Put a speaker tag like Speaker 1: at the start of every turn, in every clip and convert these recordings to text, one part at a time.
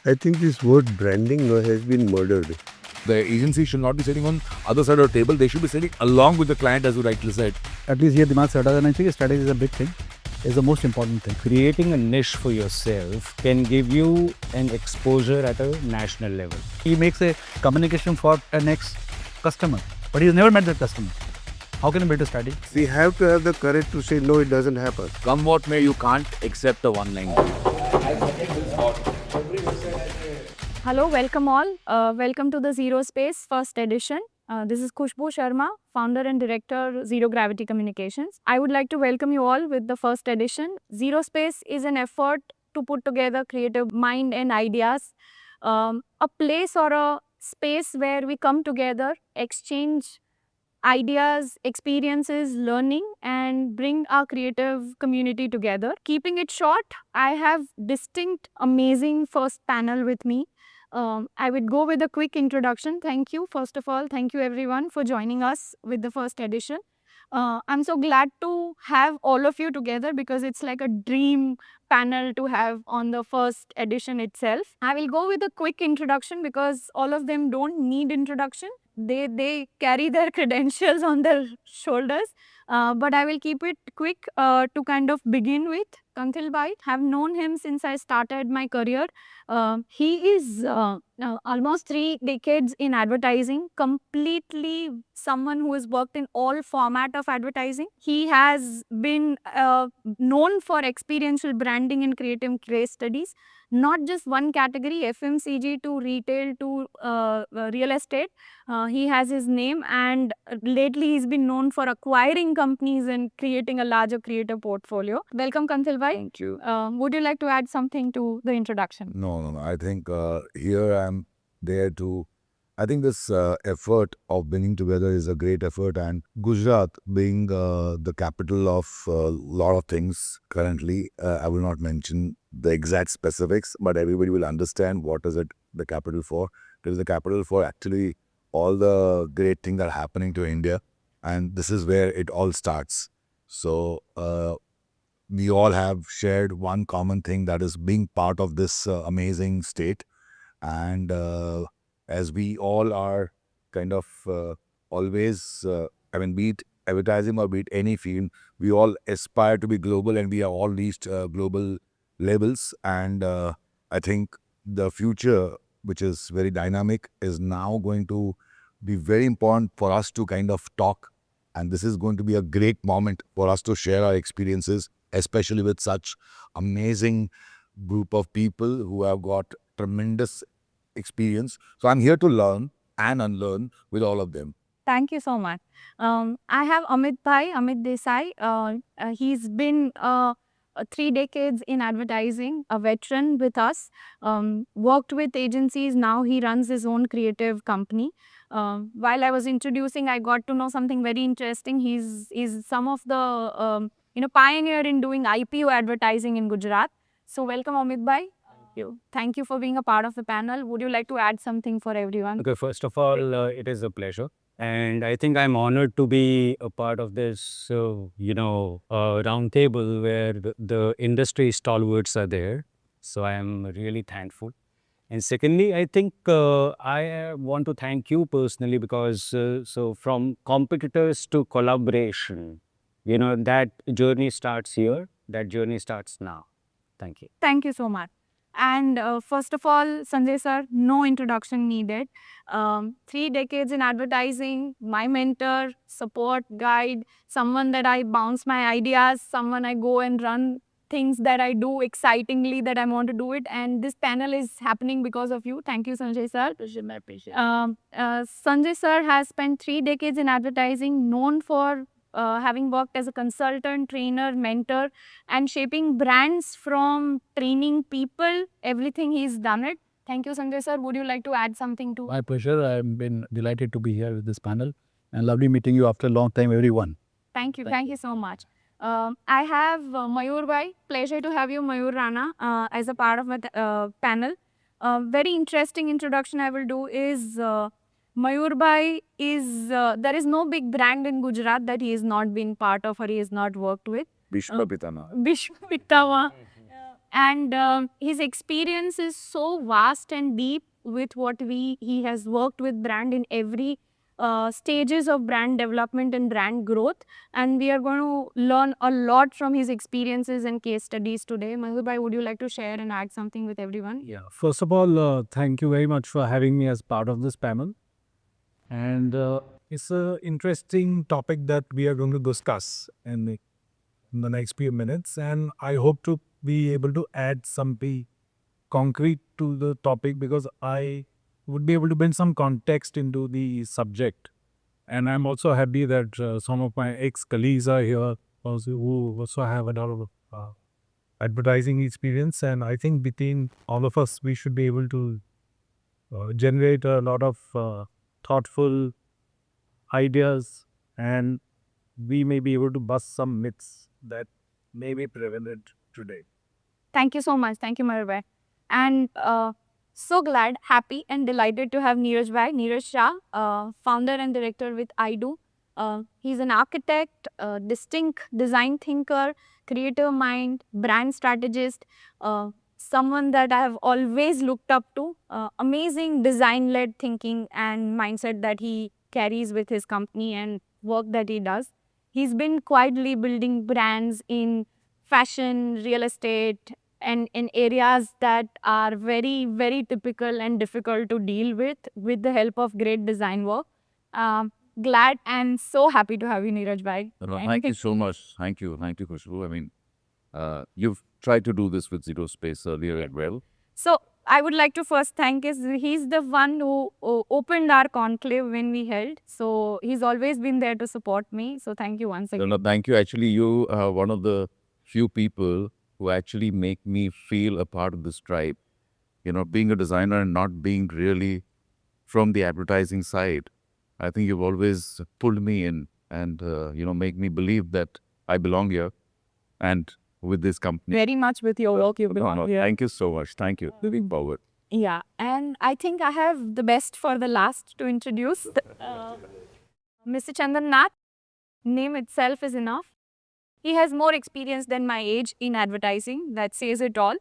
Speaker 1: I think this word branding has been murdered.
Speaker 2: The agency should not be sitting on other side of the table. They should be sitting along with the client, as you rightly said.
Speaker 3: At least here दिमाग से हटा देना चाहिए. Strategy is a big thing. Is the most important thing.
Speaker 4: Creating a niche for yourself can give you an exposure at a national level.
Speaker 3: He makes a communication for an ex-customer, but he's never met that customer. How can he build a strategy?
Speaker 1: We have to have the courage to say no, it doesn't happen.
Speaker 2: Come what may, you can't accept the one line.
Speaker 5: Hello, welcome all. Welcome to the Zero Space first edition. This is Khushbu Sharma, founder and director, Zero Gravity Communications. I would like to welcome you all with the first edition. Zero Space is an effort to put together creative mind and ideas, a place or a space where we come together, exchange ideas, experiences, learning, and bring our creative community together. Keeping it short, I have distinct, amazing first panel with me. I would go with a quick introduction. Thank you. First of all, thank you everyone for joining us with the first edition. I'm so glad to have all of you together because it's like a dream panel to have on the first edition itself. I will go with a quick introduction because all of them don't need introduction. They carry their credentials on their shoulders. But I will keep it quick to kind of begin with. Kanthil Bhai, have known him since I started my career. He is almost 3 decades in advertising, completely someone who has worked in all format of advertising. He has been known for experiential branding and creative case studies, not just one category, FMCG to retail to real estate. He has his name, and lately he's been known for acquiring companies and creating a larger creative portfolio. Welcome, Kanthil Bhai.
Speaker 2: Thank you.
Speaker 5: Would you like to add something to the introduction?
Speaker 2: No. I think here I'm there to. I think this effort of bringing together is a great effort, and Gujarat being the capital of a lot of things currently, I will not mention the exact specifics, but everybody will understand what is it the capital for. It is the capital for actually all the great things that are happening to India, and this is where it all starts. So we all have shared one common thing, that is being part of this amazing state, and as we all are kind of always, be it advertising or be it any field, we all aspire to be global, and we have all reached global levels. And I think the future, which is very dynamic, is now going to be very important for us to kind of talk. And this is going to be a great moment for us to share our experiences, especially with such amazing group of people who have got tremendous experience. So I'm here to learn and unlearn with all of them.
Speaker 5: Thank you so much. I have Amit Bhai, Amit Desai. He's been 3 decades in advertising, a veteran with us, worked with agencies. Now he runs his own creative company. While I was introducing, I got to know something very interesting. He's some of the pioneer in doing IPO advertising in Gujarat. So welcome, Amit Bhai. Thank you for being a part of the panel. Would you like to add something for everyone?
Speaker 4: Okay, first of all, it is a pleasure. And I think I'm honored to be a part of this, roundtable where the industry stalwarts are there. So I am really thankful. And secondly, I think I want to thank you personally because so from competitors to collaboration, that journey starts here, that journey starts now. Thank you.
Speaker 5: Thank you so much. And first of all, Sanjay sir, no introduction needed. 3 decades in advertising, my mentor, support, guide, someone that I bounce my ideas, someone I go and run things that I do excitingly that I want to do it. And this panel is happening because of you. Thank you, Sanjay sir.
Speaker 4: My pleasure.
Speaker 5: Sanjay sir has spent 3 decades in advertising, known for having worked as a consultant, trainer, mentor, and shaping brands from training people, everything he's done it. Thank you, Sanjay sir. Would you like to add something to?
Speaker 3: My pleasure. I've been delighted to be here with this panel, and lovely meeting you after a long time, everyone.
Speaker 5: Thank you. Thank you so much. I have Mayur Bhai. Pleasure to have you, Mayur Rana, as a part of my panel. Very interesting introduction I will do is Mayur Bhai is, there is no big brand in Gujarat that he has not been part of or he has not worked with.
Speaker 2: Bhishma Pitama.
Speaker 5: Bhishma Pitama. and his experience is so vast and deep with what he has worked with brand in every stages of brand development and brand growth, and we are going to learn a lot from his experiences and case studies today. Mahul bhai, would you like to share and add something with everyone?
Speaker 6: Yeah, first of all, thank you very much for having me as part of this panel. And it's an interesting topic that we are going to discuss in the next few minutes. And I hope to be able to add something concrete to the topic because I would be able to bring some context into the subject. And I'm also happy that some of my ex-colleagues are here also, who also have a lot of advertising experience. And I think between all of us, we should be able to generate a lot of thoughtful ideas, and we may be able to bust some myths that may be prevalent today.
Speaker 5: Thank you so much. Thank you, Mahul bhai. And so glad, happy, and delighted to have Neeraj bhai, Neeraj Shah, founder and director with iDo. He's an architect, distinct design thinker, creative mind, brand strategist, someone that I have always looked up to. Amazing design-led thinking and mindset that he carries with his company and work that he does. He's been quietly building brands in fashion, real estate, and in areas that are very, very typical and difficult to deal with the help of great design work. Glad and so happy to have you, Neeraj bhai.
Speaker 7: Thank you so much. Thank you, Khushbu. I mean, you've tried to do this with Zero Space earlier as well.
Speaker 5: So I would like to first thank he's the one who opened our conclave when we held. So he's always been there to support me. So thank you once again.
Speaker 7: No, thank you. Actually, you are one of the few people who actually make me feel a part of this tribe. You know, being a designer and not being really from the advertising side, I think you've always pulled me in and, make me believe that I belong here and with this company.
Speaker 5: Very much with your work you've been on here.
Speaker 7: Thank you so much. Thank you. Moving forward.
Speaker 5: Yeah, and I think I have the best for the last to introduce. Mr. Chandan Nath, name itself is enough. He has more experience than my age in advertising. That says it all.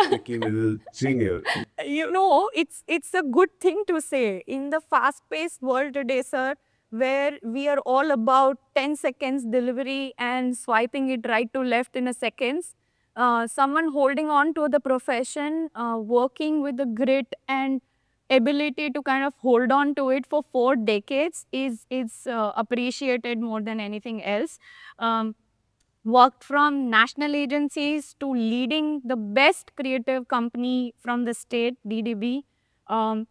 Speaker 1: Became a little senior.
Speaker 5: You know, it's a good thing to say. In the fast-paced world today, sir, where we are all about 10 seconds delivery and swiping it right to left in a seconds, someone holding on to the profession, working with the grit and ability to kind of hold on to it for 4 decades is appreciated more than anything else. Worked from national agencies to leading the best creative company from the state, DDB.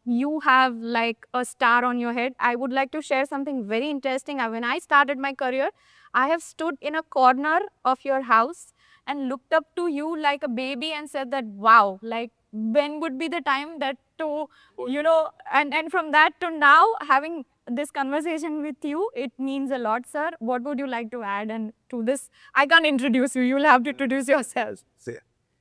Speaker 5: You have like a star on your head. I would like to share something very interesting. When I started my career, I have stood in a corner of your house and looked up to you like a baby and said that, wow, like when would be the time that to, and from that to now, having this conversation with you, it means a lot, sir. What would you like to add and to this? I can't introduce you. You'll have to introduce yourself.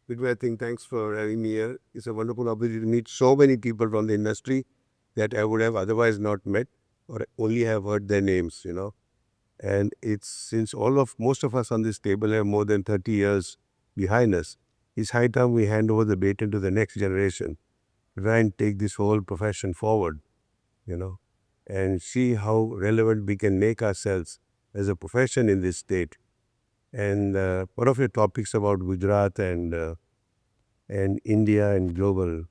Speaker 1: Vidya, I think thanks for having me here. It's a wonderful opportunity to meet so many people from the industry that I would have otherwise not met or only have heard their names, And it's since most of us on this table have more than 30 years behind us, it's high time we hand over the baton to the next generation, try and take this whole profession forward, and see how relevant we can make ourselves as a profession in this state. And one of your topics about Gujarat and India and global,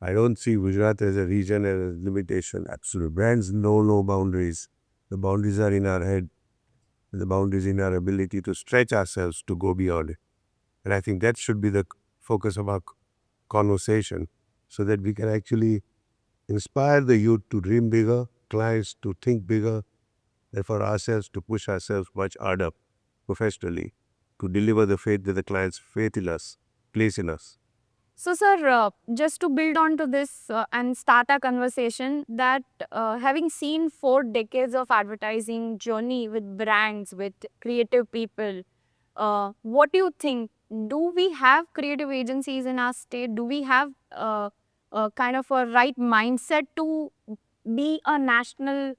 Speaker 1: I don't see Gujarat as a region as a limitation. Absolute brands know no boundaries. The boundaries are in our head. The boundaries in our ability to stretch ourselves to go beyond it. And I think that should be the focus of our conversation, so that we can actually inspire the youth to dream bigger, clients to think bigger, and for ourselves to push ourselves much harder professionally to deliver the faith that the clients faith in us, place in us.
Speaker 5: So, sir, just to build on to this and start a conversation, that having seen 4 decades of advertising journey with brands, with creative people, what do you think? Do we have creative agencies in our state? Do we have kind of a right mindset to be a national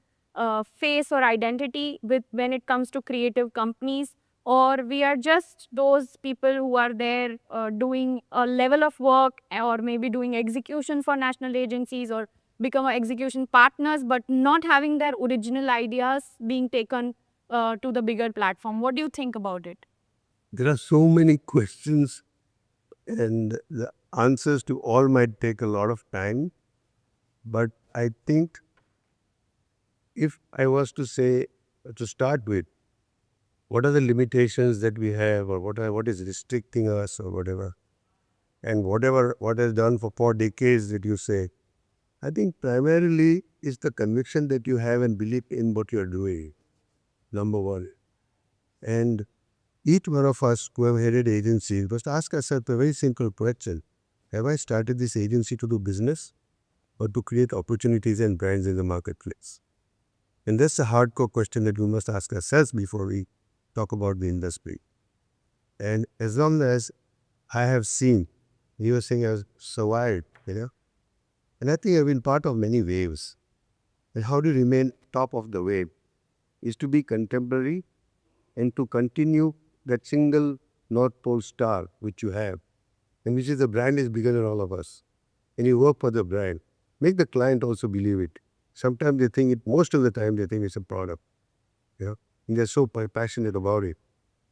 Speaker 5: face or identity when it comes to creative companies? or we are just those people who are there doing a level of work or maybe doing execution for national agencies or become execution partners, but not having their original ideas being taken to the bigger platform. What do you think about it?
Speaker 1: There are so many questions, and the answers to all might take a lot of time. But I think if I was to say, to start with, what are the limitations that we have, or what is restricting us, or whatever, and what has done for 4 decades that you say, I think primarily is the conviction that you have and belief in what you are doing, number one. And each one of us who have headed agencies must ask ourselves a very simple question. Have I started this agency to do business or to create opportunities and brands in the marketplace? And that's a hardcore question that we must ask ourselves before we talk about the industry. And as long as I have seen, you were saying I was survived, and I think I've been part of many waves. And how to remain top of the wave is to be contemporary and to continue that single North Pole star which you have, and which is the brand is bigger than all of us. And you work for the brand. Make the client also believe it. Sometimes they think it, most of the time they think it's a product. And they're so passionate about it.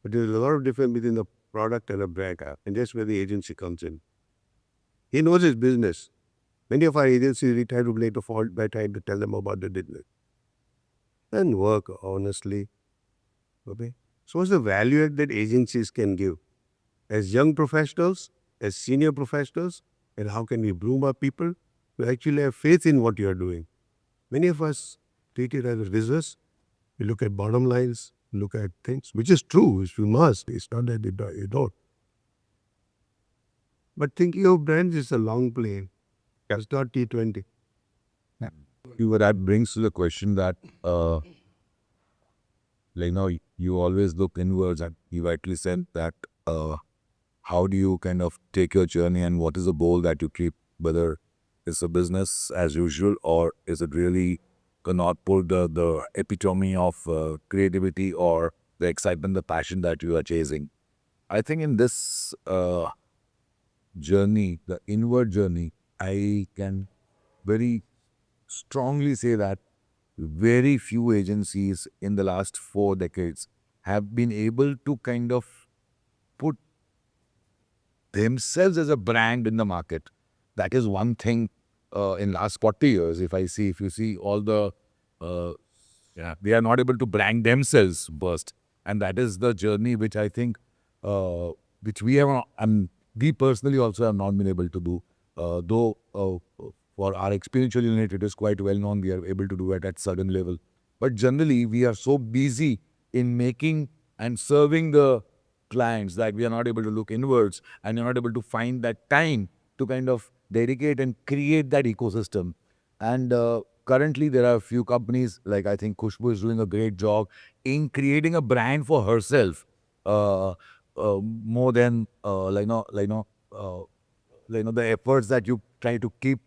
Speaker 1: But there's a lot of difference between the product and a brand. And that's where the agency comes in. He knows his business. Many of our agencies retire to late fault by trying to tell them about the business. And work honestly. Okay. So what's the value add that agencies can give? As young professionals, as senior professionals, and how can we groom our people to actually have faith in what you are doing? Many of us treat it as a business. We look at bottom lines, look at things, which is true, which we must. It's not that you don't. But thinking of brands is a long play. It's not T20.
Speaker 2: That brings to the question that, you always look inwards, and you rightly said that, how do you kind of take your journey and what is the goal that you keep, whether it's a business as usual or is it really cannot pull the epitome of creativity or the excitement, the passion that you are chasing. I think in this journey, the inward journey, I can very strongly say that very few agencies in the last 4 decades have been able to kind of put themselves as a brand in the market. That is one thing in last 40 years. If you see all the, they are not able to brand themselves first. And that is the journey which I think, which we have, and we personally also have not been able to do. Though for our experiential unit, it is quite well known, we are able to do it at certain level. But generally, we are so busy in making and serving the clients that we are not able to look inwards, and you're not able to find that time to kind of dedicate and create that ecosystem. And currently, there are a few companies, like I think Khushbu is doing a great job in creating a brand for herself, more than the efforts that you try to keep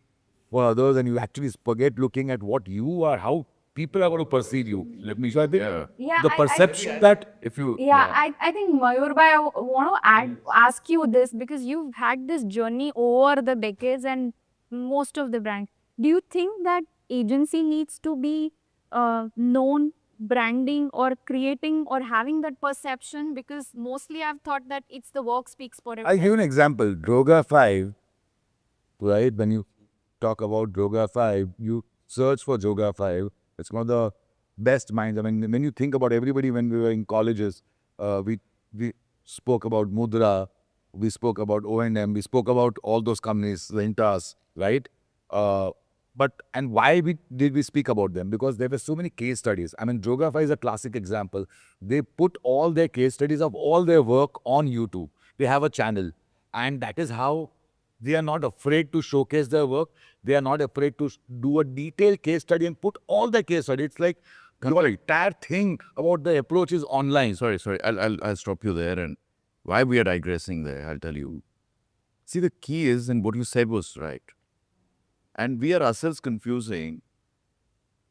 Speaker 2: for others, and you actually forget looking at what you are, how people are going to perceive you. Let me. So I think the perception that if you
Speaker 5: I think Mayur bhai, I want to ask you this because you've had this journey over the decades and most of the brands. Do you think that agency needs to be known, branding or creating or having that perception? Because mostly I've thought that it's the work speaks for
Speaker 2: I'll give you an example. Droga 5, right? When you talk about Droga 5, you search for Droga 5. It's one of the best minds. I mean, when you think about everybody when we were in colleges, we spoke about Mudra, we spoke about O&M, we spoke about all those companies, Rentas, right? And why did we speak about them? Because there were so many case studies. I mean, Droga 5 is a classic example. They put all their case studies of all their work on YouTube. They have a channel. And that is how they are not afraid to showcase their work. They are not afraid to do a detailed case study and put all the case study. It's like your entire thing about the approach is online.
Speaker 7: Sorry. I'll stop you there. And why we are digressing there, I'll tell you. See, the key is, and what you said was right. And we are ourselves confusing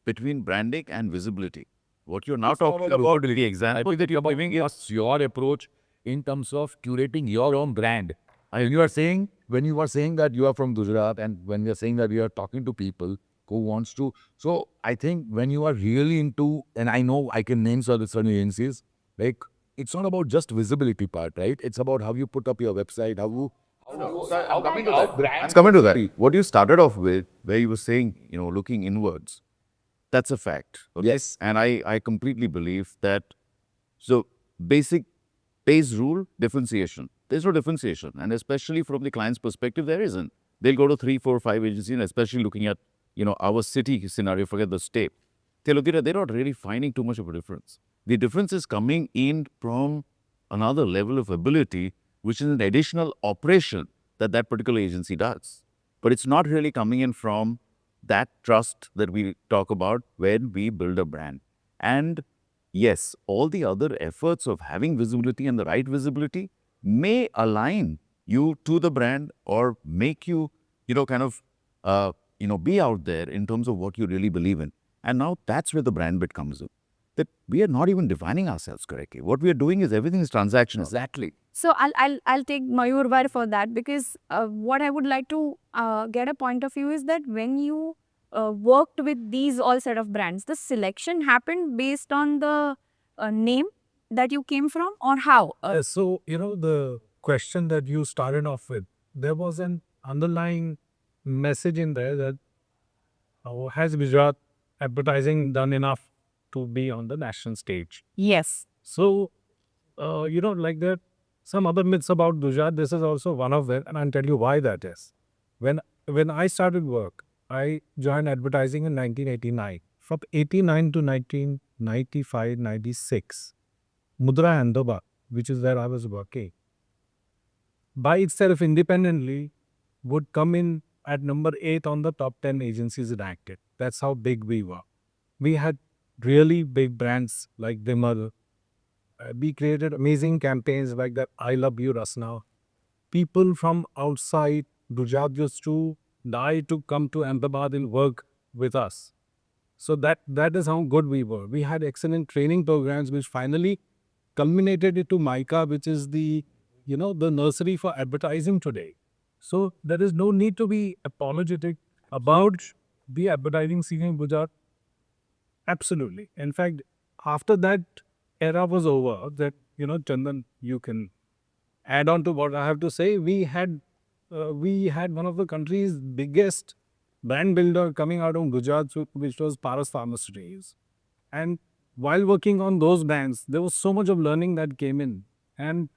Speaker 7: between branding and visibility. What you're now
Speaker 2: It's not
Speaker 7: talking
Speaker 2: about
Speaker 7: about is the
Speaker 2: I
Speaker 7: example
Speaker 2: think that you're giving us your approach in terms of curating your own brand. And you are saying, when you are saying that you are from Gujarat and when you're saying that you are talking to people who wants to, so I think when you are really into, and I know I can name certain agencies, like it's not about just visibility part, right? It's about how you put up your website,
Speaker 7: I'm coming to that. I'm coming to that. What you started off with, where you were saying, looking inwards, that's a fact. Okay?
Speaker 2: Yes.
Speaker 7: And I completely believe that. So, basic base rule, differentiation. There's no differentiation. And especially from the client's perspective, there isn't. They'll go to 3, 4, 5 agencies, and especially looking at, our city scenario, forget the state. They look at it, they're not really finding too much of a difference. The difference is coming in from another level of ability, which is an additional operation that that particular agency does. But it's not really coming in from that trust that we talk about when we build a brand. And yes, all the other efforts of having visibility and the right visibility may align you to the brand or make you, be out there in terms of what you really believe in. And now that's where the brand bit comes in. That we are not even defining ourselves correctly. What we are doing is everything is transactional.
Speaker 2: Exactly.
Speaker 5: So I'll take Mayur for that, because what I would like to get a point of view is that when you worked with these all set of brands, the selection happened based on the name that you came from, or how?
Speaker 6: So, the question that you started off with, there was an underlying message in there that has Gujarat advertising done enough to be on the national stage?
Speaker 5: Yes.
Speaker 6: So, like that, some other myths about Gujarat, this is also one of them, and I'll tell you why that is. When I started work, I joined advertising in 1989. From 89 to 1995, 96, Mudra Ahmedabad, which is where I was working, by itself independently would come in at number 8 on the top 10 agencies ranked. That's how big we were. We had really big brands like Vimal. We created amazing campaigns like that I Love You Rasna. People from outside Gujarat used to die to come to Ahmedabad and work with us. So that is how good we were. We had excellent training programs which finally culminated into MICA, which is the nursery for advertising today. So there is no need to be apologetic about the advertising scene in Gujarat. Absolutely. In fact, after that era was over, that Chandan, you can add on to what I have to say. We had one of the country's biggest brand builder coming out of Gujarat, which was Paras Pharmaceuticals. And while working on those brands, there was so much of learning that came in. And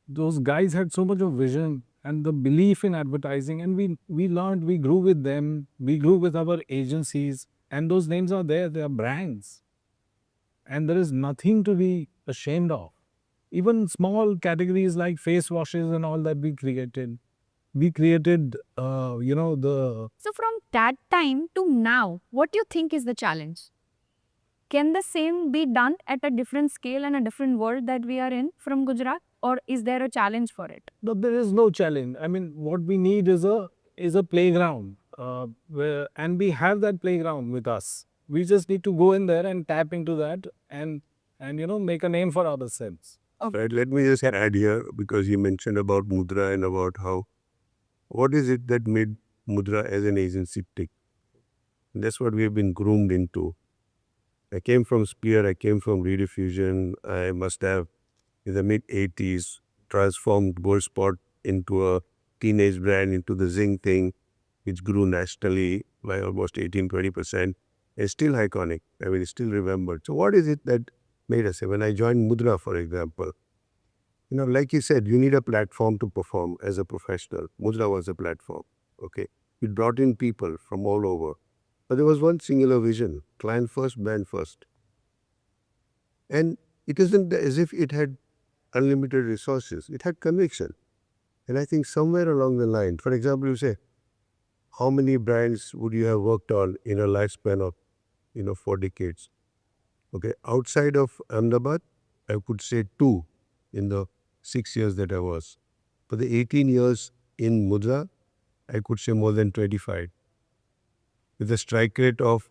Speaker 6: those guys had so much of vision and the belief in advertising. And we learned, we grew with them, we grew with our agencies. And those names are there, they are brands. And there is nothing to be ashamed of. Even small categories like face washes and all that we created. We created, the
Speaker 5: So from that time to now, what do you think is the challenge? Can the same be done at a different scale and a different world that we are in from Gujarat? Or is there a challenge for it?
Speaker 6: No, there is no challenge. I mean, what we need is a playground, and we have that playground with us. We just need to go in there and tap into that and make a name for ourselves.
Speaker 1: Right, let me just add here, because you mentioned about Mudra and about what is it that made Mudra as an agency tick? And that's what we have been groomed into. I came from Spear, I came from Rediffusion. I must have, in the mid-80s, transformed Gold Spot into a teenage brand, into the Zing thing, which grew nationally by almost 18-20%. It's still iconic. I mean, it's still remembered. So what is it that made us? When I joined Mudra, for example, like you said, you need a platform to perform as a professional. Mudra was a platform, okay? We brought in people from all over. But there was one singular vision, client first, brand first. And it isn't as if it had unlimited resources. It had conviction. And I think somewhere along the line, for example, you say, how many brands would you have worked on in a lifespan of, 4 decades? Okay, outside of Ahmedabad, I could say 2 in the 6 years that I was. For the 18 years in Mudra, I could say more than 25. With a strike rate of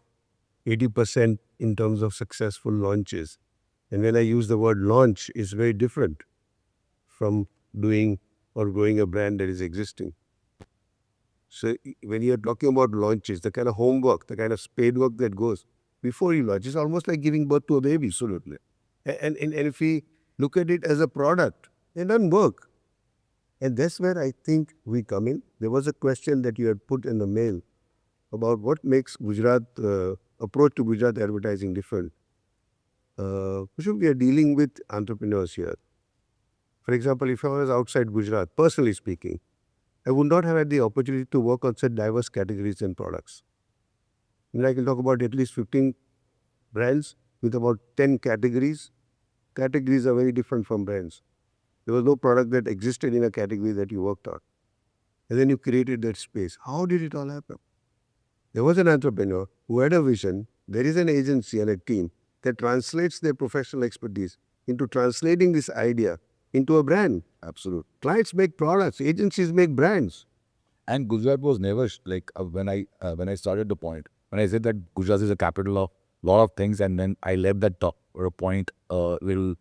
Speaker 1: 80% in terms of successful launches. And when I use the word launch, it's very different from doing or growing a brand that is existing. So when you're talking about launches, the kind of homework, the kind of spade work that goes before you launch, it's almost like giving birth to a baby. Absolutely. And if we look at it as a product, it doesn't work. And that's where I think we come in. There was a question that you had put in the mail about what makes Gujarat, approach to Gujarat advertising different. Kushal, we are dealing with entrepreneurs here. For example, if I was outside Gujarat, personally speaking, I would not have had the opportunity to work on such diverse categories and products. And I can talk about at least 15 brands with about 10 categories. Categories are very different from brands. There was no product that existed in a category that you worked on. And then you created that space. How did it all happen? There was an entrepreneur who had a vision. There is an agency and a team that translates their professional expertise into translating this idea into a brand.
Speaker 2: Absolutely.
Speaker 1: Clients make products, agencies make brands.
Speaker 2: And Gujarat was never when I started the point, when I said that Gujarat is a capital of a lot of things, and then I left that top or a point little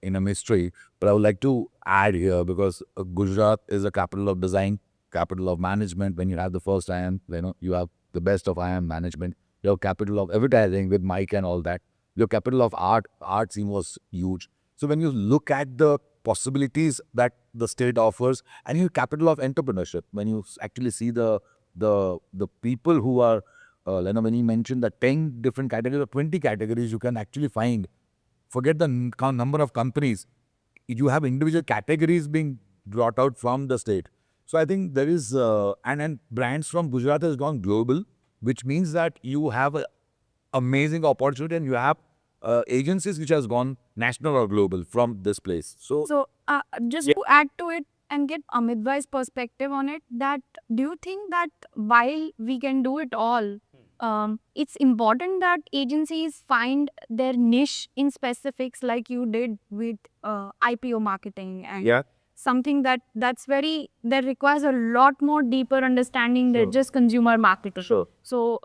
Speaker 2: in a mystery. But I would like to add here, because Gujarat is a capital of design, capital of management. When you have the first IM, you have the best of IM management. Your capital of advertising with Mike and all that. Your capital of art scene was huge. So when you look at the possibilities that the state offers, and your capital of entrepreneurship, when you actually see the people who are, when you mentioned the 10 different categories or 20 categories, you can actually find, forget the number of companies, you have individual categories being brought out from the state. So I think there is, and brands from Gujarat has gone global, which means that you have an amazing opportunity, and you have agencies which has gone national or global from this place.
Speaker 5: So just to add to it and get Amit bhai's perspective on it, that do you think that while we can do it all, it's important that agencies find their niche in specifics like you did with IPO marketing and something that requires a lot more deeper understanding than just consumer marketing.
Speaker 4: Sure.
Speaker 5: So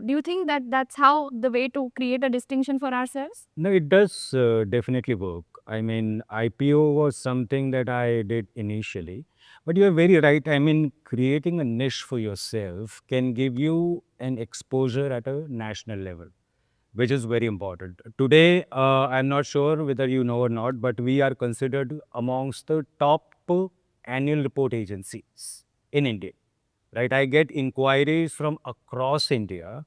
Speaker 5: do you think that that's how the way to create a distinction for ourselves?
Speaker 4: No, it does definitely work. I mean, IPO was something that I did initially. But you're very right. I mean, creating a niche for yourself can give you an exposure at a national level, which is very important. Today, I'm not sure whether you know or not, but we are considered amongst the top annual report agencies in India, right? I get inquiries from across India,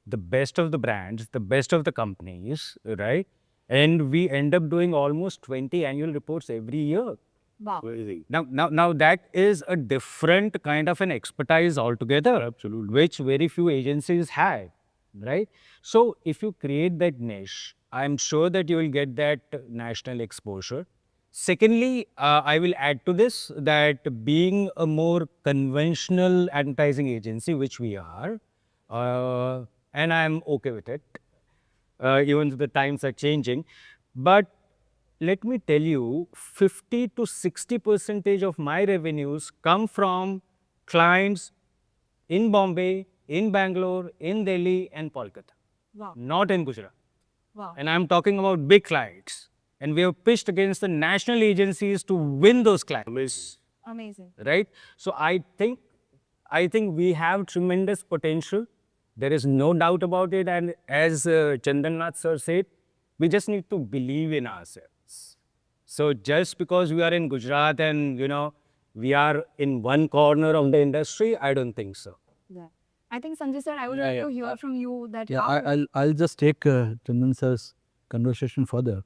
Speaker 4: the best of the brands, the best of the companies, right? And we end up doing almost 20 annual reports every year.
Speaker 5: Wow.
Speaker 4: Now that is a different kind of an expertise altogether. Absolutely. Which very few agencies have, right? So if you create that niche, I'm sure that you will get that national exposure. Secondly, I will add to this that being a more conventional advertising agency, which we are, and I'm okay with it, even though the times are changing. But let me tell you, 50 to 60% of my revenues come from clients in Bombay, in Bangalore, in Delhi, and Kolkata.
Speaker 5: Wow.
Speaker 4: Not in Gujarat.
Speaker 5: Wow.
Speaker 4: And I'm talking about big clients. And we have pitched against the national agencies to win those clients.
Speaker 5: Amazing.
Speaker 4: Right? So I think we have tremendous potential. There is no doubt about it. And as Chandranath sir said, we just need to believe in ourselves. So just because we are in Gujarat and, we are in one corner of the industry, I don't think so.
Speaker 5: Yeah. I think Sanjay sir, I would like to hear from you that
Speaker 3: Yeah,
Speaker 5: how
Speaker 3: I'll just take Chandan sir's conversation further.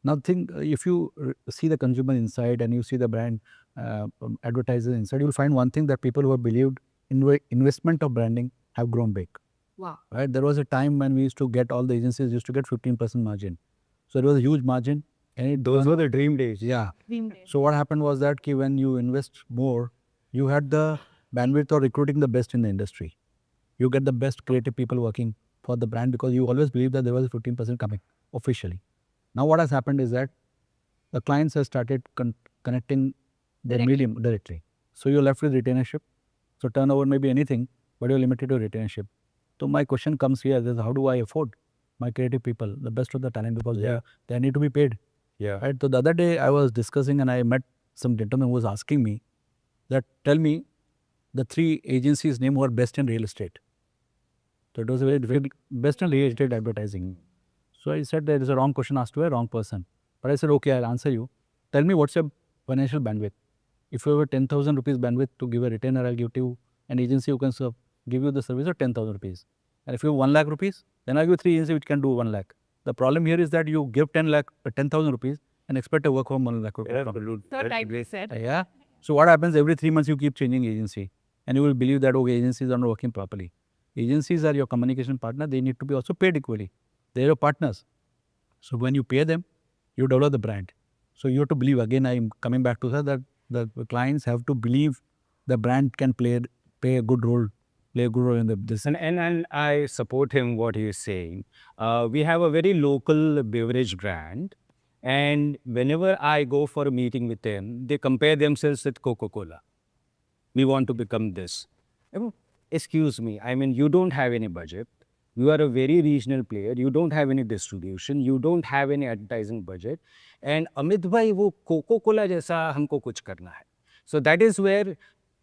Speaker 3: Now think, if you see the consumer inside and you see the brand advertisers inside, you'll find one thing, that people who have believed in investment of branding have grown big.
Speaker 5: Wow.
Speaker 3: Right? There was a time when we used to get, all the agencies used to get 15% margin. So it was a huge margin. And
Speaker 4: Those were the dream days.
Speaker 3: Yeah.
Speaker 5: dream day.
Speaker 3: So what happened was that when you invest more, you had the bandwidth of recruiting the best in the industry. You get the best creative people working for the brand, because you always believe that there was 15% coming officially. Now what has happened is that the clients have started connecting their medium directly. So you're left with retainership. So turnover may be anything, but you're limited to retainership. So my question comes here is, how do I afford my creative people, the best of the talent, because
Speaker 4: Yeah.
Speaker 3: they need to be paid.
Speaker 4: Yeah.
Speaker 3: Right. So the other day I was discussing and I met some gentleman who was asking me that, tell me the 3 agencies name who are best in real estate. So it was a very difficult, best in real estate advertising. So I said there is a wrong question asked to a wrong person. But I said, okay, I'll answer you. Tell me what's your financial bandwidth. If you have a 10,000 rupees bandwidth to give a retainer, I'll give to an agency who can give you the service of 10,000 rupees. And if you have 1 lakh rupees, then I'll give 3 agencies which can do 1 lakh. The problem here is that you give 10,000 rupees and expect to work from 1 lakh rupees.
Speaker 5: So rightly said.
Speaker 3: Yeah. So what happens every 3 months you keep changing agency and you will believe that, okay, agencies are not working properly. Agencies are your communication partner. They need to be also paid equally. They are your partners. So when you pay them, you develop the brand. So you have to believe, again, I'm coming back to that the clients have to believe the brand can play a good role in this.
Speaker 4: And I support him what he is saying. We have a very local beverage brand, and whenever I go for a meeting with them, they compare themselves with Coca-Cola. We want to become this. Excuse me, I mean, you don't have any budget. You are a very regional player. You don't have any distribution. You don't have any advertising budget. And Amit bhai, wo Coca-Cola jaisa humko kuch karna hai. So that is where,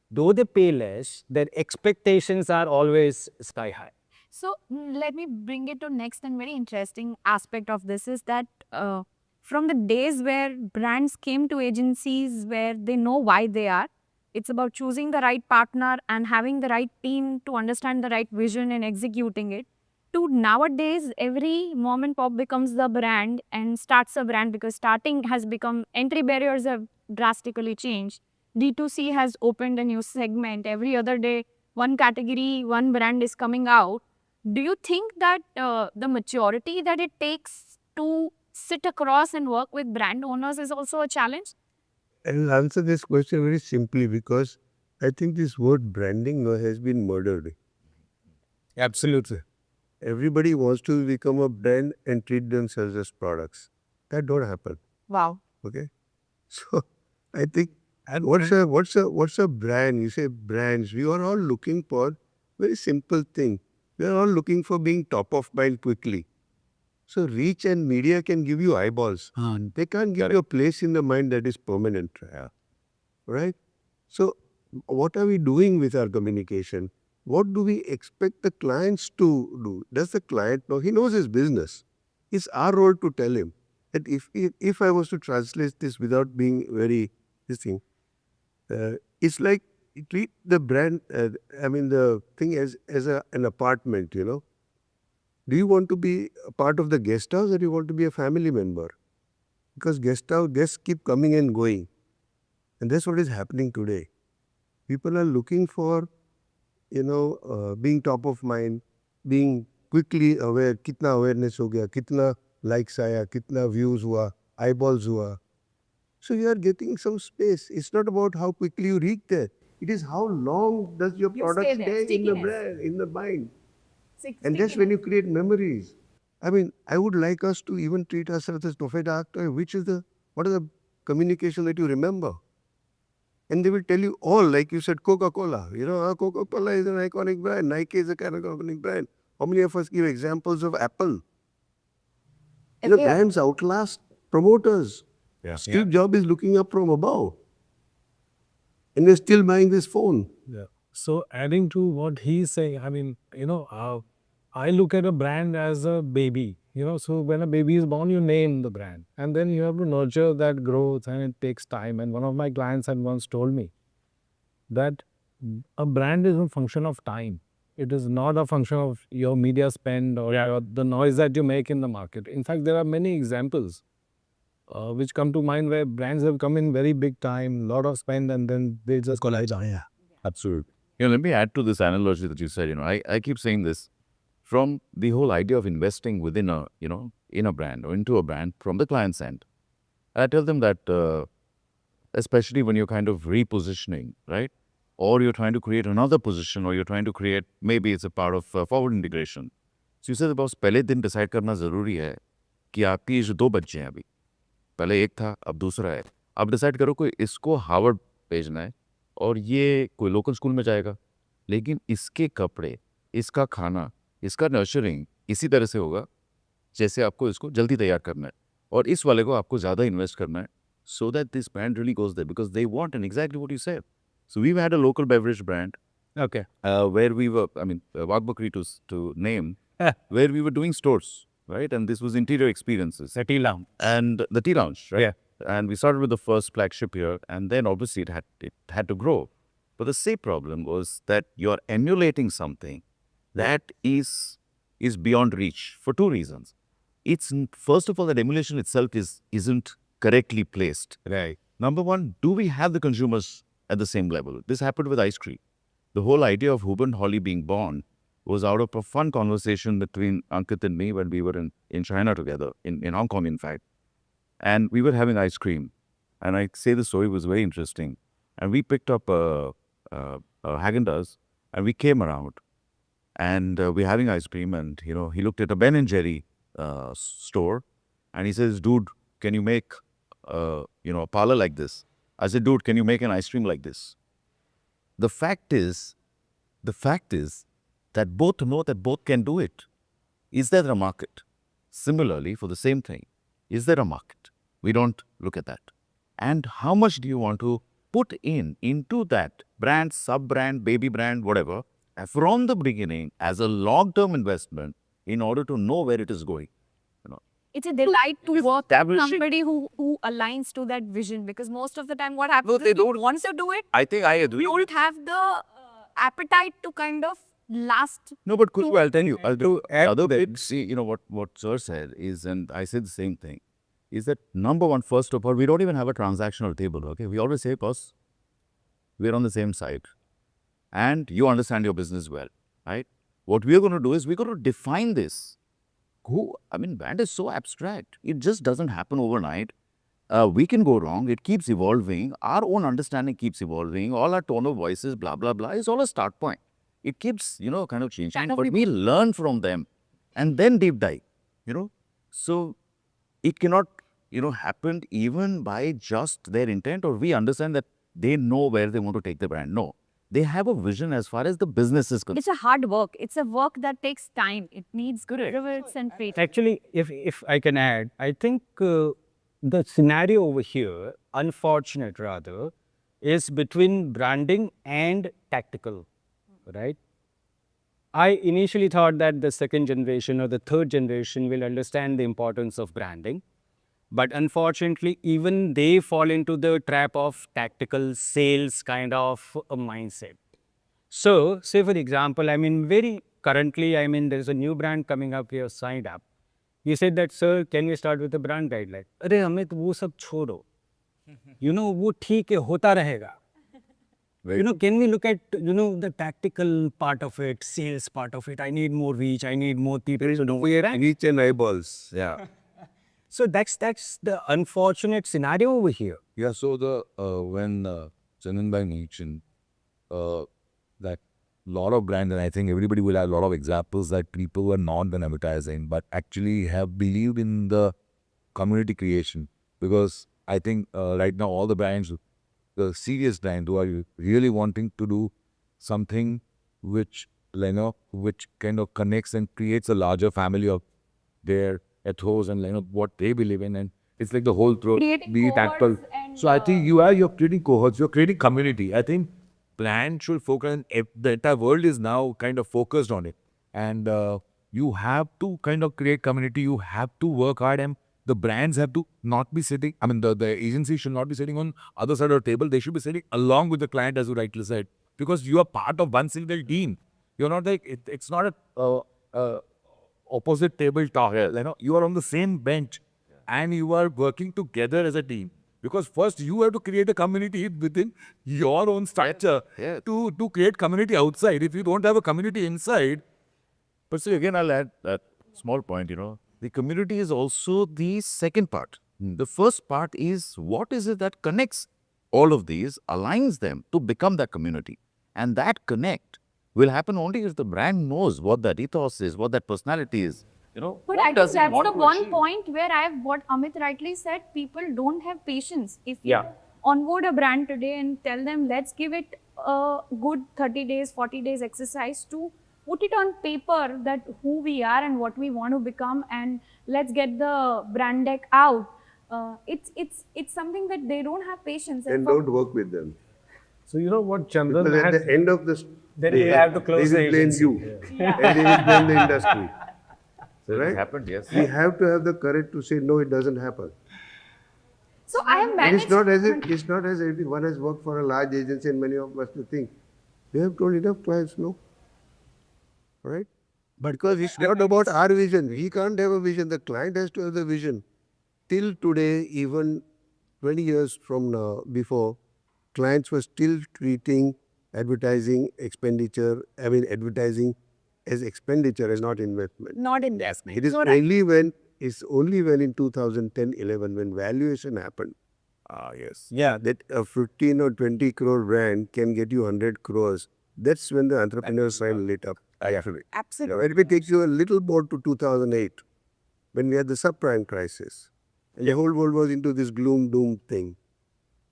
Speaker 4: though they pay less, their expectations are always sky high.
Speaker 5: So let me bring it to next and very interesting aspect of this is that from the days where brands came to agencies where they know why they are, it's about choosing the right partner and having the right team to understand the right vision and executing it. To nowadays, every mom and pop becomes the brand and starts a brand because starting has become, entry barriers have drastically changed. D2C has opened a new segment. Every other day, one category, one brand is coming out. Do you think that the maturity that it takes to sit across and work with brand owners is also a challenge?
Speaker 1: I will answer this question very simply because I think this word branding has been murdered.
Speaker 4: Absolutely.
Speaker 1: Everybody wants to become a brand and treat themselves as products. That don't happen.
Speaker 5: Wow.
Speaker 1: Okay, so I think what's a brand? You say brands. We are all looking for very simple thing. We are all looking for being top of mind quickly. So reach and media can give you eyeballs. They can't give you a place in the mind that is permanent. Right? So what are we doing with our communication? What do we expect the clients to do? Does the client know? He knows his business. It's our role to tell him that if I was to translate this without being very this thing, it's like treat the brand. The thing as an apartment. You know, do you want to be a part of the guest house or do you want to be a family member? Because guests keep coming and going, and that's what is happening today. People are looking for being top of mind, being quickly aware, kitna awareness ho gaya, kitna likes aaya, kitna views hua, eyeballs hua. So you are getting some space. It's not about how quickly you reach there. It is how long does your
Speaker 5: You
Speaker 1: product
Speaker 5: stay there,
Speaker 1: stay in the
Speaker 5: stickiness.
Speaker 1: brand, in the mind. And that's when you create memories. I mean, I would like us to even treat ourselves as Tofeda actor. What are the communication that you remember? And they will tell you all, like you said, Coca-Cola. Coca-Cola is an iconic brand. Nike is a kind of iconic brand. How many of us give examples of Apple? Brands outlast promoters.
Speaker 6: Yeah.
Speaker 1: Steve Jobs is looking up from above. And they're still buying this phone.
Speaker 6: Yeah. So adding to what he's saying, I mean, I look at a brand as a baby. So when a baby is born, you name the brand. And then you have to nurture that growth and it takes time. And one of my clients had once told me that a brand is a function of time. It is not a function of your media spend or the noise that you make in the market. In fact, there are many examples which come to mind where brands have come in very big time, lot of spend, and then they just collide.
Speaker 3: Yeah.
Speaker 7: Absolutely. Let me add to this analogy that you said. I keep saying this from the whole idea of investing within in a brand or into a brand from the client's end. I tell them that especially when you're kind of repositioning, right? Or you're trying to create another position, or you're trying to create, maybe it's a part of forward integration. So you said about पहले दिन decide करना ज़रूरी है कि आपकी जो 2 बच्चे हैं अभी, पहले एक था, अब दूसरा है. अब decide करो कोई इसको हार्वर्ड भेजना है और ये कोई लोकल स्कूल में जाएगा, लेकिन इसके कपड़े, इसका खाना, इसका नर्चरिंग इसी तरह से होगा जैसे आपको इसको जल्दी तैयार करना है और इस वाले को आपको ज़्यादा इन्वेस्ट करना है so that this brand really goes there because they want and exactly what you said. So we've had a local beverage brand
Speaker 4: Okay.
Speaker 7: where we were, I mean, Wagh Bakri to name, where we were doing stores, right? And this was interior experiences.
Speaker 4: The tea lounge.
Speaker 7: And the tea lounge, right?
Speaker 4: Yeah.
Speaker 7: And we started with the first flagship here, and then obviously it had to grow. But the same problem was that you're emulating something that is beyond reach for two reasons. It's first of all that emulation itself isn't correctly placed.
Speaker 4: Right.
Speaker 7: Number one, do we have the consumers at the same level? This happened with ice cream. The whole idea of Hub and Holly being born was out of a fun conversation between Ankit and me when we were in China together, in Hong Kong, in fact. And we were having ice cream. And I say the story was very interesting. And we picked up a Haagen-Dazs and we came around. And we're having ice cream and, you know, he looked at a Ben & Jerry store and he says, dude, can you make, a parlor like this? I said, dude, can you make an ice cream like this? The fact is that both know that both can do it. Is there a market? Similarly, for the same thing, is there a market? We don't look at that. And how much do you want to put into that brand, sub-brand, baby brand, whatever, from the beginning as a long-term investment in order to know where it is going?
Speaker 5: It's a delight to work with
Speaker 7: establishing-
Speaker 5: somebody who aligns to that vision, because most of the time what happens
Speaker 7: they
Speaker 5: is you
Speaker 7: don't-
Speaker 5: want to do it,
Speaker 7: I think I agree.
Speaker 5: you don't have the appetite to kind of last.
Speaker 7: No, but Kushbu, I'll tell you. I'll do
Speaker 4: add
Speaker 7: other
Speaker 4: that-
Speaker 7: bit. See, you know what Sir said is, and I said the same thing, is that number one, first of all, we don't even have a transactional table. Okay, we always say, boss, we're on the same side, and you understand your business well, right? What we're going to do is we're going to define this. Brand is so abstract. It just doesn't happen overnight. We can go wrong. It keeps evolving. Our own understanding keeps evolving. All our tone of voices, blah, blah, blah, is all a start point. It keeps, kind of changing.
Speaker 5: Kind of
Speaker 7: But we learn from them and then deep dive, So it cannot, happen even by just their intent, or we understand that they know where they want to take the brand. No. They have a vision as far as the business is concerned.
Speaker 5: It's a hard work. It's a work that takes time. It needs perseverance and patience.
Speaker 4: Actually, if I can add, I think the scenario over here, unfortunate rather, is between branding and tactical, right? I initially thought that the second generation or the third generation will understand the importance of branding. But unfortunately, even they fall into the trap of tactical sales kind of a mindset. So, say for example, very currently, there's a new brand coming up here, signed up. He said that, sir, can we start with the brand guideline? अरे हमें तो वो सब छोड़ो. वो ठीक है, होता रहेगा. Can we look at, the tactical part of it, sales part of it? I need more reach, I need more people. So don't we
Speaker 1: Reach and eyeballs. Yeah.
Speaker 4: So that's the unfortunate scenario over here.
Speaker 2: Yeah, so when Chandanbhai mentioned that lot of brands, and I think everybody will have a lot of examples that people were not done advertising, but actually have believed in the community creation. Because I think right now all the brands, the serious brands who are really wanting to do something which kind of connects and creates a larger family of their ethos and what they believe in, and it's like the whole throat,
Speaker 5: Creating
Speaker 2: be it Apple.
Speaker 5: cohorts and,
Speaker 2: So I think you're creating cohorts, you're creating community. I think brand should focus, and the entire world is now kind of focused on it. And you have to kind of create community. You have to work hard, and the brands have to not be sitting. The agency should not be sitting on other side of the table. They should be sitting along with the client, as you rightly said, because you are part of one single team. You're not like it's not a opposite table talk. You are on the same bench, and you are working together as a team. Because first you have to create a community within your own structure to create community outside. If you don't have a community inside.
Speaker 7: But see, again, I'll add that small point, The community is also the second part. The first part is what is it that connects all of these, aligns them to become that community. And that connect will happen only if the brand knows what that ethos is, what that personality is.
Speaker 5: But I think that's the one point where what Amit rightly said, people don't have patience. If you onboard a brand today and tell them, let's give it a good 30 days, 40 days exercise to put it on paper that who we are and what we want to become, and let's get the brand deck out. It's something that they don't have patience.
Speaker 1: Then
Speaker 5: for-
Speaker 1: don't work with them.
Speaker 6: So you know what Chandan
Speaker 1: Because at
Speaker 6: had.
Speaker 1: the end of the
Speaker 4: Then
Speaker 1: day,
Speaker 4: you have to close
Speaker 1: they
Speaker 4: the
Speaker 1: will blame
Speaker 4: agency.
Speaker 1: you. And they will blame the industry.
Speaker 7: So
Speaker 1: Right?
Speaker 7: it happened, yes.
Speaker 1: We have to have the courage to say, no, it doesn't happen.
Speaker 5: So I have
Speaker 1: And
Speaker 5: managed.
Speaker 1: it's not as if one has worked for a large agency and many of us to think. We have told enough clients no. Right? But because it's not about our vision. We can't have a vision. The client has to have the vision. Till today, even 20 years from now, before, clients were still treating advertising expenditure, advertising as expenditure, as not investment.
Speaker 5: Not investment.
Speaker 1: It is
Speaker 5: So
Speaker 1: only when in 2010-11 when valuation happened. Yes. Yeah, that a 15 or 20 crore brand can get you 100 crores. That's when the entrepreneurs side lit up. Absolutely. Let me take you a little more to 2008 when we had the subprime crisis. And the whole world was into this gloom doom thing.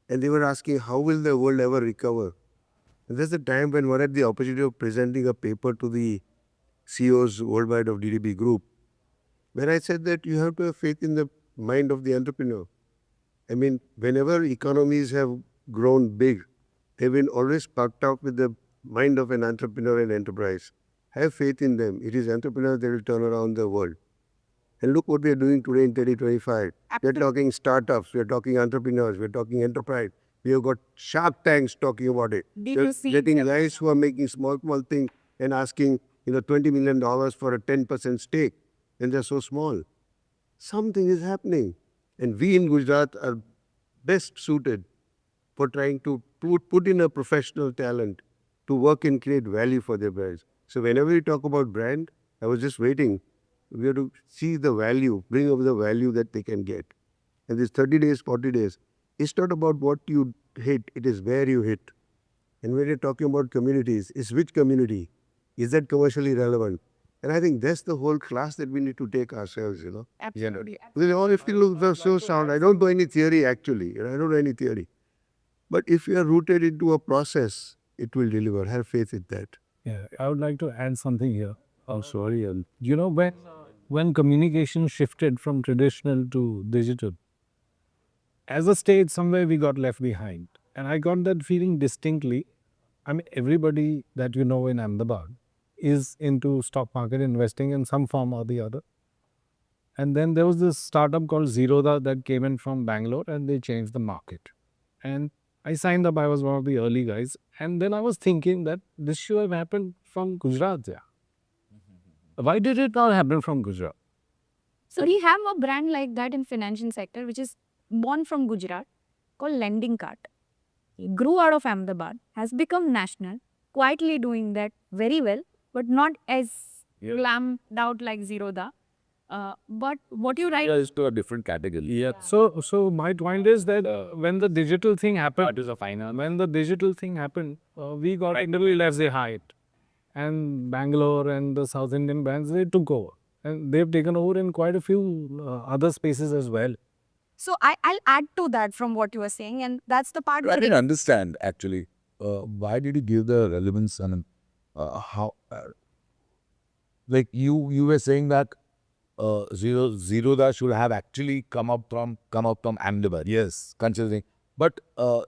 Speaker 1: And they were asking, how will the world ever recover? And that's the time when one had the opportunity of presenting a paper to the CEOs worldwide of DDB Group, when I said that you have to have faith in the mind of the entrepreneur. Whenever economies have grown big, they've been always sparked out with the mind of an entrepreneur and enterprise. Have faith in them. It is entrepreneurs that will turn around the world. And look what we are doing today in 2025. We are talking startups, we are talking entrepreneurs, we are talking enterprise. We have got Shark Tanks talking about it.
Speaker 5: D2C.
Speaker 1: Getting guys who are making small things and asking, $20 million for a 10% stake. And they're so small. Something is happening. And we in Gujarat are best suited for trying to put in a professional talent to work and create value for their brands. So whenever we talk about brand, I was just waiting. We have to see the value, bring up the value that they can get. And this 30 days, 40 days, it's not about what you hit, it is where you hit. And when you're talking about communities, it's which community? Is that commercially relevant? And I think that's the whole class that we need to take ourselves,
Speaker 5: absolutely.
Speaker 1: Because all if you look so sound, I don't know any theory actually. I don't know any theory. But if you are rooted into a process, it will deliver. Have faith in that.
Speaker 6: Yeah, I would like to add something here. Oh, sorry. You know, when communication shifted from traditional to digital, as a state, somewhere we got left behind. And I got that feeling distinctly. Everybody that you know in Ahmedabad is into stock market investing in some form or the other. And then there was this startup called Zerodha that came in from Bangalore and they changed the market. And I signed up, I was one of the early guys. And then I was thinking that this should have happened from Gujarat. Yeah. Why did it not happen from Gujarat?
Speaker 5: So we have a brand like that in financial sector, which is born from Gujarat, called Lending Cart. It grew out of Ahmedabad, has become national, quietly doing that very well, but not as glammed out like Zerodha. But what you write,
Speaker 7: Is to a different category.
Speaker 6: Yeah. So my point is that when the digital thing happened, when the digital thing happened, we got literally left behind. And Bangalore and the South Indian brands, they took over. And they've taken over in quite a few other spaces as well.
Speaker 5: so I'll add to that from what you were saying, and that's the part
Speaker 2: I
Speaker 5: where
Speaker 2: didn't understand actually. Why did you give the relevance and how? Like you were saying that Zerodha should have actually come up from Ahmedabad. Yes, considering, but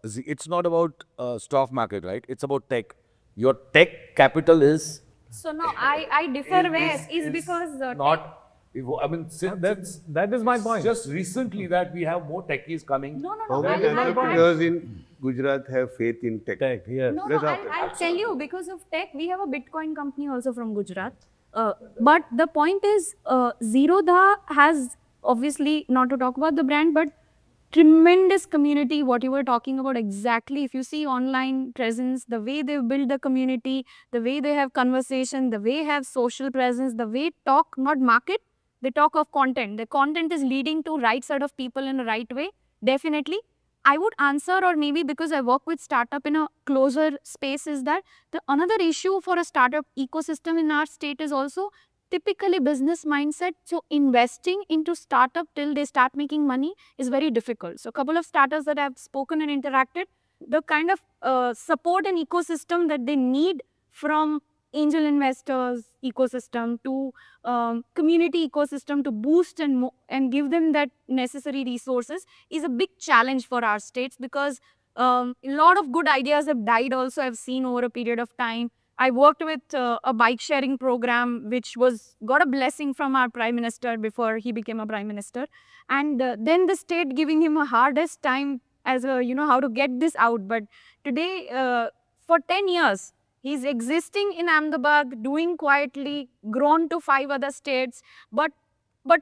Speaker 2: it's not about stock market, right? It's about tech. Your tech capital is
Speaker 5: So no, I differ where is because
Speaker 2: not.
Speaker 6: That is my point.
Speaker 2: Just recently that we have more techies coming.
Speaker 5: no,
Speaker 1: How many entrepreneurs in Gujarat have faith in tech?
Speaker 6: Yeah.
Speaker 5: No,
Speaker 1: Let's
Speaker 5: I'll tell you, because of tech, we have a Bitcoin company also from Gujarat. But the point is, Zerodha has, obviously, not to talk about the brand, but tremendous community, what you were talking about exactly. If you see online presence, the way they build the community, the way they have conversation, the way they have social presence, the way talk, not market, they talk of content. The content is leading to right set of people in the right way, definitely. I would answer, or maybe because I work with startup in a closer space, is that the another issue for a startup ecosystem in our state is also typically business mindset. So investing into startup till they start making money is very difficult. So a couple of startups that I've spoken and interacted, the kind of support and ecosystem that they need from angel investors ecosystem, to community ecosystem to boost and give them that necessary resources is a big challenge for our states, because a lot of good ideas have died also, I've seen over a period of time. I worked with a bike sharing program which was got a blessing from our prime minister before he became a prime minister, and then the state giving him a hardest time as a how to get this out. But today, for 10 years, he's existing in Ahmedabad, doing quietly, grown to 5 other states. But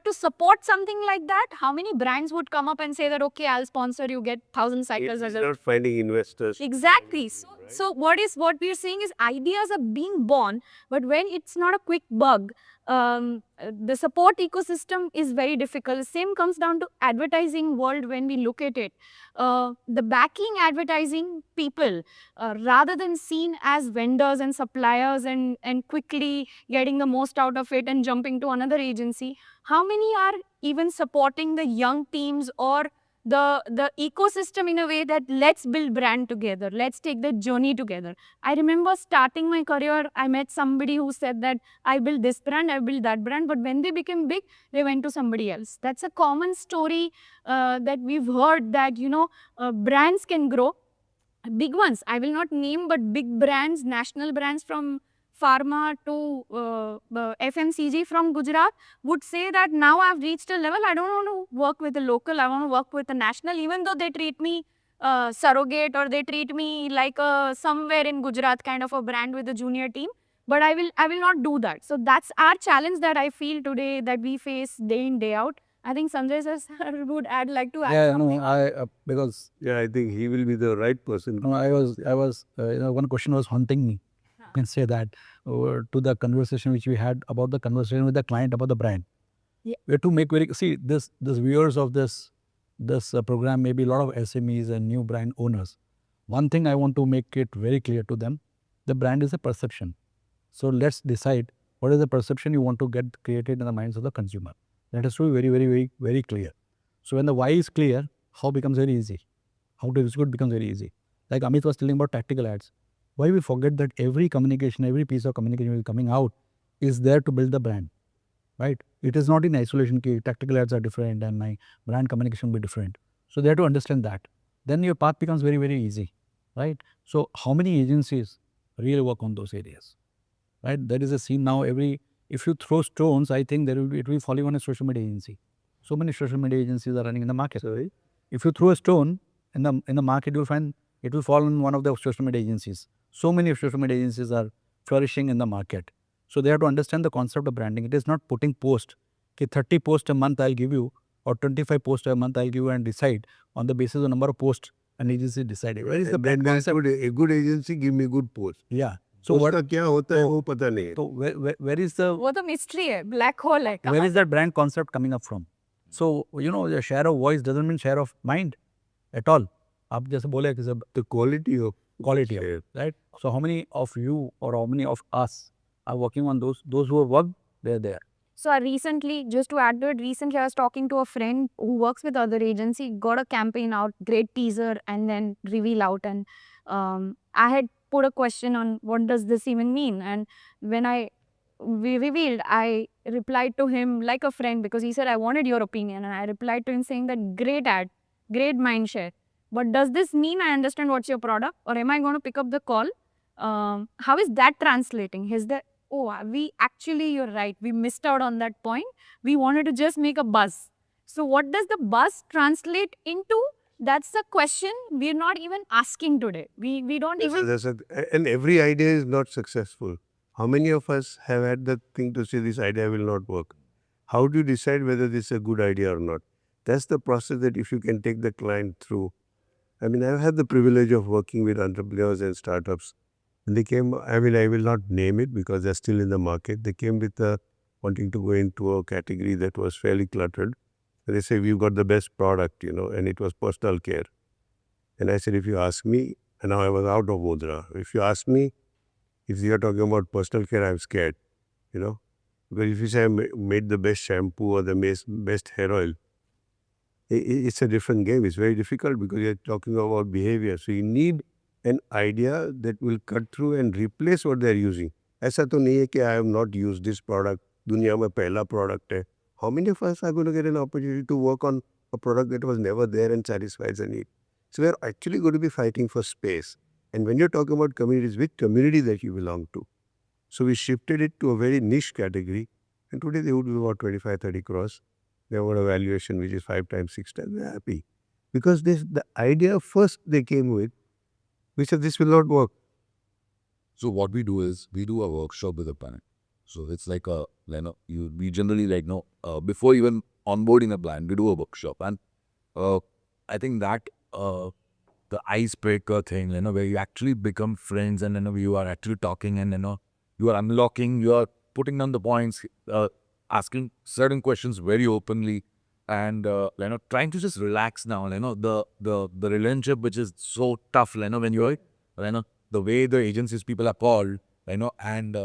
Speaker 5: to support something like that, how many brands would come up and say that, okay, I'll sponsor you, get 1,000 cycles as
Speaker 1: It's
Speaker 5: a...
Speaker 1: not finding investors.
Speaker 5: Exactly. So what we're seeing is ideas are being born, but when it's not a quick bug, the support ecosystem is very difficult. Same comes down to advertising world when we look at it. The backing advertising people, rather than seen as vendors and suppliers and quickly getting the most out of it and jumping to another agency, how many are even supporting the young teams or the ecosystem in a way that let's build brand together, let's take the journey together. I remember starting my career, I met somebody who said that I built this brand, I built that brand, but when they became big, they went to somebody else. That's a common story that we've heard, that brands can grow. Big ones, I will not name, but big brands, national brands from pharma to FMCG from Gujarat would say that now I've reached a level, I don't want to work with a local, I want to work with a national, even though they treat me surrogate, or they treat me like a somewhere in Gujarat kind of a brand with a junior team. But I will not do that. So that's our challenge that I feel today that we face day in, day out. I think Sanjay sir would like to add
Speaker 3: Yeah,
Speaker 5: something.
Speaker 3: because
Speaker 1: Yeah, I think he will be the right person.
Speaker 3: I was one question was haunting me. You can say that to the conversation which we had about the conversation with the client about the brand.
Speaker 5: Yeah.
Speaker 3: We have to make this viewers of this program may be a lot of SMEs and new brand owners. One thing I want to make it very clear to them: the brand is a perception. So let's decide what is the perception you want to get created in the minds of the consumer. That has to be very, very, very, very clear. So when the why is clear, how becomes very easy. How to execute becomes very easy. Like Amit was telling about tactical ads. Why we forget that every communication, every piece of communication which is coming out is there to build the brand, right? It is not in isolation. Tactical ads are different and my brand communication will be different. So they have to understand that. Then your path becomes very, very easy, right? So how many agencies really work on those areas, right? There is a scene now. If you throw stones, I think it will be falling on a social media agency. So many social media agencies are running in the market. Sorry. If you throw a stone in the market, you'll find it will fall on one of the social media agencies. So many social media agencies are flourishing in the market. So they have to understand the concept of branding. It is not putting post. Okay, 30 posts a month I'll give you, or 25 posts a month I'll give you, and decide on the basis of number of posts an agency decided. Where is the
Speaker 1: Then
Speaker 3: concept?
Speaker 1: a good agency give me good post.
Speaker 3: Yeah. So
Speaker 1: Post
Speaker 3: what?
Speaker 1: का क्या होता है वो पता नहीं है.
Speaker 3: So where is the
Speaker 5: वो तो mystery है, black hole है.
Speaker 3: where is that brand concept coming up from? So the share of voice doesn't mean share of mind at all. आप जैसे बोले कि सब
Speaker 1: The quality of
Speaker 3: quality, right? So how many of you or how many of us are working on those who have worked? They're there.
Speaker 5: So recently, just to add to it, recently I was talking to a friend who works with other agency, got a campaign out, great teaser, and then reveal out. And I had put a question on what does this even mean? And when we revealed, I replied to him like a friend, because he said, I wanted your opinion. And I replied to him saying that great ad, great mind share. But does this mean I understand what's your product, or am I going to pick up the call? How is that translating? Is that, oh, you're right, we missed out on that point. We wanted to just make a buzz. So what does the buzz translate into? That's the question we're not even asking today. We don't even...
Speaker 1: And every idea is not successful. How many of us have had the thing to say this idea will not work? How do you decide whether this is a good idea or not? That's the process that if you can take the client through. I mean, I've had the privilege of working with entrepreneurs and startups. And they came, I will not name it because they're still in the market. They came with wanting to go into a category that was fairly cluttered. And they say, we've got the best product, and it was personal care. And I said, if you ask me, and now I was out of Vodra, if you ask me, if you're talking about personal care, I'm scared, Because if you say I made the best shampoo or the best hair oil, it's a different game. It's very difficult because you're talking about behavior. So you need an idea that will cut through and replace what they're using. ऐसा तो नहीं है कि I have not used this product, दुनिया में पहला product है. How many of us are going to get an opportunity to work on a product that was never there and satisfies a need? So we're actually going to be fighting for space. And when you're talking about communities, which community that you belong to? So we shifted it to a very niche category. And today they would be about 25, 30 crores. They have a valuation which is 5 times, 6 times. They're happy. Because the idea first they came with, we said this will not work.
Speaker 2: So what we do is we do a workshop with a parent. So it's like a, we generally before even onboarding a client, we do a workshop. And I think that the icebreaker thing, where you actually become friends and, you are actually talking and, you are unlocking, you are putting down the points, asking certain questions very openly and, trying to just relax now, the relationship which is so tough, when you're, the way the agencies people are called, and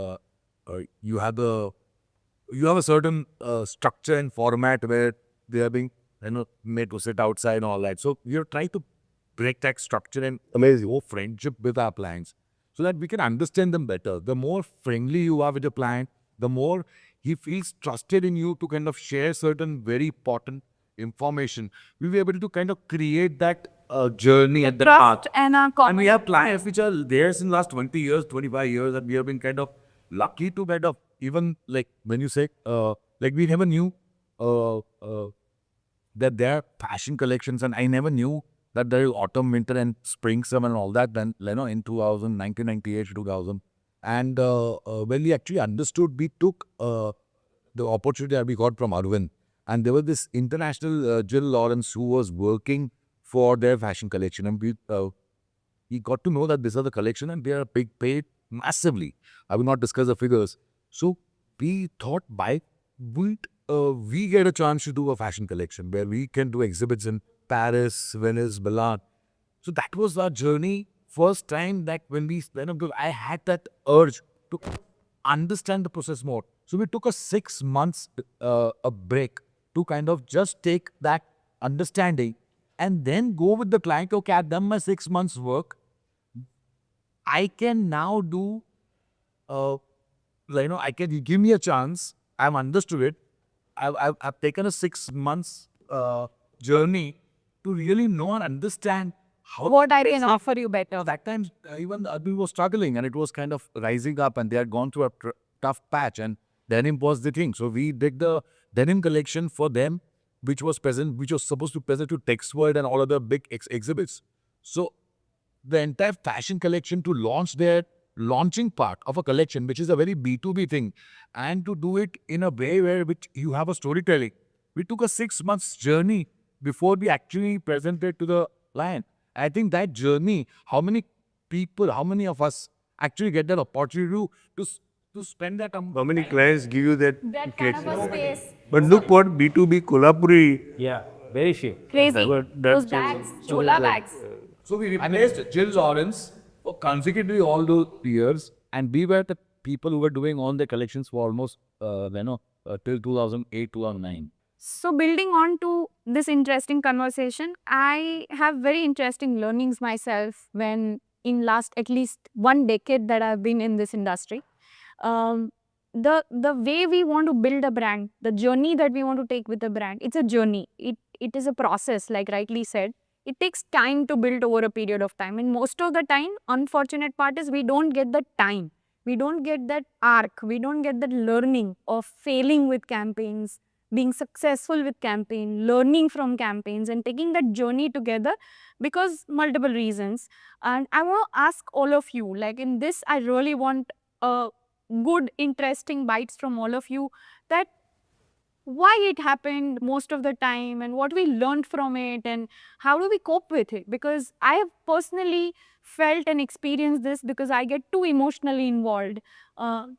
Speaker 2: you have a certain structure and format where they are being, made to sit outside and all that. So we are trying to break that structure and amazing friendship with our clients so that we can understand them better. The more friendly you are with the client, the more he feels trusted in you to kind of share certain very important information. We were able to kind of create that journey at the path.
Speaker 5: Trust and
Speaker 2: And we have clients which are there since last 20 years, 25 years, and we have been kind of lucky to kind of even like when you say, like we never knew that there are fashion collections, and I never knew that there is autumn, winter, and spring, summer, and all that. Then, in 2000, 1998, 2000. And when we actually understood, we took the opportunity that we got from Arvind. And there was this international Jill Lawrence who was working for their fashion collection. And we got to know that these are the collection and they are paid massively. I will not discuss the figures. So we thought, why wouldn't we get a chance to do a fashion collection where we can do exhibits in Paris, Venice, Milan. So that was our journey. First time that when I had that urge to understand the process more. So we took a 6 months a break to kind of just take that understanding and then go with the client. Okay, I've done my 6 months work. I can now do, I can, you give me a chance. I've understood it. I've taken a 6 months journey to really know and understand how
Speaker 5: what I can offer you better.
Speaker 2: that time even Admi was struggling and it was kind of rising up and they had gone through a tough patch and denim was the thing. So we did the denim collection for them, which was supposed to present to Text World and all other big exhibits. So the entire fashion collection to launch their launching part of a collection, which is a very B2B thing, and to do it in a way where which you have a storytelling. We took a 6 months journey before we actually presented to the client. I think that journey, how many people, how many of us actually get that opportunity to spend that
Speaker 1: How many clients give you that?
Speaker 5: Kind of a space.
Speaker 1: But look what B2B Kolhapuri.
Speaker 4: Yeah, very few.
Speaker 5: Crazy. Those bags, chola bags.
Speaker 2: So we replaced Jill Lawrence for consecutively all those years, and we were the people who were doing all the collections for almost, till 2008, 2009.
Speaker 5: So building on to this interesting conversation, I have very interesting learnings myself when in last at least 1 decade that I've been in this industry. The way we want to build a brand, the journey that we want to take with a brand, it's a journey. It is a process, like rightly said. It takes time to build over a period of time. And most of the time, unfortunate part is we don't get the time. We don't get that arc. We don't get that learning of failing with campaigns, being successful with campaign, learning from campaigns and taking that journey together because multiple reasons. And I want to ask all of you, like in this, I really want a good, interesting bites from all of you that why it happened most of the time and what we learned from it and how do we cope with it, because I have personally felt and experienced this because I get too emotionally involved,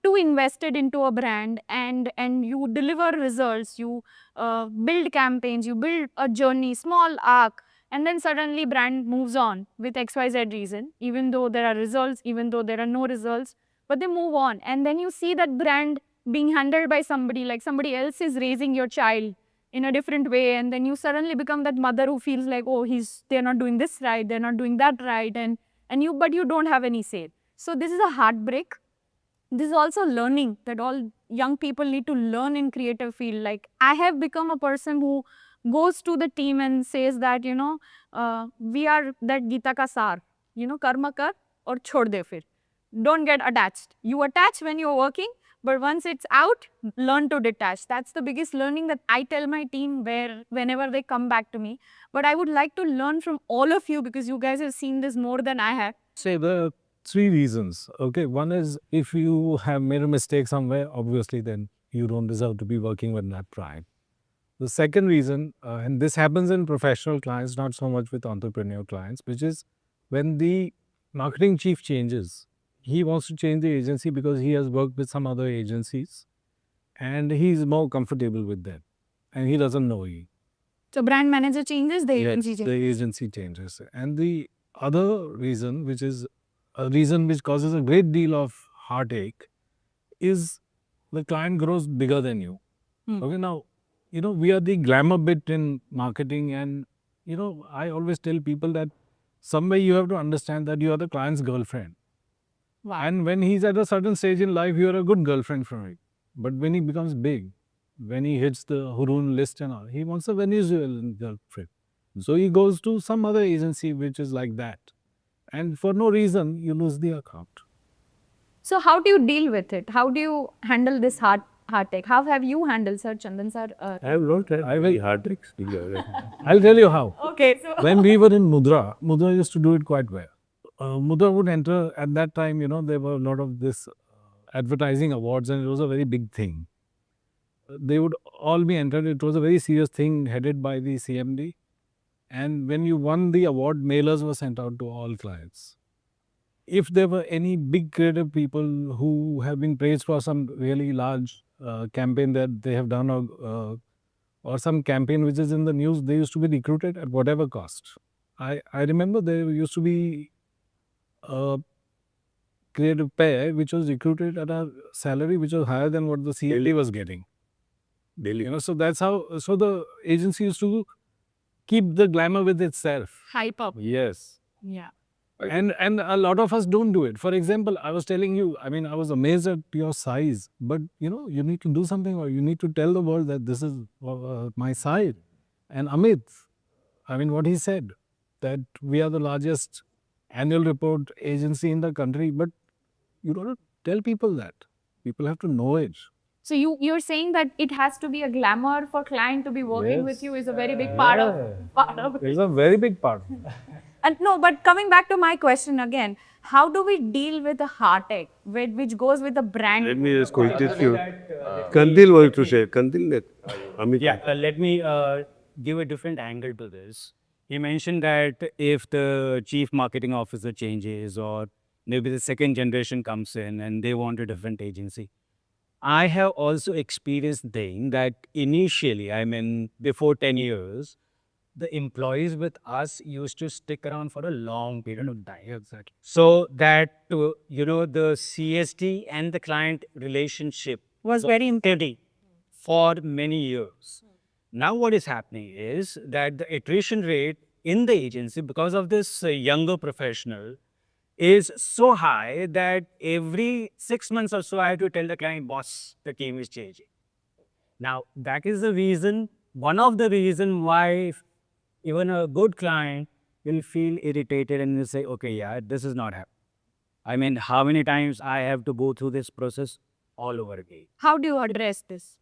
Speaker 5: too invested into a brand, and you deliver results, you build campaigns, you build a journey, small arc, and then suddenly brand moves on with XYZ reason, even though there are results, even though there are no results, but they move on, and then you see that brand being handled by somebody, like somebody else is raising your child in a different way, and then you suddenly become that mother who feels like, oh, they're not doing this right, they're not doing that right, but you don't have any say. So this is a heartbreak. this is also learning that all young people need to learn in creative field. Like I have become a person who goes to the team and says that, we are that Gita ka sar, karma kar or chhod de fir. Don't get attached. You attach when you're working, but once it's out, learn to detach. That's the biggest learning that I tell my team whenever they come back to me. But I would like to learn from all of you because you guys have seen this more than I have.
Speaker 6: Say the three reasons. Okay, one is if you have made a mistake somewhere, obviously then you don't deserve to be working with that pride. The second reason, and this happens in professional clients, not so much with entrepreneur clients, which is when the marketing chief changes, he wants to change the agency because he has worked with some other agencies and he's more comfortable with them and he doesn't know you.
Speaker 5: So brand manager changes, the agency
Speaker 6: The
Speaker 5: changes.
Speaker 6: agency changes. And the other reason, which is a reason which causes a great deal of heartache, is the client grows bigger than you. Okay, now, we are the glamour bit in marketing, and, I always tell people that somewhere you have to understand that you are the client's girlfriend.
Speaker 5: Wow.
Speaker 6: And when he's at a certain stage in life, you are a good girlfriend for him. But when he becomes big, when he hits the Hurun list and all, he wants a Venezuelan girlfriend. So he goes to some other agency which is like that. And for no reason, you lose the account.
Speaker 5: So how do you deal with it? How do you handle this heartache? How have you handled, Sir Chandan sir?
Speaker 4: I have not had
Speaker 6: will-
Speaker 4: heartaches.
Speaker 6: I'll tell you how.
Speaker 5: Okay, so
Speaker 6: When we were in Mudra used to do it quite well. Mudra would enter at that time, there were a lot of this advertising awards and it was a very big thing. They would all be entered. It was a very serious thing headed by the CMD. And when you won the award, mailers were sent out to all clients. If there were any big creative people who have been praised for some really large campaign that they have done or some campaign which is in the news, they used to be recruited at whatever cost. I remember there used to be a creative pair which was recruited at a salary which was higher than what the CLD was getting.
Speaker 1: Daily.
Speaker 6: So that's how, so the agency used to keep the glamour with itself.
Speaker 5: hype up.
Speaker 6: Yes.
Speaker 5: Yeah.
Speaker 6: And a lot of us don't do it. For example, I was telling you, I mean, I was amazed at your size, but you need to do something or you need to tell the world that this is my size. And Amit, I mean, what he said, that we are the largest annual report agency in the country, but you don't tell people that. People have to know it.
Speaker 5: So you're saying that it has to be a glamour for client to be working with you is a very big part of it.
Speaker 6: It's a very big part.
Speaker 5: And no, but coming back to my question again, how do we deal with the heartache which goes with the brand?
Speaker 1: Let me just quote this you. Kandil was to say. Kandil, Amit.
Speaker 4: Yeah, let me give a different angle to this. He mentioned that if the chief marketing officer changes or maybe the second generation comes in and they want a different agency. I have also experienced thing that initially, I mean, before 10 years, the employees with us used to stick around for a long period of time.
Speaker 6: Exactly.
Speaker 4: So that, the CST and the client relationship
Speaker 5: Was very
Speaker 4: steady for many years. Now what is happening is that the attrition rate in the agency because of this younger professional is so high that every 6 months or so I have to tell the client, boss, the team is changing. Now that is the reason, one of the reason why even a good client will feel irritated and will say, okay, yeah, this is not happening. I mean, how many times I have to go through this process all over again?
Speaker 5: How do you address this?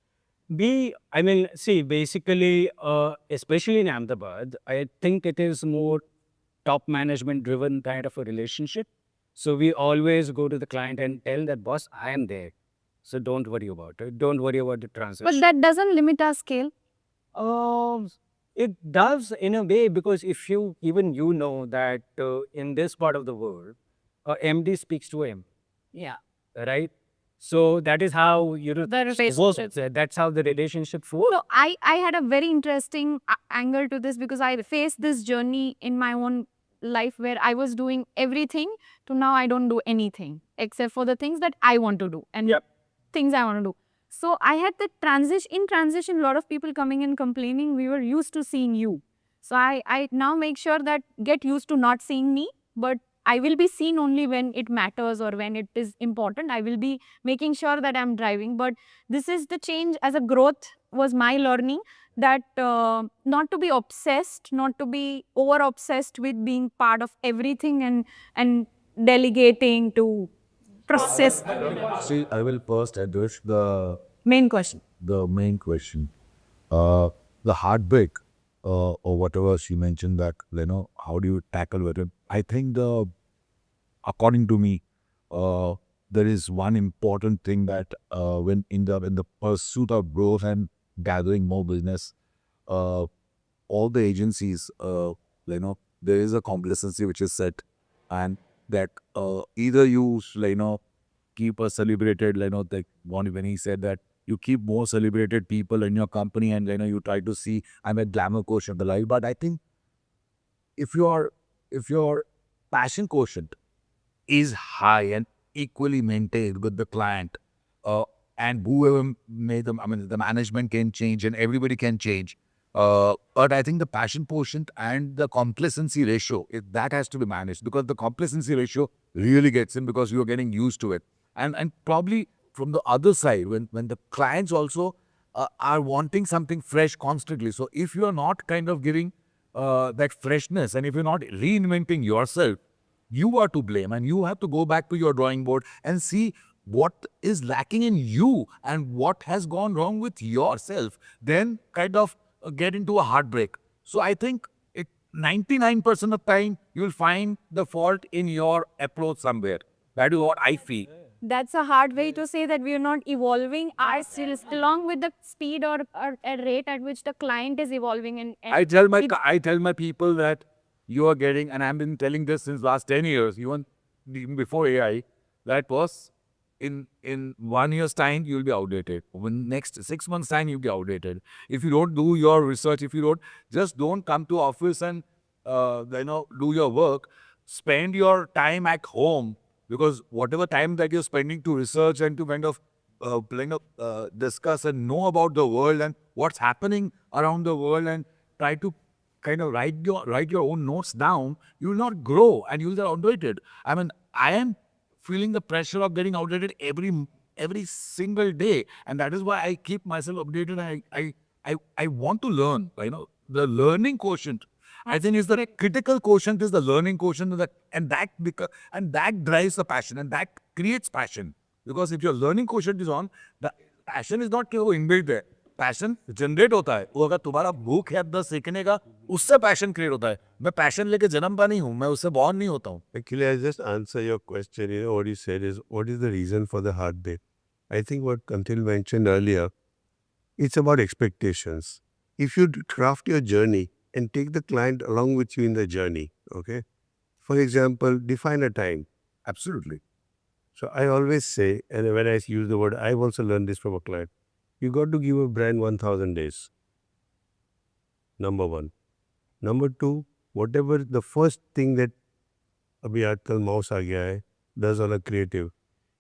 Speaker 4: Basically, especially in Ahmedabad, I think it is more top management driven kind of a relationship. So we always go to the client and tell that, boss, I am there. So don't worry about it. Don't worry about the transaction.
Speaker 5: But that doesn't limit our scale.
Speaker 4: It does in a way because if you know that in this part of the world, MD speaks to M,
Speaker 5: Yeah.
Speaker 4: right? So that is how
Speaker 5: The relationship.
Speaker 4: that's how the relationship works.
Speaker 5: So I had a very interesting angle to this because I faced this journey in my own life where I was doing everything to now I don't do anything except for the things that I want to do and things I want to do. So I had the transition, a lot of people coming and complaining, we were used to seeing you. So I now make sure that get used to not seeing me, but I will be seen only when it matters or when it is important. I will be making sure that I'm driving. But this is the change as a growth was my learning, that not to be obsessed, not to be over obsessed with being part of everything and delegating to process.
Speaker 2: See, I will first address the
Speaker 5: Main question.
Speaker 2: main question. The heartbreak, or whatever she mentioned, that, how do you tackle with it? I think according to me, there is one important thing that, when in the pursuit of growth and gathering more business, all the agencies, there is a complacency which is set, and that, either you, keep a celebrated, like when he said that you keep more celebrated people in your company, and you try to see, I'm a glamour quotient of the life. But I think if your passion quotient is high and equally maintained with the client, and whoever made them, I mean, the management can change and everybody can change. But I think the passion quotient and the complacency ratio, that has to be managed, because the complacency ratio really gets in because you're getting used to it. And probably from the other side, when the clients also are wanting something fresh constantly. So if you are not kind of giving that freshness, and if you're not reinventing yourself, you are to blame, and you have to go back to your drawing board and see what is lacking in you and what has gone wrong with yourself. Then kind of get into a heartbreak. So I think 99% of time you will find the fault in your approach somewhere. That is what I feel.
Speaker 5: That's a hard way to say that we are not evolving ourselves along with the speed or a rate at which the client is evolving. And
Speaker 2: I tell my people that you are getting, and I've been telling this since last 10 years, even before AI, that was in 1 year's time you'll be outdated. In next 6 months' time you'll be outdated. If you don't do your research, if you don't come to office and do your work, spend your time at home, because whatever time that you're spending to research and to kind of discuss and know about the world and what's happening around the world, and try to kind of write your own notes down, you will not grow and you will get outdated. I mean, I am feeling the pressure of getting outdated every single day, and that is why I keep myself updated. I want to learn. The learning quotient, I think, is the critical quotient, is the learning quotient, and that drives the passion, and that creates passion. Because if your learning quotient is on, the passion is not कि वो inbuilt है, passion generate होता है. वो अगर तुम्हारा भूख है 10 सीखने का, उससे passion create होता है. मैं passion लेके जन्म पा नहीं हूँ, मैं उससे born नहीं होता हूँ.
Speaker 1: Actually, I just answer your question. What you said is, what is the reason for the heartbreak? I think what Kantil mentioned earlier, it's about expectations. If you craft your journey and take the client along with you in the journey, okay? For example, define a time.
Speaker 2: Absolutely.
Speaker 1: So I always say, and when I use the word, I've also learned this from a client, you got to give a brand 1,000 days. Number one. Number two, whatever the first thing that अभी आजकल mouse आ गया है, does on a creative,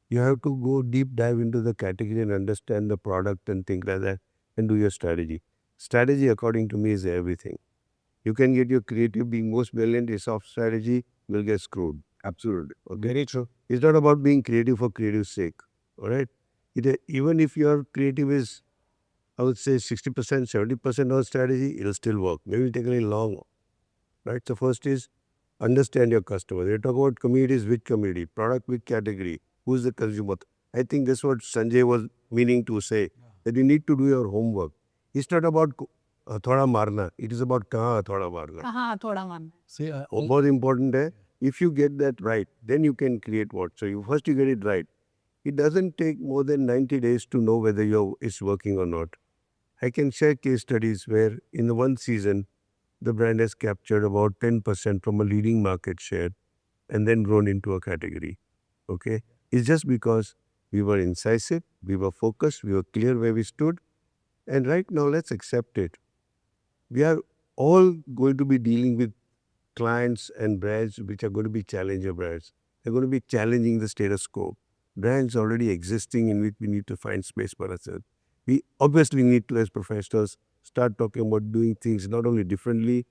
Speaker 1: you have to go deep dive into the category and understand the product and things like that and do your strategy. Strategy, according to me, is everything. You can get your creative being most brilliant, is off strategy, will get screwed.
Speaker 2: Absolutely.
Speaker 1: Okay? Very true. It's not about being creative for creative sake. All right? Even if your creative is, I would say 60%, 70% on strategy, it'll still work. Maybe it'll take a little long. Right? So first is understand your customer. They talk about communities, which community, product, which category, who's the consumer. I think that's what Sanjay was meaning to say, that you need to do your homework. It's not about thoda marna. It is about kaha thoda marna.
Speaker 5: हाँ थोड़ा मान.
Speaker 3: See,
Speaker 1: Most important है, if you get that right, then you can create what. So first you get it right. It doesn't take more than 90 days to know whether it's working or not. I can share case studies where in the one season, the brand has captured about 10% from a leading market share and then grown into a category. Okay? It's just because we were incisive, we were focused, we were clear where we stood. And right now, let's accept it. We are all going to be dealing with clients and brands which are going to be challenger brands. They're going to be challenging the status quo. Brands already existing in which we need to find space for ourselves. We obviously need to, as professionals, start talking about doing things not only differently,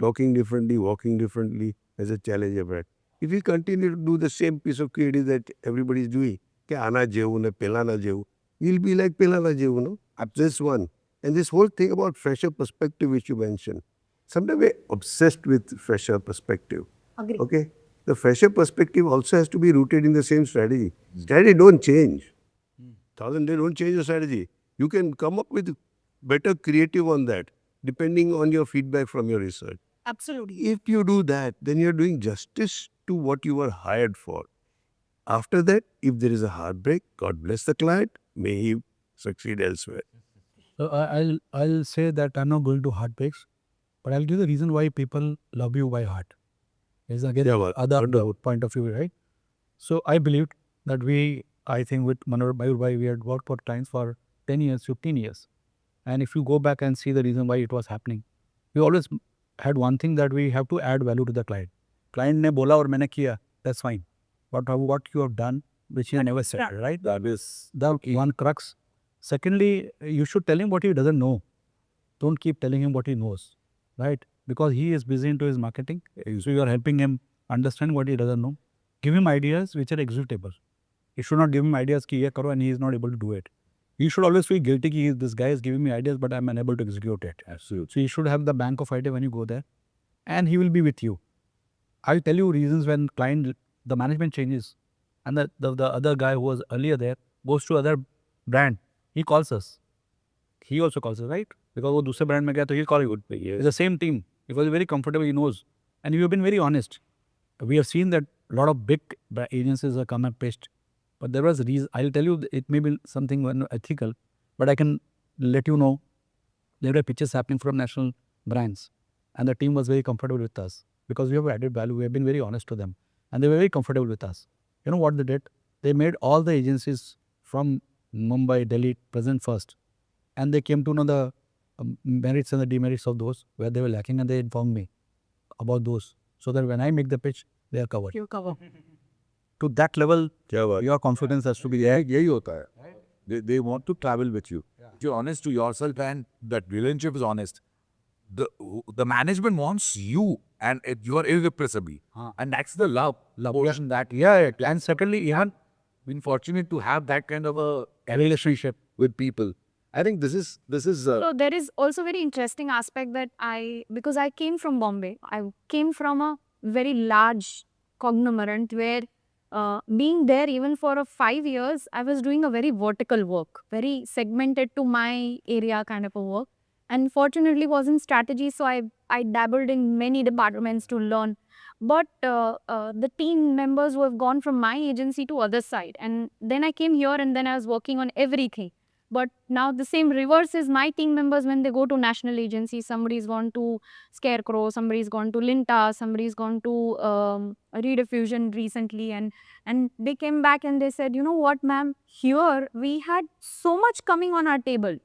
Speaker 1: talking differently, walking differently as a challenger brand. If we continue to do the same piece of creative that everybody is doing, ke ana jevu na pelana jevu, we'll be like pelana jevu, no? This one. And this whole thing about fresher perspective which you mentioned, sometimes we're obsessed with fresher perspective.
Speaker 5: Agree.
Speaker 1: Okay? The fresher perspective also has to be rooted in the same strategy. Strategy don't change. They don't change your strategy. You can come up with better creative on that, depending on your feedback from your research.
Speaker 5: Absolutely.
Speaker 1: If you do that, then you're doing justice to what you were hired for. After that, if there is a heartbreak, God bless the client, may he succeed elsewhere.
Speaker 3: So I'll say that I'm not going to heartbreaks, but I'll give the reason why people love you by heart. Is again
Speaker 1: Yeah, well,
Speaker 3: other
Speaker 1: wonderful.
Speaker 3: point of view, right? So I believed that I think with Mayur Bhai, we had worked for clients for 10 years, 15 years. And if you go back and see the reason why it was happening, we always had one thing that we have to add value to the client. Client ne bola aur maine kiya, that's fine. But what you have done, which you never said, right?
Speaker 2: That is
Speaker 3: The one crux. Secondly, you should tell him what he doesn't know. Don't keep telling him what he knows, right? Because he is busy into his marketing. So you are helping him understand what he doesn't know. Give him ideas which are executable. You should not give him ideas ki ye karo and he is not able to do it. You should always feel guilty ki this guy is giving me ideas but I'm unable to execute it.
Speaker 2: absolutely.
Speaker 3: So you should have the bank of idea when you go there and he will be with you. I'll tell you reasons when the management changes and the other guy who was earlier there goes to other brand. He calls us. He also calls us, right? Because वो दूसरे brand में गया तो he'll call you. It's the same team. It was very comfortable, he knows. And you have been very honest. We have seen that a lot of big agencies have come and pitched. But there was a reason. I'll tell you, it may be something ethical, but I can let you know there were pitches happening from national brands. And the team was very comfortable with us because we have added value. We have been very honest to them. And they were very comfortable with us. You know what they did? They made all the agencies from Mumbai, Delhi present first. And they came to know the merits and the demerits of those where they were lacking and they informed me about those. So that when I make the pitch, they are covered.
Speaker 5: You cover.
Speaker 3: To that level,
Speaker 1: क्या बात?
Speaker 3: your confidence has to be there.
Speaker 2: यही होता है. They want to travel with you. You're honest to yourself and that relationship is honest. The management wants you and you are irrepressible. And that's the love portion that,
Speaker 3: And secondly, even
Speaker 2: been fortunate to have that kind of a
Speaker 3: relationship.
Speaker 2: with people. I think this is
Speaker 5: So there is also very interesting aspect that because I came from Bombay, I came from a very large conglomerate where being there even for 5 years, I was doing a very vertical work, very segmented to my area kind of a work. And fortunately was in strategy, so I dabbled in many departments to learn. But the team members who have gone from my agency to other side, and then I came here and then I was working on everything. But now the same reverse is my team members when they go to national agencies. Somebody's gone to Scarecrow, somebody's gone to Linta, somebody's gone to Rediffusion recently, and they came back and they said, you know what, ma'am, here we had so much coming on our table.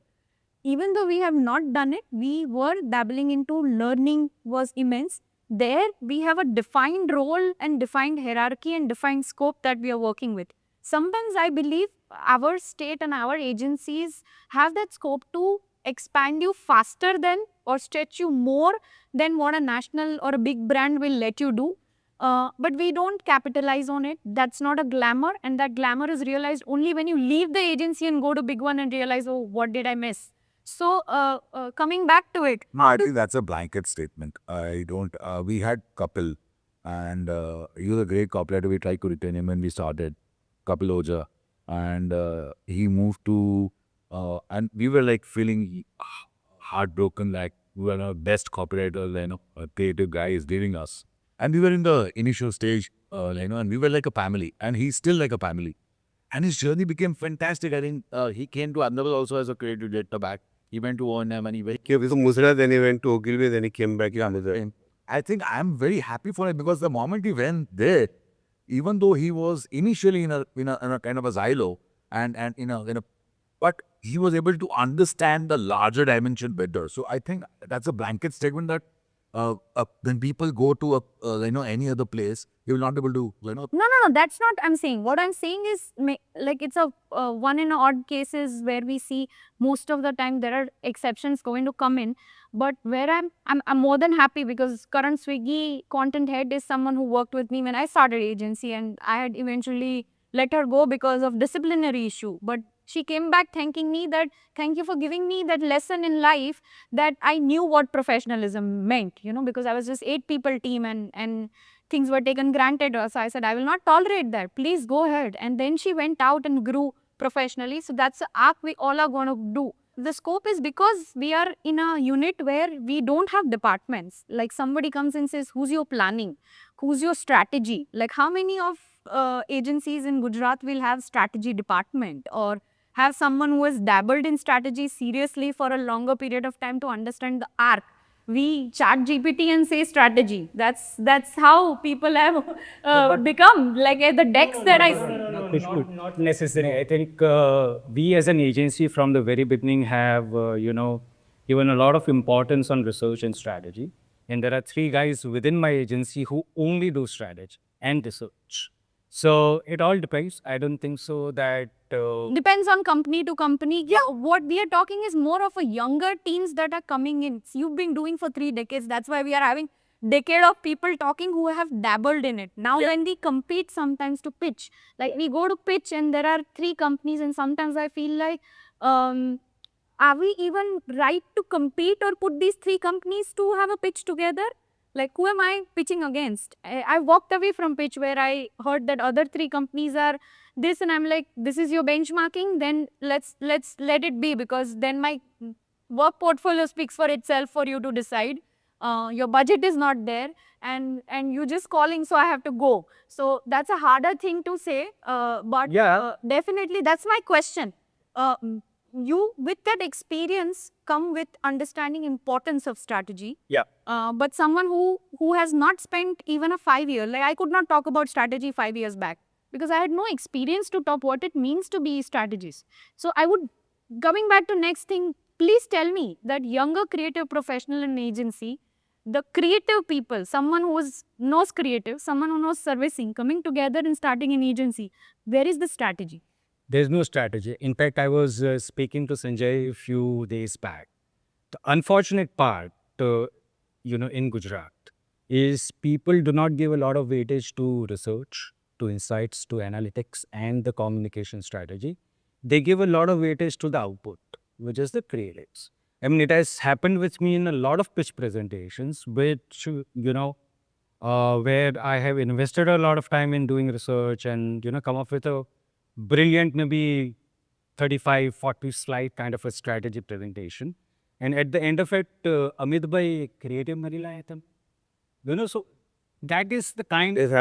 Speaker 5: Even though we have not done it, we were dabbling into learning was immense. There we have a defined role and defined hierarchy and defined scope that we are working with. Sometimes I believe our state and our agencies have that scope to expand you faster than or stretch you more than what a national or a big brand will let you do. But we don't capitalize on it. That's not a glamour, and that glamour is realized only when you leave the agency and go to big one and realize, oh, what did I miss? So coming back to it.
Speaker 2: No, I think that's a blanket statement. I don't. We had Kapil, and he was a great copywriter. We tried to retain him when we started, Kapil Oja, and he moved to, and we were like feeling heartbroken, like we were our best copywriter, a creative guy is leaving us, and we were in the initial stage, and we were like a family, and he's still like a family, and his journey became fantastic. I think he came to Ahmedabad also as a creative director back. He went to O&M and he went.
Speaker 1: He was to Musra, then he went to Ogilvy, then he came back.
Speaker 2: I think I'm very happy for it because the moment he went there, even though he was initially in a kind of a silo and but he was able to understand the larger dimension better. So I think that's a blanket statement that when people go to any other place, you will not be able to
Speaker 5: No, that's not I'm saying. What I'm saying is like it's a one in odd cases where we see most of the time there are exceptions going to come in. But where I'm more than happy because current Swiggy content head is someone who worked with me when I started agency, and I had eventually let her go because of disciplinary issue. But she came back thanking me that thank you for giving me that lesson in life that I knew what professionalism meant, because I was just 8 people team and things were taken granted. So I said, I will not tolerate that. Please go ahead. And then she went out and grew professionally. So that's the arc we all are going to do. The scope is because we are in a unit where we don't have departments. Like somebody comes and says, who's your planning? Who's your strategy? Like how many of agencies in Gujarat will have strategy department or have someone who has dabbled in strategy seriously for a longer period of time to understand the arc? We chat GPT and say strategy. That's how people have become like the decks that I see.
Speaker 4: Not necessary. I think we as an agency from the very beginning have, given a lot of importance on research and strategy. And there are 3 guys within my agency who only do strategy and research. So it all depends. I don't think so that...
Speaker 5: Depends on company to company. Yeah, what we are talking is more of a younger teens that are coming in. You've been doing for 3 decades. That's why we are having decade of people talking who have dabbled in it. Now when we compete sometimes to pitch, like we go to pitch and there are 3 companies and sometimes I feel like, are we even right to compete or put these 3 companies to have a pitch together? Like, who am I pitching against? I walked away from pitch where I heard that other 3 companies are this, and I'm like, this is your benchmarking, then let's let it be, because then my work portfolio speaks for itself for you to decide. Your budget is not there, and you just calling, so I have to go. So that's a harder thing to say, but definitely that's my question. You with that experience come with understanding importance of strategy.
Speaker 4: Yeah.
Speaker 5: But someone who has not spent even a 5 year, like I could not talk about strategy 5 years back because I had no experience to talk what it means to be strategist. So I would, coming back to next thing, please tell me that younger creative professional in agency, the creative people, someone who knows creative, someone who knows servicing, coming together and starting an agency, where is the strategy?
Speaker 4: There's no strategy. In fact, I was speaking to Sanjay a few days back. The unfortunate part, in Gujarat, is people do not give a lot of weightage to research, to insights, to analytics, and the communication strategy. They give a lot of weightage to the output, which is the creatives. I mean, it has happened with me in a lot of pitch presentations, which, where I have invested a lot of time in doing research and, come up with a brilliant, maybe 35, 40 slide kind of a strategy presentation. And at the end of it, Amit bhai creative mari laye them. So that is the kind of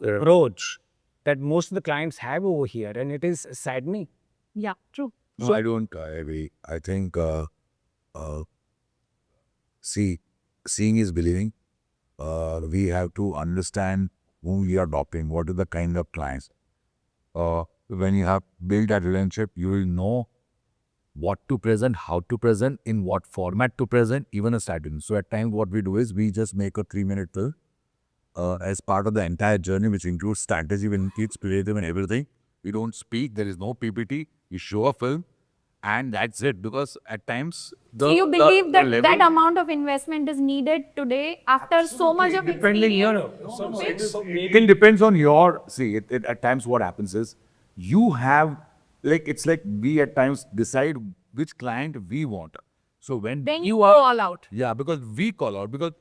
Speaker 4: approach that most of the clients have over here, and it is saddening.
Speaker 5: Yeah, true.
Speaker 2: No, I don't agree. I think, seeing is believing. We have to understand whom we are adopting, what is the kind of clients. When you have built that relationship, you will know what to present, how to present, in what format to present, even a strategy. So at times what we do is we just make a 3-minute film as part of the entire journey, which includes strategy, when kids creative and everything. We don't speak, there is no PPT, we show a film and that's it. Because at times
Speaker 5: So you believe that amount of investment is needed today after so much of experience?
Speaker 2: It depends on your, at times what happens is, you have, it's like we at times decide which client we want. So when
Speaker 5: then you are all out.
Speaker 2: Yeah, because we call out, because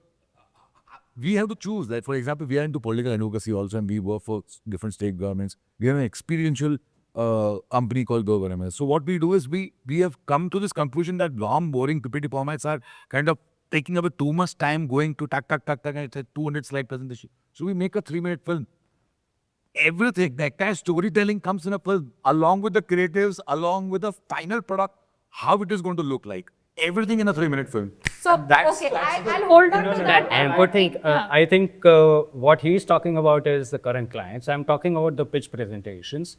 Speaker 2: we have to choose that. For example, we are into political advocacy also, and we work for different state governments. We have an experiential company called Government. So what we do is we have come to this conclusion that long, boring PPT formats are kind of taking up too much time going to tak, and it's a 200 slide presentation. So we make a 3-minute film. Everything, the entire storytelling comes in a film, along with the creatives, along with the final product, how it is going to look like. Everything in a 3-minute film.
Speaker 5: So, I'll hold on to that.
Speaker 4: I think what he's talking about is the current clients. I'm talking about the pitch presentations.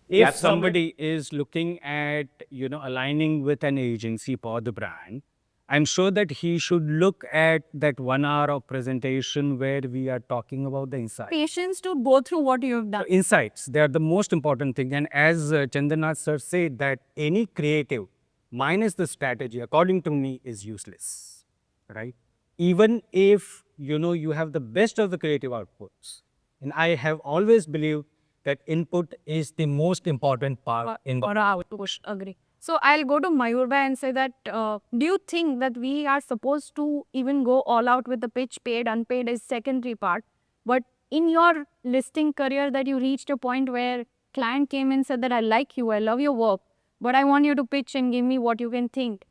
Speaker 4: If somebody is looking at, aligning with an agency for the brand, I'm sure that he should look at that 1 hour of presentation where we are talking about the insights.
Speaker 5: Patience to go through what you have done.
Speaker 4: Insights, they are the most important thing. And as Chandranath sir said, that any creative minus the strategy, according to me, is useless, right? Even if, you have the best of the creative outputs. And I have always believed that input is the most important part in
Speaker 5: Or outpush, agree. So I'll go to Mayur bhai and say that, do you think that we are supposed to even go all out with the pitch, paid, unpaid is secondary part, but in your listing career that you reached a point where client came and said that I like you, I love your work, but I want you to pitch and give me what you can think.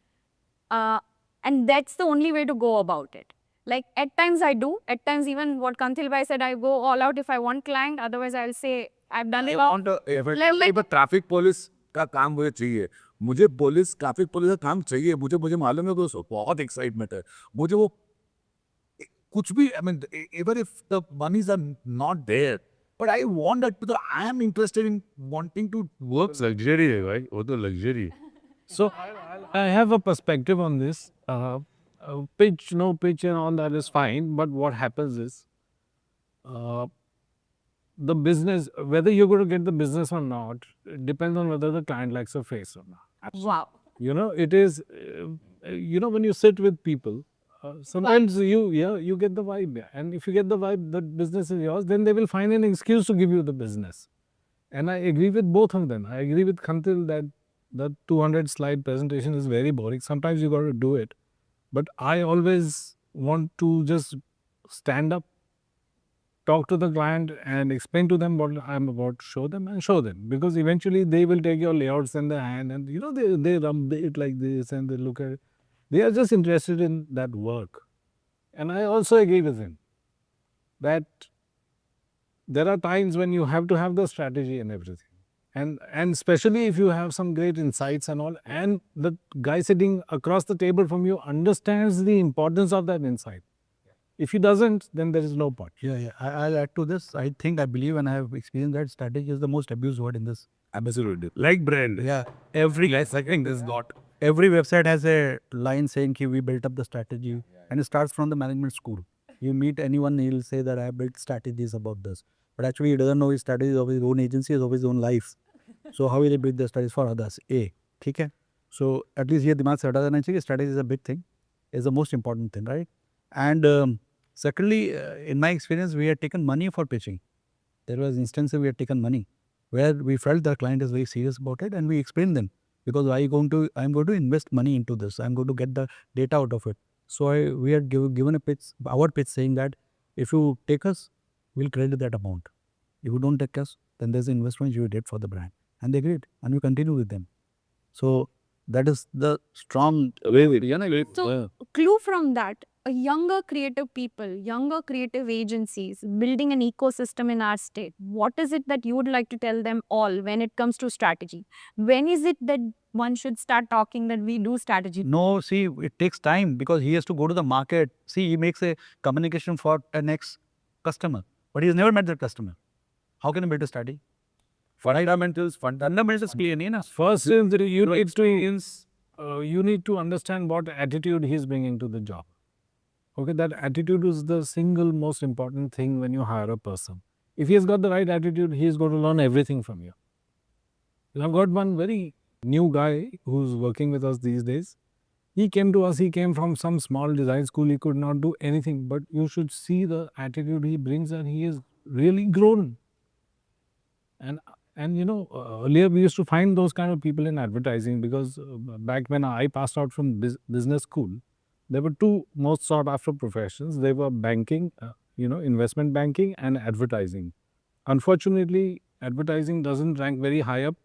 Speaker 5: And that's the only way to go about it. Like at times I do, at times even what Kanthil bhai said, I go all out if I want client, otherwise I'll say I've done it all.
Speaker 2: पर traffic police का काम मुझे चाहिए, मुझे traffic police का काम चाहिए, मुझे मालूम है कि उसको बहुत एक्साइटमेंट है, मुझे वो कुछ भी, I mean, even if the monies are not there, but I want that because I am interested in wanting to work.
Speaker 6: Luxury है भाई, वो तो luxury. So I have a perspective on this. Pitch, no pitch and all that is fine, but what happens is the business, whether you're going to get the business or not, it depends on whether the client likes your face or not.
Speaker 5: Wow.
Speaker 6: It is, when you sit with people, sometimes you get the vibe. Yeah. And if you get the vibe that business is yours, then they will find an excuse to give you the business. And I agree with both of them. I agree with Khantil that the 200 slide presentation is very boring. Sometimes you got to do it. But I always want to just stand up, talk to the client and explain to them what I'm about to show them and show them. Because eventually they will take your layouts in their hand and, they rub it like this and they look at it. They are just interested in that work. And I also agree with him that there are times when you have to have the strategy and everything. And especially if you have some great insights and all, and the guy sitting across the table from you understands the importance of that insight. If he doesn't, then there is no point.
Speaker 3: Yeah. I'll add to this. I believe, and I have experienced that strategy is the most abused word in this.
Speaker 2: Absolutely.
Speaker 6: Like brand.
Speaker 3: Yeah.
Speaker 6: Every second is not.
Speaker 3: Every website has a line saying we built up the strategy, and it starts from the management school. You meet anyone, he'll say that I have built strategies about this. But actually, he doesn't know his strategies of his own agency, of his own life. So how will he build the strategies for others? Okay? So at least here, dimag se hata dena chahiye. Strategy is a big thing. Is the most important thing, right? And secondly, in my experience, we had taken money for pitching. There was instances we had taken money where we felt the client is very serious about it, and we explained them because I'm going to invest money into this. I'm going to get the data out of it. So we had given a pitch, our pitch saying that if you take us, we'll credit that amount. If you don't take us, then there's an investment you did for the brand. And they agreed, and we continue with them. So that is the strong way.
Speaker 5: So clue from that, younger creative people, younger creative agencies building an ecosystem in our state, what is it that you would like to tell them all when it comes to strategy? When is it that one should start talking that we do strategy?
Speaker 3: No, see, it takes time because he has to go to the market. See, he makes a communication for a next customer, but he's never met that customer. How can he build a strategy? Fundamentals clear, na?
Speaker 6: First, you need to understand what attitude he's bringing to the job. Okay, that attitude is the single most important thing when you hire a person. If he has got the right attitude, he is going to learn everything from you. I've got one very new guy who's working with us these days. He came to us, he came from some small design school, he could not do anything, but you should see the attitude he brings and he is really grown. And earlier we used to find those kind of people in advertising because back when I passed out from business school, there were two most sought after professions. They were banking, investment banking and advertising. Unfortunately, advertising doesn't rank very high up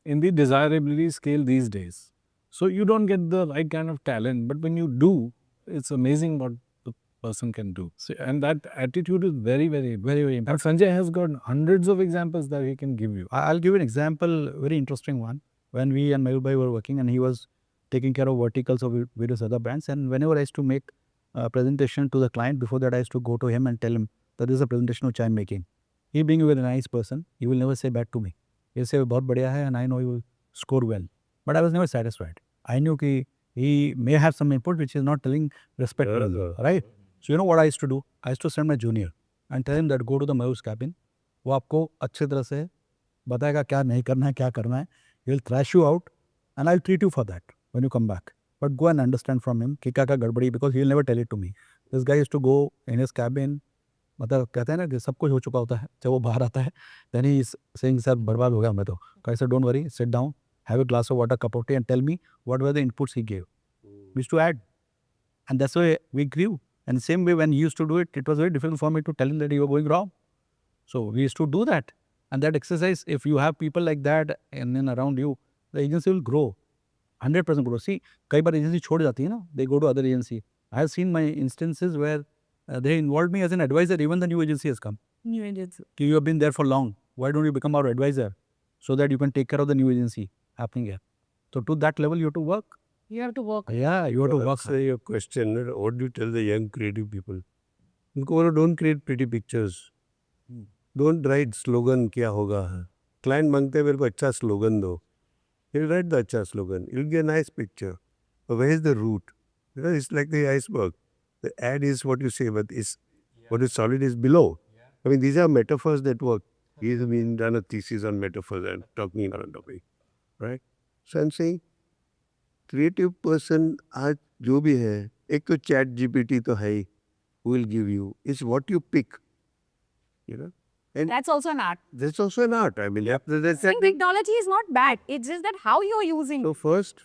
Speaker 6: in the desirability scale these days. So you don't get the right kind of talent, but when you do, it's amazing what the person can do. So, and that attitude is very, very, very, very important. And Sanjay has got hundreds of examples that he can give you.
Speaker 3: I'll give you an example, very interesting one. When we and Mayur bhai were working and he was taking care of verticals of various other brands, and whenever I used to make a presentation to the client, before that I used to go to him and tell him that this is a presentation which I'm making. He being a very nice person, he will never say bad to me. He'll say, bahut badhiya hai, and I know he will score well. But I was never satisfied. I knew that He may have some input which is not telling respectful, right? So you know what I used to do? I used to send my junior and tell him that go to the Mavericks cabin. वो आपको अच्छे तरह से बताएगा क्या नहीं करना है, क्या करना है. He'll thrash you out and I'll treat you for that when you come back. But go and understand from him कि क्या क्या गड़बड़ी, because he'll never tell it to me. This guy used to go in his cabin, मतलब कहते हैं ना कि सब कुछ हो चुका होता है, जब वो बाहर आता है, then he is saying sir बर्बाद हो गया मैं तो. I said don't worry, sit down, have a glass of water, cup of tea and tell me what were the inputs he gave. We used to add. And that's why we grew. And same way when he used to do it, it was very difficult for me to tell him that you were going wrong. So we used to do that. And that exercise, if you have people like that and then around you, the agency will grow. 100% grow. See, कई बार agency छोड़ जाती है ना, they go to other agency. I have seen my instances where they involved me as an advisor even the new agency has come.
Speaker 5: New agency.
Speaker 3: You have been there for long. Why don't you become our advisor so that you can take care of the new agency happening here? So to that level, you have to work.
Speaker 5: You have to work.
Speaker 3: Yeah, you have to work.
Speaker 1: Answer your question. What do you tell the young creative people? उनको बोलो don't create pretty pictures. Don't write slogan क्या होगा. Client मांगते हैं मेरे को अच्छा slogan दो. He'll write the अच्छा slogan. He'll get a nice picture. But where is the root? You know, it's like the iceberg. The ad is what you say, but what is solid is below. I mean, these are metaphors that work. He's been done a thesis on metaphors and talking on a topic, right? So I'm saying, creative person आज जो भी है, एक तो chat GPT तो है ही, will give you. It's what you pick, you know. And
Speaker 5: That's also an art.
Speaker 1: that's also an art. I mean, that's
Speaker 5: Saying technology is not bad. It's just that how you're using.
Speaker 1: So first,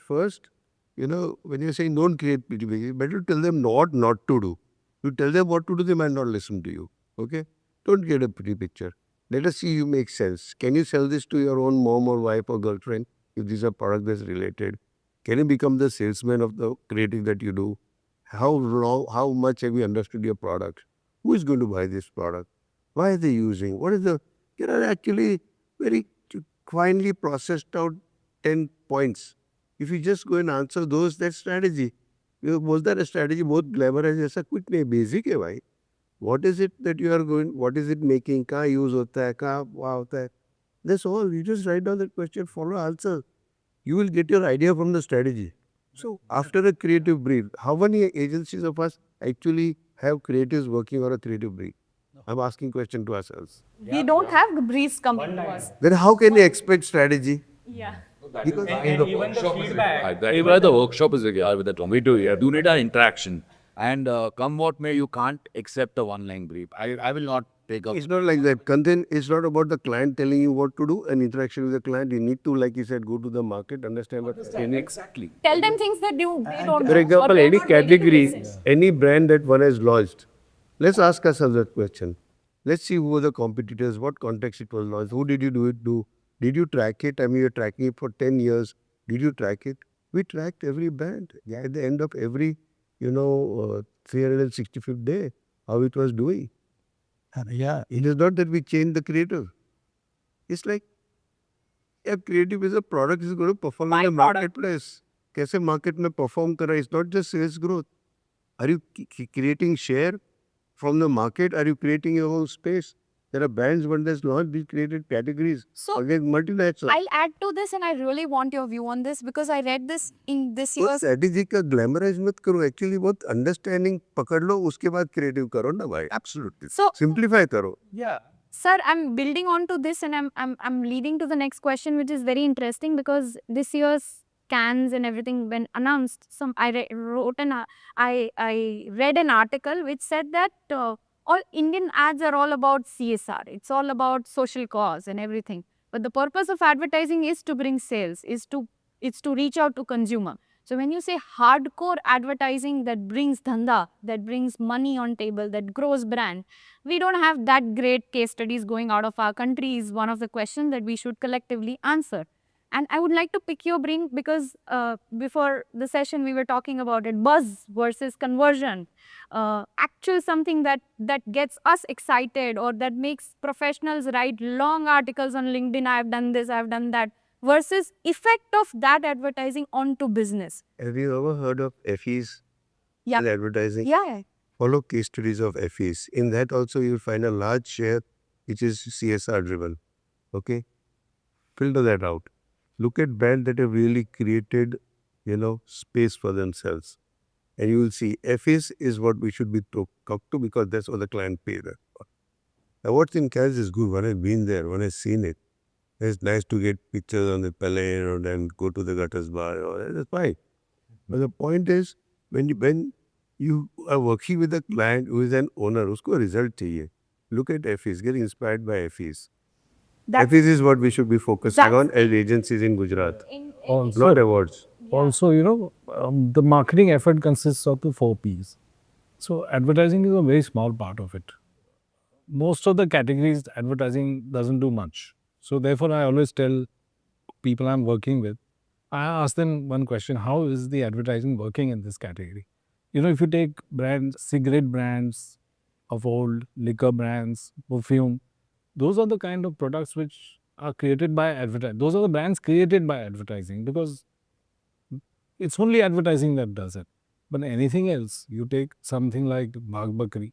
Speaker 1: you know, when you're saying don't create pretty pictures, better tell them what not to do. You tell them what to do, they might not listen to you. Okay? Don't get a pretty picture. Let us see you make sense. Can you sell this to your own mom or wife or girlfriend if these are products that's related? Can you become the salesman of the creative that you do? How much have you understood your product? Who is going to buy this product? Why are they using? What is the, actually very finely processed out 10 points. If you just go and answer those, that's strategy. Was that a strategy? बहुत glamorous ऐसा कुछ नहीं, basic है भाई. What is it that you are going, what is it making, कहाँ use होता है, कहाँ वहाँ होता है. That's all. You just write down that question, follow answer. You will get your idea from the strategy. So after a creative brief, how many agencies of us actually have creatives working on a creative brief? I'm asking question to ourselves.
Speaker 5: We don't have the briefs coming to us.
Speaker 1: Then how can you expect strategy?
Speaker 5: Yeah.
Speaker 1: Because
Speaker 7: Even the workshop is required with the drum. We do need an interaction.
Speaker 2: And come what may, you can't accept a one-line brief. I will not take up.
Speaker 1: it's not like that. Content is not about the client telling you what to do. An interaction with the client, you need to, like you said, go to the market, understand what
Speaker 7: Exactly.
Speaker 5: Tell them things that they don't know.
Speaker 1: For
Speaker 5: or
Speaker 1: example,
Speaker 5: they're
Speaker 1: any
Speaker 5: not ready to
Speaker 1: category,
Speaker 5: listen.
Speaker 1: any brand that one has launched, let's ask ourselves that question. Let's see who were the competitors, what context it was launched, who did you do it to, did you track it? I mean, you're tracking it for 10 years. Did you track it? We tracked every brand. Yeah, at the end of every, 365th day, how it was doing.
Speaker 3: Yeah,
Speaker 1: It is not that we change the creative. It's like, yeah, creative is a product is going to perform in the marketplace. कैसे market में perform कर रहा है? It's not just sales growth. Are you creating share from the market? Are you creating your own space? There are brands when there's launched, these created categories.
Speaker 5: So
Speaker 1: Again, multinational.
Speaker 5: I'll add to this and I really want your view on this because I read this in this
Speaker 1: तो
Speaker 5: year's.
Speaker 1: strategy का glamorize मत करो. Actually बहुत understanding पकड़ लो, उसके बाद creative करो ना भाई. Absolutely.
Speaker 5: So
Speaker 1: Simplify करो.
Speaker 3: yeah.
Speaker 5: Sir, I'm building on to this and I'm leading to the next question, which is very interesting because this year's cans and everything when announced, I read an article which said that all Indian ads are all about CSR. It's all about social cause and everything. But the purpose of advertising is to bring sales, it's to reach out to consumer. So when you say hardcore advertising that brings dhanda, that brings money on table, that grows brand, we don't have that great case studies going out of our country is one of the questions that we should collectively answer. And I would like to pick your brain because before the session we were talking about it, buzz versus conversion. Actual something that gets us excited or that makes professionals write long articles on LinkedIn, I have done this, I have done that, versus effect of that advertising onto business.
Speaker 1: Have you ever heard of FEs
Speaker 5: Yeah.
Speaker 1: in advertising?
Speaker 5: Yeah.
Speaker 1: Follow case studies of FEs. In that also you'll find a large share which is CSR driven. Okay? Filter that out. Look at brands that have really created, space for themselves. And you will see FAs is what we should be talked to because that's what the client pays us for. Awards in Cannes is good. When I've been there, when I've seen it, it's nice to get pictures on the plane or then go to the gutters bar. That's fine. But the point is, when you are working with a client who is an owner, usko result chahiye. Look at FAs, get inspired by FAs. FAs is what we should be focusing on as agencies in Gujarat, not awards.
Speaker 6: Also, the marketing effort consists of the 4 Ps. So advertising is a very small part of it. Most of the categories, advertising doesn't do much. So therefore, I always tell people I'm working with, I ask them one question: how is the advertising working in this category? If you take brands, cigarette brands of old, liquor brands, perfume, those are the kind of products which are created by advertising. Those are the brands created by advertising because it's only advertising that does it. But anything else, you take something like Bagh Bakri.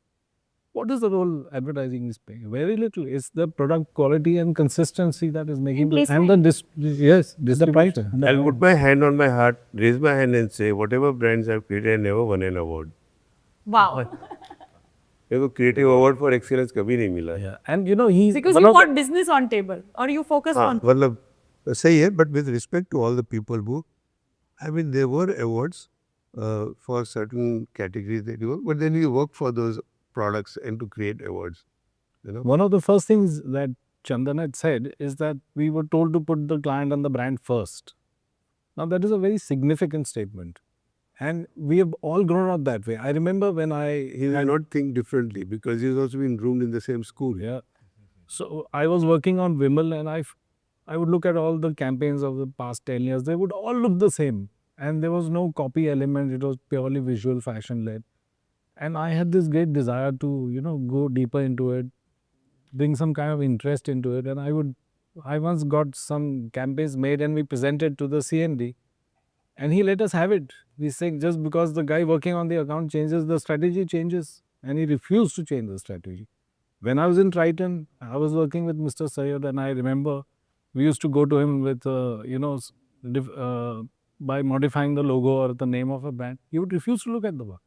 Speaker 6: What is the role advertising is playing? Very little. It's the product quality and consistency that is making it. And the distribution.
Speaker 1: I'll put my hand on my heart, raise my hand and say, whatever brands I've created, I never won an award.
Speaker 5: Wow.
Speaker 1: मेरे creative award for excellence कभी नहीं मिला.
Speaker 6: Yeah. And he's
Speaker 5: Because you want business on table or you focus on.
Speaker 1: मतलब सही है, but with respect to all the people who, there were awards for certain categories that you work, but then you work for those products and to create awards.
Speaker 6: One of the first things that Chandan had said is that we were told to put the client and the brand first. Now that is a very significant statement. And we have all grown up that way. I remember when
Speaker 1: He did not think differently because he's also been groomed in the same school.
Speaker 6: Yeah. So I was working on Vimal and I would look at all the campaigns of the past 10 years. They would all look the same. And there was no copy element. It was purely visual fashion led. And I had this great desire to, go deeper into it, bring some kind of interest into it. And I once got some campaigns made and we presented to the CND. And he let us have it. We saying just because the guy working on the account changes, the strategy changes. And he refused to change the strategy. When I was in Triton, I was working with Mr. Sayyed and I remember we used to go to him with, by modifying the logo or the name of a brand. He would refuse to look at the work.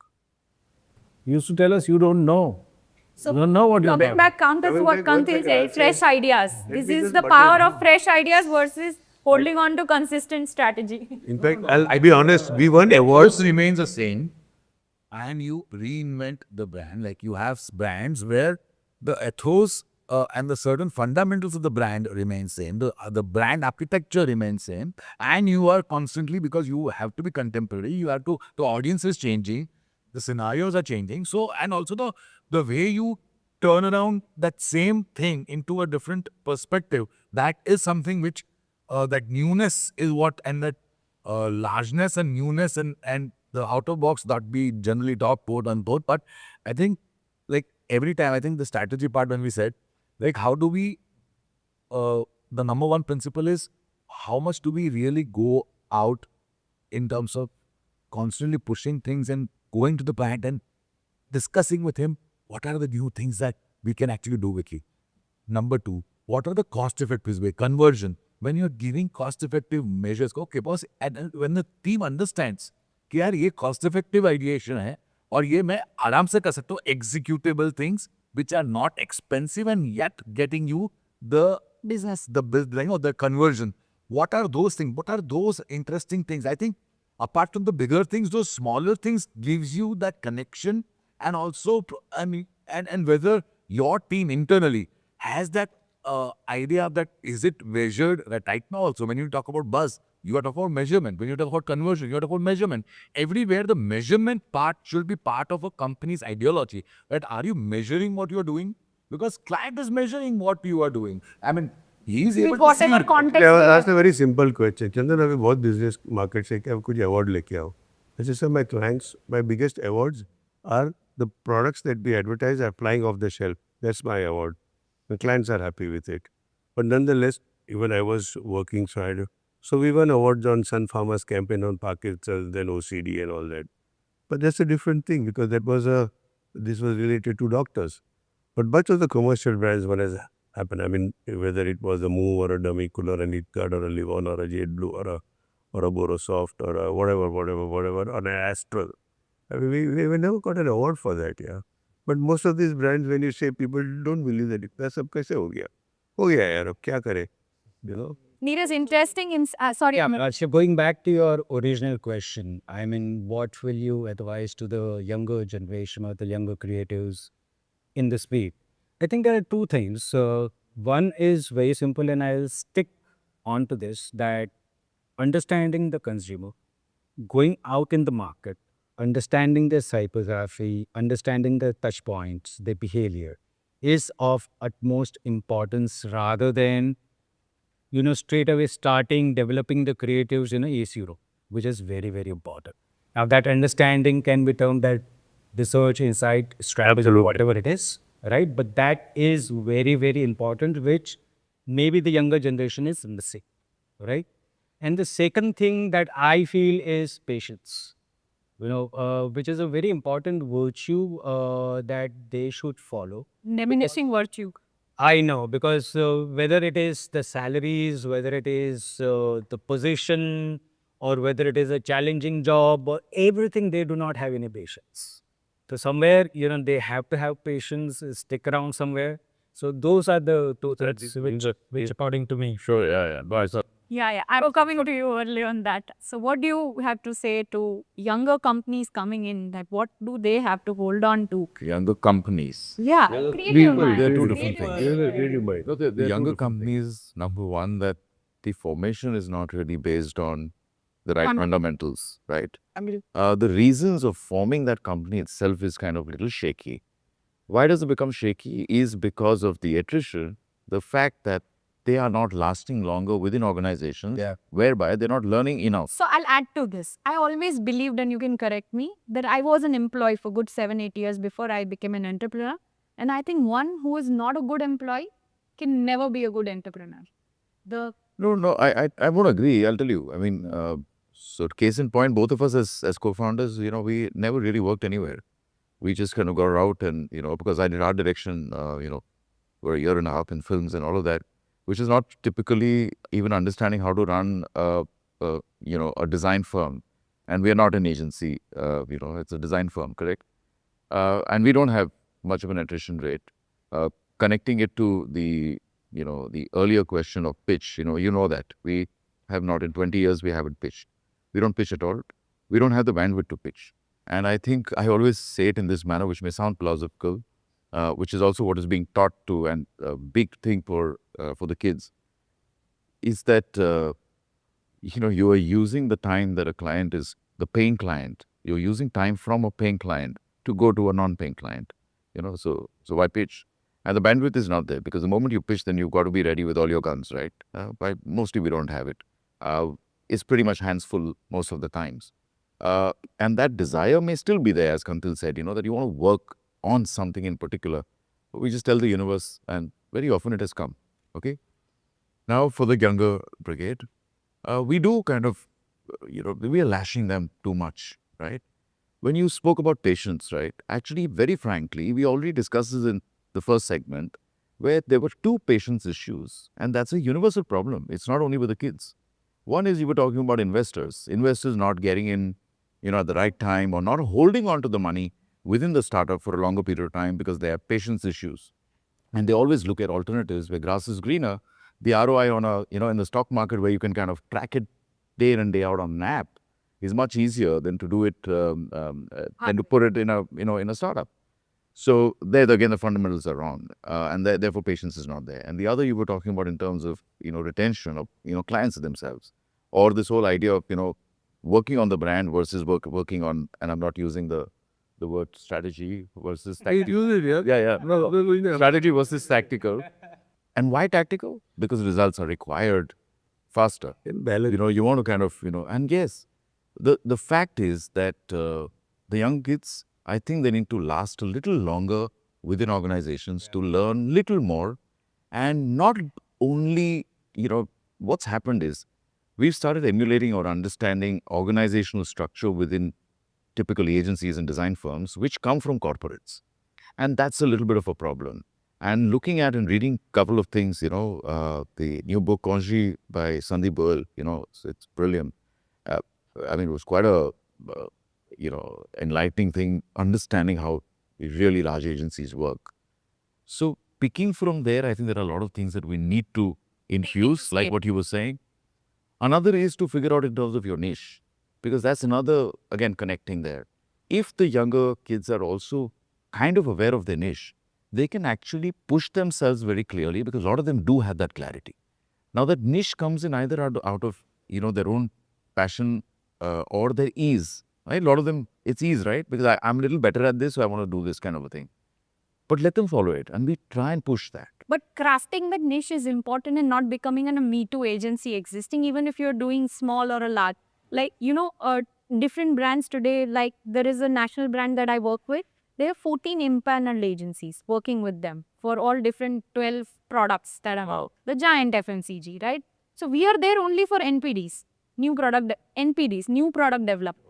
Speaker 6: He used to tell us, you don't know.
Speaker 5: So
Speaker 6: you don't know what you're
Speaker 5: coming
Speaker 6: doing.
Speaker 5: back, Kant, that's what Kant is saying, fresh ideas. This is the power of fresh ideas versus holding on to consistent strategy.
Speaker 1: In fact, I'll be honest, we won awards.
Speaker 2: Yours remains the same and you reinvent the brand. Like you have brands where the ethos and the certain fundamentals of the brand remain same. The brand architecture remains same. And you are constantly, because you have to be contemporary, you have to, the audience is changing, the scenarios are changing. So, and also the way you turn around that same thing into a different perspective, that is something which, that newness is what, and that largeness and newness and the out of box that we generally talk quote unquote. But I think like every time, I think the strategy part when we said, like how do we, the number one principle is how much do we really go out in terms of constantly pushing things and going to the client and discussing with him what are the new things that we can actually do with you. Number two, what are the cost effective way? Conversion. When you're giving cost effective measures, okay boss, and when the team understands कि यार ये cost effective ideation है और ये मैं आराम से कर सकता हूँ, executable things which are not expensive and yet getting you the business, the conversion. What are those things? What are those interesting things? I think apart from the bigger things, those smaller things gives you that connection, and also, and whether your team internally has that idea that is it measured right now also. When you talk about buzz, you are talking about measurement. When you talk about conversion, you are talking about measurement. Everywhere the measurement part should be part of a company's ideology. Right? Are you measuring what you are doing? Because client is measuring what you are doing. He is able to see.
Speaker 5: Whatever context.
Speaker 1: That's a very simple question. Chandan, अभी बहुत business market से क्या कुछ award लेके आओ. This is my clients. My biggest awards are the products that we advertise are flying off the shelf. That's my award. The clients are happy with it. But nonetheless, even I was working side. So we won awards on Sun Farmers campaign on Pakistan, then OCD and all that. But that's a different thing because this was related to doctors. But much of the commercial brands, what has happened, whether it was a Move or a Dummy Cooler, a Knit Guard or a Livon or a Jet Blue or or a Borosoft or a whatever, on an Astral. I mean, we never got an award for that, yeah. But most of these brands, when you say, people don't believe that इतना सब कैसे हो गया? हो गया यार, अब क्या करें? You know?
Speaker 5: Neeraj, interesting. Sorry,
Speaker 4: Yeah, so going back to your original question, I mean, what will you advise to the younger generation or the younger creatives in this field? I think there are two things. One is very simple, and I'll stick on to this, that understanding the consumer, going out in the market, understanding their psychography, understanding their touch points, their behavior is of utmost importance rather than straight away starting developing the creatives in a AC room, which is very, very important. Now, that understanding can be termed that research, insight, strategy, or whatever it is, right? But that is very, very important, which maybe the younger generation is missing, right? And the second thing that I feel is patience, which is a very important virtue that they should follow.
Speaker 5: diminishing virtue.
Speaker 4: I know, because whether it is the salaries, whether it is the position, or whether it is a challenging job, or everything, they do not have any patience. So somewhere, they have to have patience, stick around somewhere. So those are the two things
Speaker 6: Which according to me.
Speaker 7: Sure, yeah. But
Speaker 5: Yeah. I was coming to you early on that. So, what do you have to say to younger companies coming in? That what do they have to hold on to?
Speaker 7: younger companies.
Speaker 5: Yeah, creative minds.
Speaker 7: They're two different
Speaker 5: Creative
Speaker 7: things.
Speaker 5: minds.
Speaker 7: No, the younger companies, number one, that the formation is not really based on the right fundamentals, right? The reasons of forming that company itself is kind of little shaky. Why does it become shaky? Is because of the attrition, the fact that they are not lasting longer within organizations, whereby they're not learning enough.
Speaker 5: So I'll add to this. I always believed, and you can correct me, that I was an employee for good 7-8 years before I became an entrepreneur. And I think one who is not a good employee can never be a good entrepreneur.
Speaker 7: No, I won't agree. I'll tell you. I mean, so case in point, both of us as co-founders, we never really worked anywhere. We just kind of got out and, because I did art direction, for a year and a half in films and all of that, which is not typically even understanding how to run a design firm. And we are not an agency, it's a design firm, correct? And we don't have much of an attrition rate. Connecting it to the earlier question of pitch, you know that. We have not, in 20 years, we haven't pitched. We don't pitch at all. We don't have the bandwidth to pitch. And I think I always say it in this manner, which may sound plausible, which is also what is being taught to, and a big thing for the kids, is that, you are using the time that a client is the paying client. You're using time from a paying client to go to a non-paying client, so why pitch? And the bandwidth is not there, because the moment you pitch, then you've got to be ready with all your guns, right? But mostly we don't have it. It's pretty much hands full most of the times. And that desire may still be there, as Kantil said, that you want to work on something in particular. But we just tell the universe, and very often it has come, okay? Now, for the younger brigade, we do kind of, we are lashing them too much, right? When you spoke about patience, right? Actually, very frankly, we already discussed this in the first segment, where there were two patience issues, and that's a universal problem. It's not only with the kids. One is, you were talking about investors not getting in, at the right time, or not holding on to the money within the startup for a longer period of time because they have patience issues. And they always look at alternatives where grass is greener. The ROI on in the stock market, where you can kind of track it day in and day out on an app, is much easier than to do it, than to put it in a startup. So there again, the fundamentals are wrong, and therefore patience is not there. And the other you were talking about in terms of retention of clients themselves, or this whole idea of working on the brand versus working on, and I'm not using the word strategy versus tactical. Yeah. No, strategy versus tactical. And why tactical? Because results are required faster. You want to kind of and yes, the fact is that the young kids, I think they need to last a little longer within organizations to learn little more. And not only, what's happened is, we've started emulating or understanding organizational structure within typical agencies and design firms, which come from corporates. And that's a little bit of a problem. And looking at and reading a couple of things, the new book, Conji by Sandeep Goel, it's brilliant. I mean, it was quite a, enlightening thing, understanding how really large agencies work. So picking from there, I think there are a lot of things that we need to infuse, like what you were saying. Another is to figure out in terms of your niche, because that's another, again, connecting there. If the younger kids are also kind of aware of their niche, they can actually push themselves very clearly, because a lot of them do have that clarity. Now that niche comes in either out of, their own passion or their ease, right? A lot of them, it's ease, right? Because I'm a little better at this, so I want to do this kind of a thing. But let them follow it, and we try and push that.
Speaker 5: But crafting that niche is important and not becoming a Me Too agency existing, even if you're doing small or a large. Like, different brands today, like there is a national brand that I work with. There are 14 impaneled agencies working with them for all different 12 products that are out. The giant FMCG, right? So we are there only for NPDs, new product development.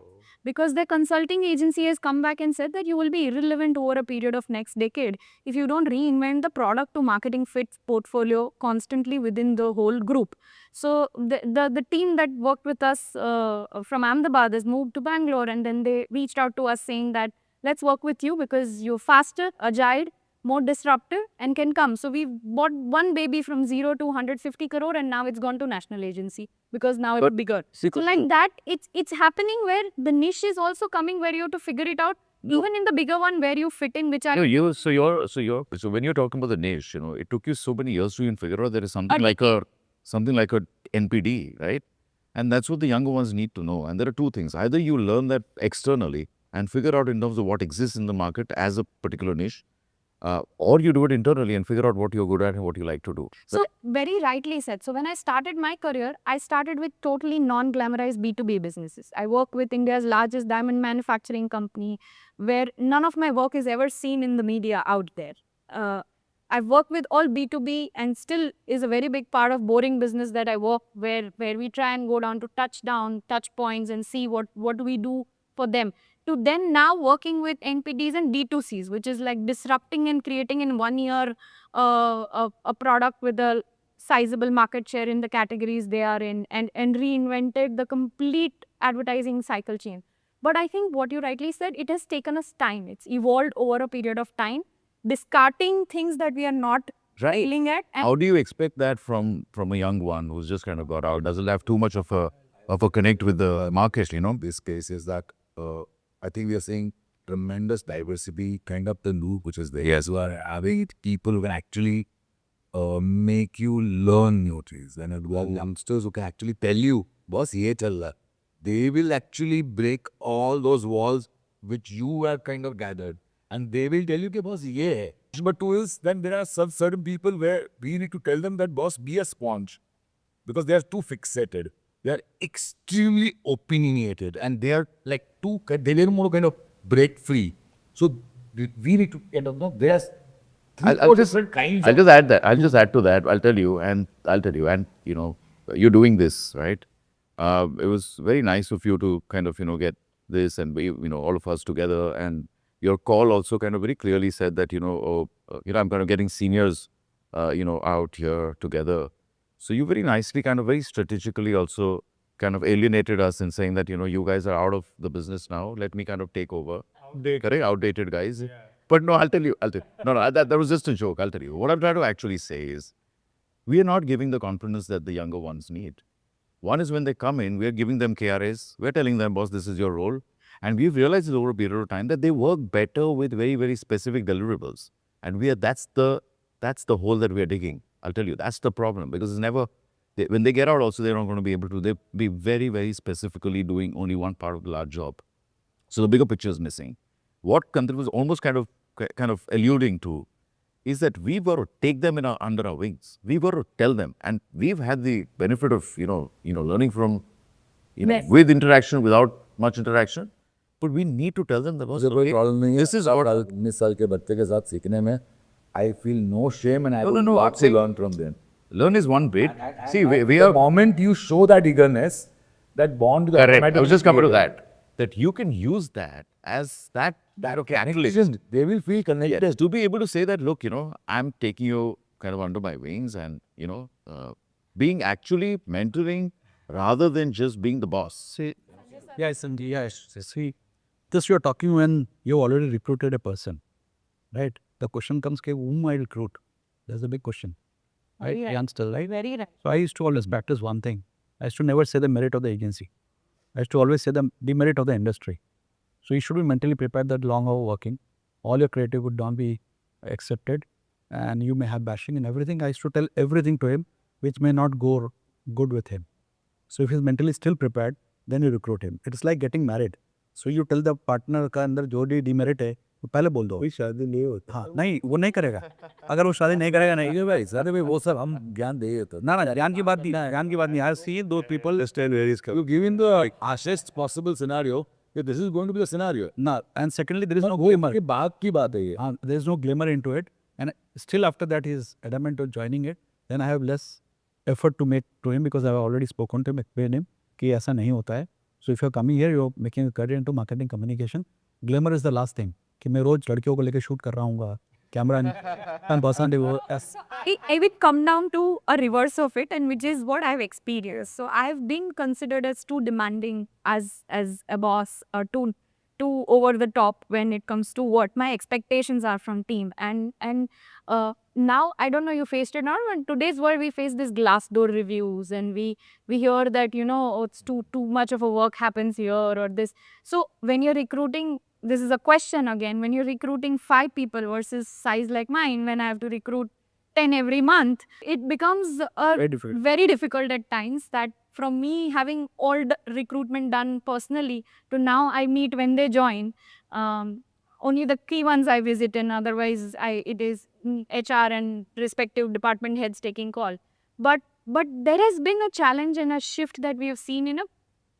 Speaker 5: Because the consulting agency has come back and said that you will be irrelevant over a period of next decade if you don't reinvent the product to marketing fit portfolio constantly within the whole group. So the team that worked with us from Ahmedabad has moved to Bangalore, and then they reached out to us saying that let's work with you because you're faster, agile, more disruptive, and can come. So we bought one baby from 0 to 150 crore, and now it's gone to national agency because now it's bigger. So like that, it's happening where the niche is also coming where you have to figure it out. Even in the bigger one where you fit in, which are
Speaker 7: So when you're talking about the niche, it took you so many years to even figure out there is something like a NPD, right? And that's what the younger ones need to know. And there are two things: either you learn that externally and figure out in terms of what exists in the market as a particular niche, or you do it internally and figure out what you're good at and what you like to do.
Speaker 5: So very rightly said. So when I started my career, I started with totally non-glamorized B2B businesses. I work with India's largest diamond manufacturing company, where none of my work is ever seen in the media out there. I've worked with all B2B, and still is a very big part of boring business that I work, where we try and go down to touch points and see what we do for them. To then now working with NPDs and D2Cs, which is like disrupting and creating in 1 year a product with a sizable market share in the categories they are in, and reinvented the complete advertising cycle chain. But I think what you rightly said, it has taken us time. It's evolved over a period of time, discarding things that we are not failing at. And
Speaker 7: How do you expect that from a young one who's just kind of got out, doesn't have too much of a connect with the market,
Speaker 2: This case is that I think we are seeing tremendous diversity kind of the loop which is there.
Speaker 7: Yes.
Speaker 2: You are having people who can actually make you learn new things. And youngsters who can actually tell you, boss, ye chal raha. They will actually break all those walls which you have kind of gathered. And they will tell you, ke, boss, ye hai. But two is, then there are some certain people where we need to tell them that, boss, be a sponge. Because they are too fixated. They are extremely opinionated. And they are like they don't want to kind of break free. So we need to kind of know there's different kinds
Speaker 7: I'll just add that. I'll just add to that. I'll tell you, and you're doing this, right? It was very nice of you to kind of, get this and we, all of us together. And your call also kind of very clearly said that, I'm kind of getting seniors, out here together. So you very nicely, kind of very strategically also kind of alienated us in saying that, you guys are out of the business now. Let me kind of take over. Correct? Outdated guys. Yeah. But no, I'll tell you. No, that was just a joke. I'll tell you. What I'm trying to actually say is, we are not giving the confidence that the younger ones need. One is when they come in, we are giving them KRAs. We're telling them, boss, this is your role. And we've realized over a period of time that they work better with very, very specific deliverables. And that's the hole that we are digging. I'll tell you, that's the problem. Because it's never, when they get out also, they're not going to be able to, they'll be very, very specifically doing only one part of the large job. So the bigger picture is missing. What Kantar was almost kind of alluding to is that we were to take them under our wings. We were to tell them, and we've had the benefit of learning from with interaction, without much interaction. But we need to tell them that this is our
Speaker 2: 19 साल के बच्चे के साथ सीखने में I feel no shame and I
Speaker 7: No,
Speaker 2: will
Speaker 7: no,
Speaker 2: not
Speaker 7: see-
Speaker 2: learn from them.
Speaker 7: learn is one bit. See, we
Speaker 2: The
Speaker 7: are
Speaker 2: moment you show that eagerness, that bond will
Speaker 7: correct. I was just coming to
Speaker 2: automatically
Speaker 7: that you can use that as that catalyst.
Speaker 2: create. They will feel connected.
Speaker 7: Yes, to be able to say that, look, I'm taking you kind of under my wings and, being actually mentoring rather than just being the boss.
Speaker 3: Yes, and yes. See, this you're talking when you already recruited a person, right? The question comes, okay, whom I recruit? That's a big question, right?
Speaker 5: Very right.
Speaker 3: Youngster, right?
Speaker 5: Very right.
Speaker 3: So I used to always practice one thing. I used to never say the merit of the agency. I used to always say the demerit of the industry. So you should be mentally prepared that long hour working, all your creative would not be accepted, and you may have bashing and everything. I used to tell everything to him, which may not go good with him. So if he's mentally still prepared, then you recruit him. It's like getting married. So you tell the partner का अंदर जो भी demerit है वो पहले बोल दो.
Speaker 1: कोई शादी नहीं होता.
Speaker 3: हाँ नहीं वो नहीं करेगा. अगर वो शादी नहीं करेगा नहीं भाई सर भाई वो सब हम ज्ञान दे तो ना ज्ञान की बात नहीं ज्ञान की बात नहीं. I have seen those people
Speaker 1: Understand where he's coming.
Speaker 2: You give in the harshest possible scenario. If this is going to be the scenario.
Speaker 3: ना and secondly there is no
Speaker 2: वो
Speaker 3: glimmer.
Speaker 2: के बाद की बात है ये.
Speaker 3: There is no glimmer into it, and still after that he is adamant to joining it. Then I have less effort to make to him because I have already spoken to him, explained him कि ऐसा नहीं होता है. So if you are coming here, you are making a career into marketing communication. Glamour is the last thing. कि मैं रोज लड़कियों को लेके शूट कर रहा हूँ कैमरा and person वो
Speaker 5: I will come down to a reverse of it, and which is what I've experienced. So I've been considered as too demanding as a boss, or too over the top when it comes to what my expectations are from team. And now I don't know you faced it or not. In today's world, we face this Glassdoor reviews, and we hear that oh, it's too much of a work happens here or this. So when you're recruiting. This is a question again. When you're recruiting 5 people versus size like mine, when I have to recruit 10 every month, it becomes very difficult at times. That from me having all the recruitment done personally to now I meet when they join. Only the key ones I visit, and otherwise it is HR and respective department heads taking call. But there has been a challenge and a shift that we have seen in a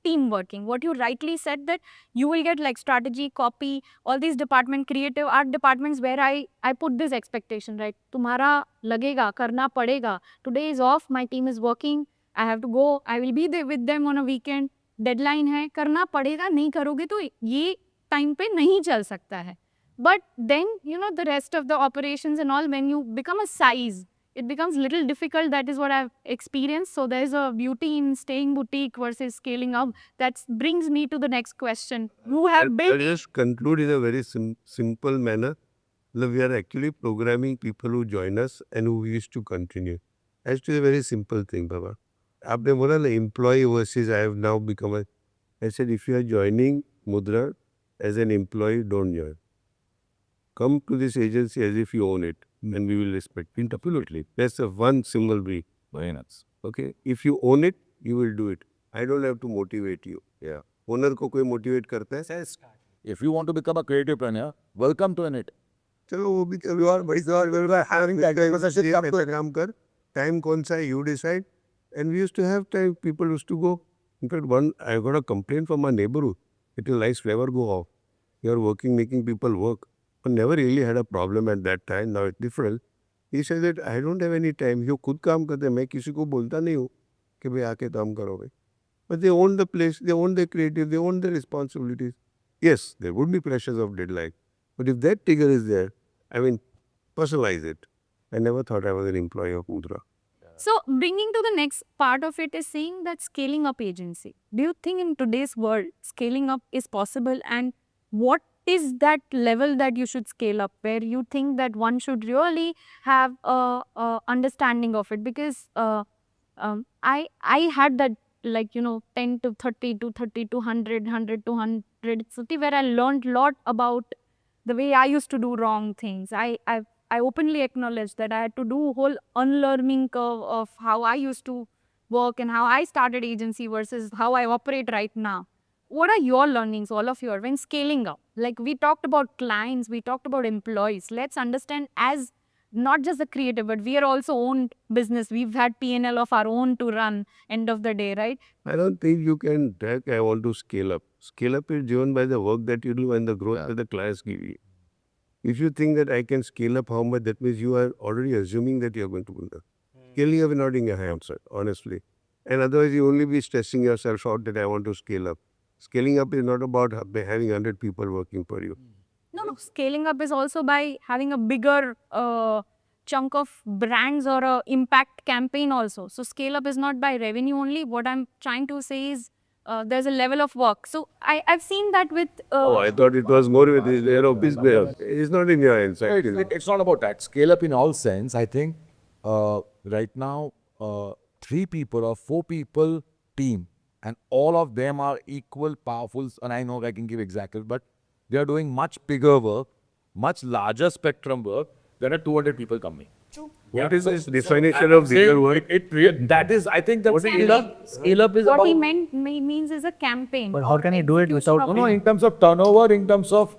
Speaker 5: team working. What you rightly said, that you will get like strategy, copy, all these department, creative art departments where I put this expectation, right? तुम्हारा लगेगा, करना पड़ेगा. Today is off, my team is working, I have to go, I will be there with them on a weekend. Deadline है, करना पड़ेगा, नहीं करोगे तो ये time पे नहीं चल सकता है. But then, the rest of the operations and all, when you become a size, it becomes little difficult. That is what I've experienced. So there's a beauty in staying boutique versus scaling up. That brings me to the next question. Who have
Speaker 1: I'll
Speaker 5: built...
Speaker 1: just conclude in a very simple manner. We are actually programming people who join us and who wish to continue. Actually, a very simple thing, Baba. आपने बोला ना employee versus I have now become a... I said, if you are joining Mudra as an employee, don't join. Come to this agency as if you own it, and we will respect you. Absolutely. That's a one single brief.
Speaker 2: Very nice.
Speaker 1: Okay? If you own it, you will do it. I don't have to motivate you.
Speaker 2: Yeah.
Speaker 1: Owner को कोई motivate करता है?
Speaker 2: If you want to become a creative planner, welcome to it.
Speaker 1: चलो वो भी कभी और बड़ी सवाल काम कर. Time कौन सा है? You decide. And we used to have time. People used to go. In fact, I got a complaint from my neighborhood. It will lights never go off. You are working, making people work. I never really had a problem at that time. Now it's different. He said that I don't have any time. You खुद काम करते हैं. मैं किसी को बोलता नहीं हूँ कि भाई आके काम करो भाई. But they own the place. They own the creative. They own the responsibilities. Yes, there would be pressures of deadline. But if that trigger is there, I mean, personalize it. I never thought I was an employee of Mudra.
Speaker 5: So bringing to the next part of it is saying that scaling up agency. Do you think in today's world, scaling up is possible? And what is that level that you should scale up, where you think that one should really have a understanding of it? Because I had that 10 to 30 to 30 to 100, 100 to 100 city where I learned a lot about the way I used to do wrong things. I openly acknowledge that I had to do a whole unlearning curve of how I used to work and how I started agency versus how I operate right now. What are your learnings, all of you, when scaling up? Like we talked about clients, we talked about employees. Let's understand as not just the creative, but we are also owned business. We've had P&L of our own to run end of the day, right?
Speaker 1: I don't think you can track, I want to scale up. Scale up is driven by the work that you do and the growth that the clients give you. If you think that I can scale up how much, that means you are already assuming that you are going to build up. Scaling up is not in your hands, honestly. And otherwise you only be stressing yourself out that I want to scale up. Scaling up is not about having 100 people working for you.
Speaker 5: No, scaling up is also by having a bigger chunk of brands or a impact campaign also. So scale up is not by revenue only. What I'm trying to say is there's a level of work. So I've seen that with.
Speaker 1: I thought it was more with the business. It's not in your hands.
Speaker 2: It's not about that. Scale up in all sense. I think right now, 3 people or 4 people team, and all of them are equal powerful. And I know I can give examples, but they are doing much bigger work, much larger spectrum work than a 200 people company.
Speaker 1: What is this definition of bigger work?
Speaker 2: That is, I think, the scale up is
Speaker 5: What
Speaker 2: about.
Speaker 5: he means is a campaign.
Speaker 3: But how can he do it without?
Speaker 2: No, in terms of turnover, in terms of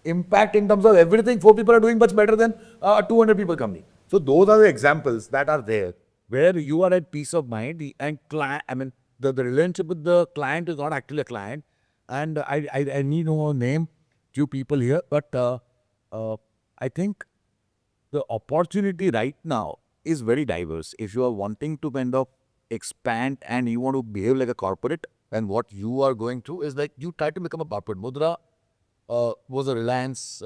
Speaker 2: impact, in terms of everything, 4 people are doing much better than a 200 people company. So those are the examples that are there where you are at peace of mind and client. I mean, the relationship with the client is not actually a client. And I need no name few people here, but I think the opportunity right now is very diverse. If you are wanting to kind of expand and you want to behave like a corporate, and what you are going to is like you try to become a corporate. Mudra was a Reliance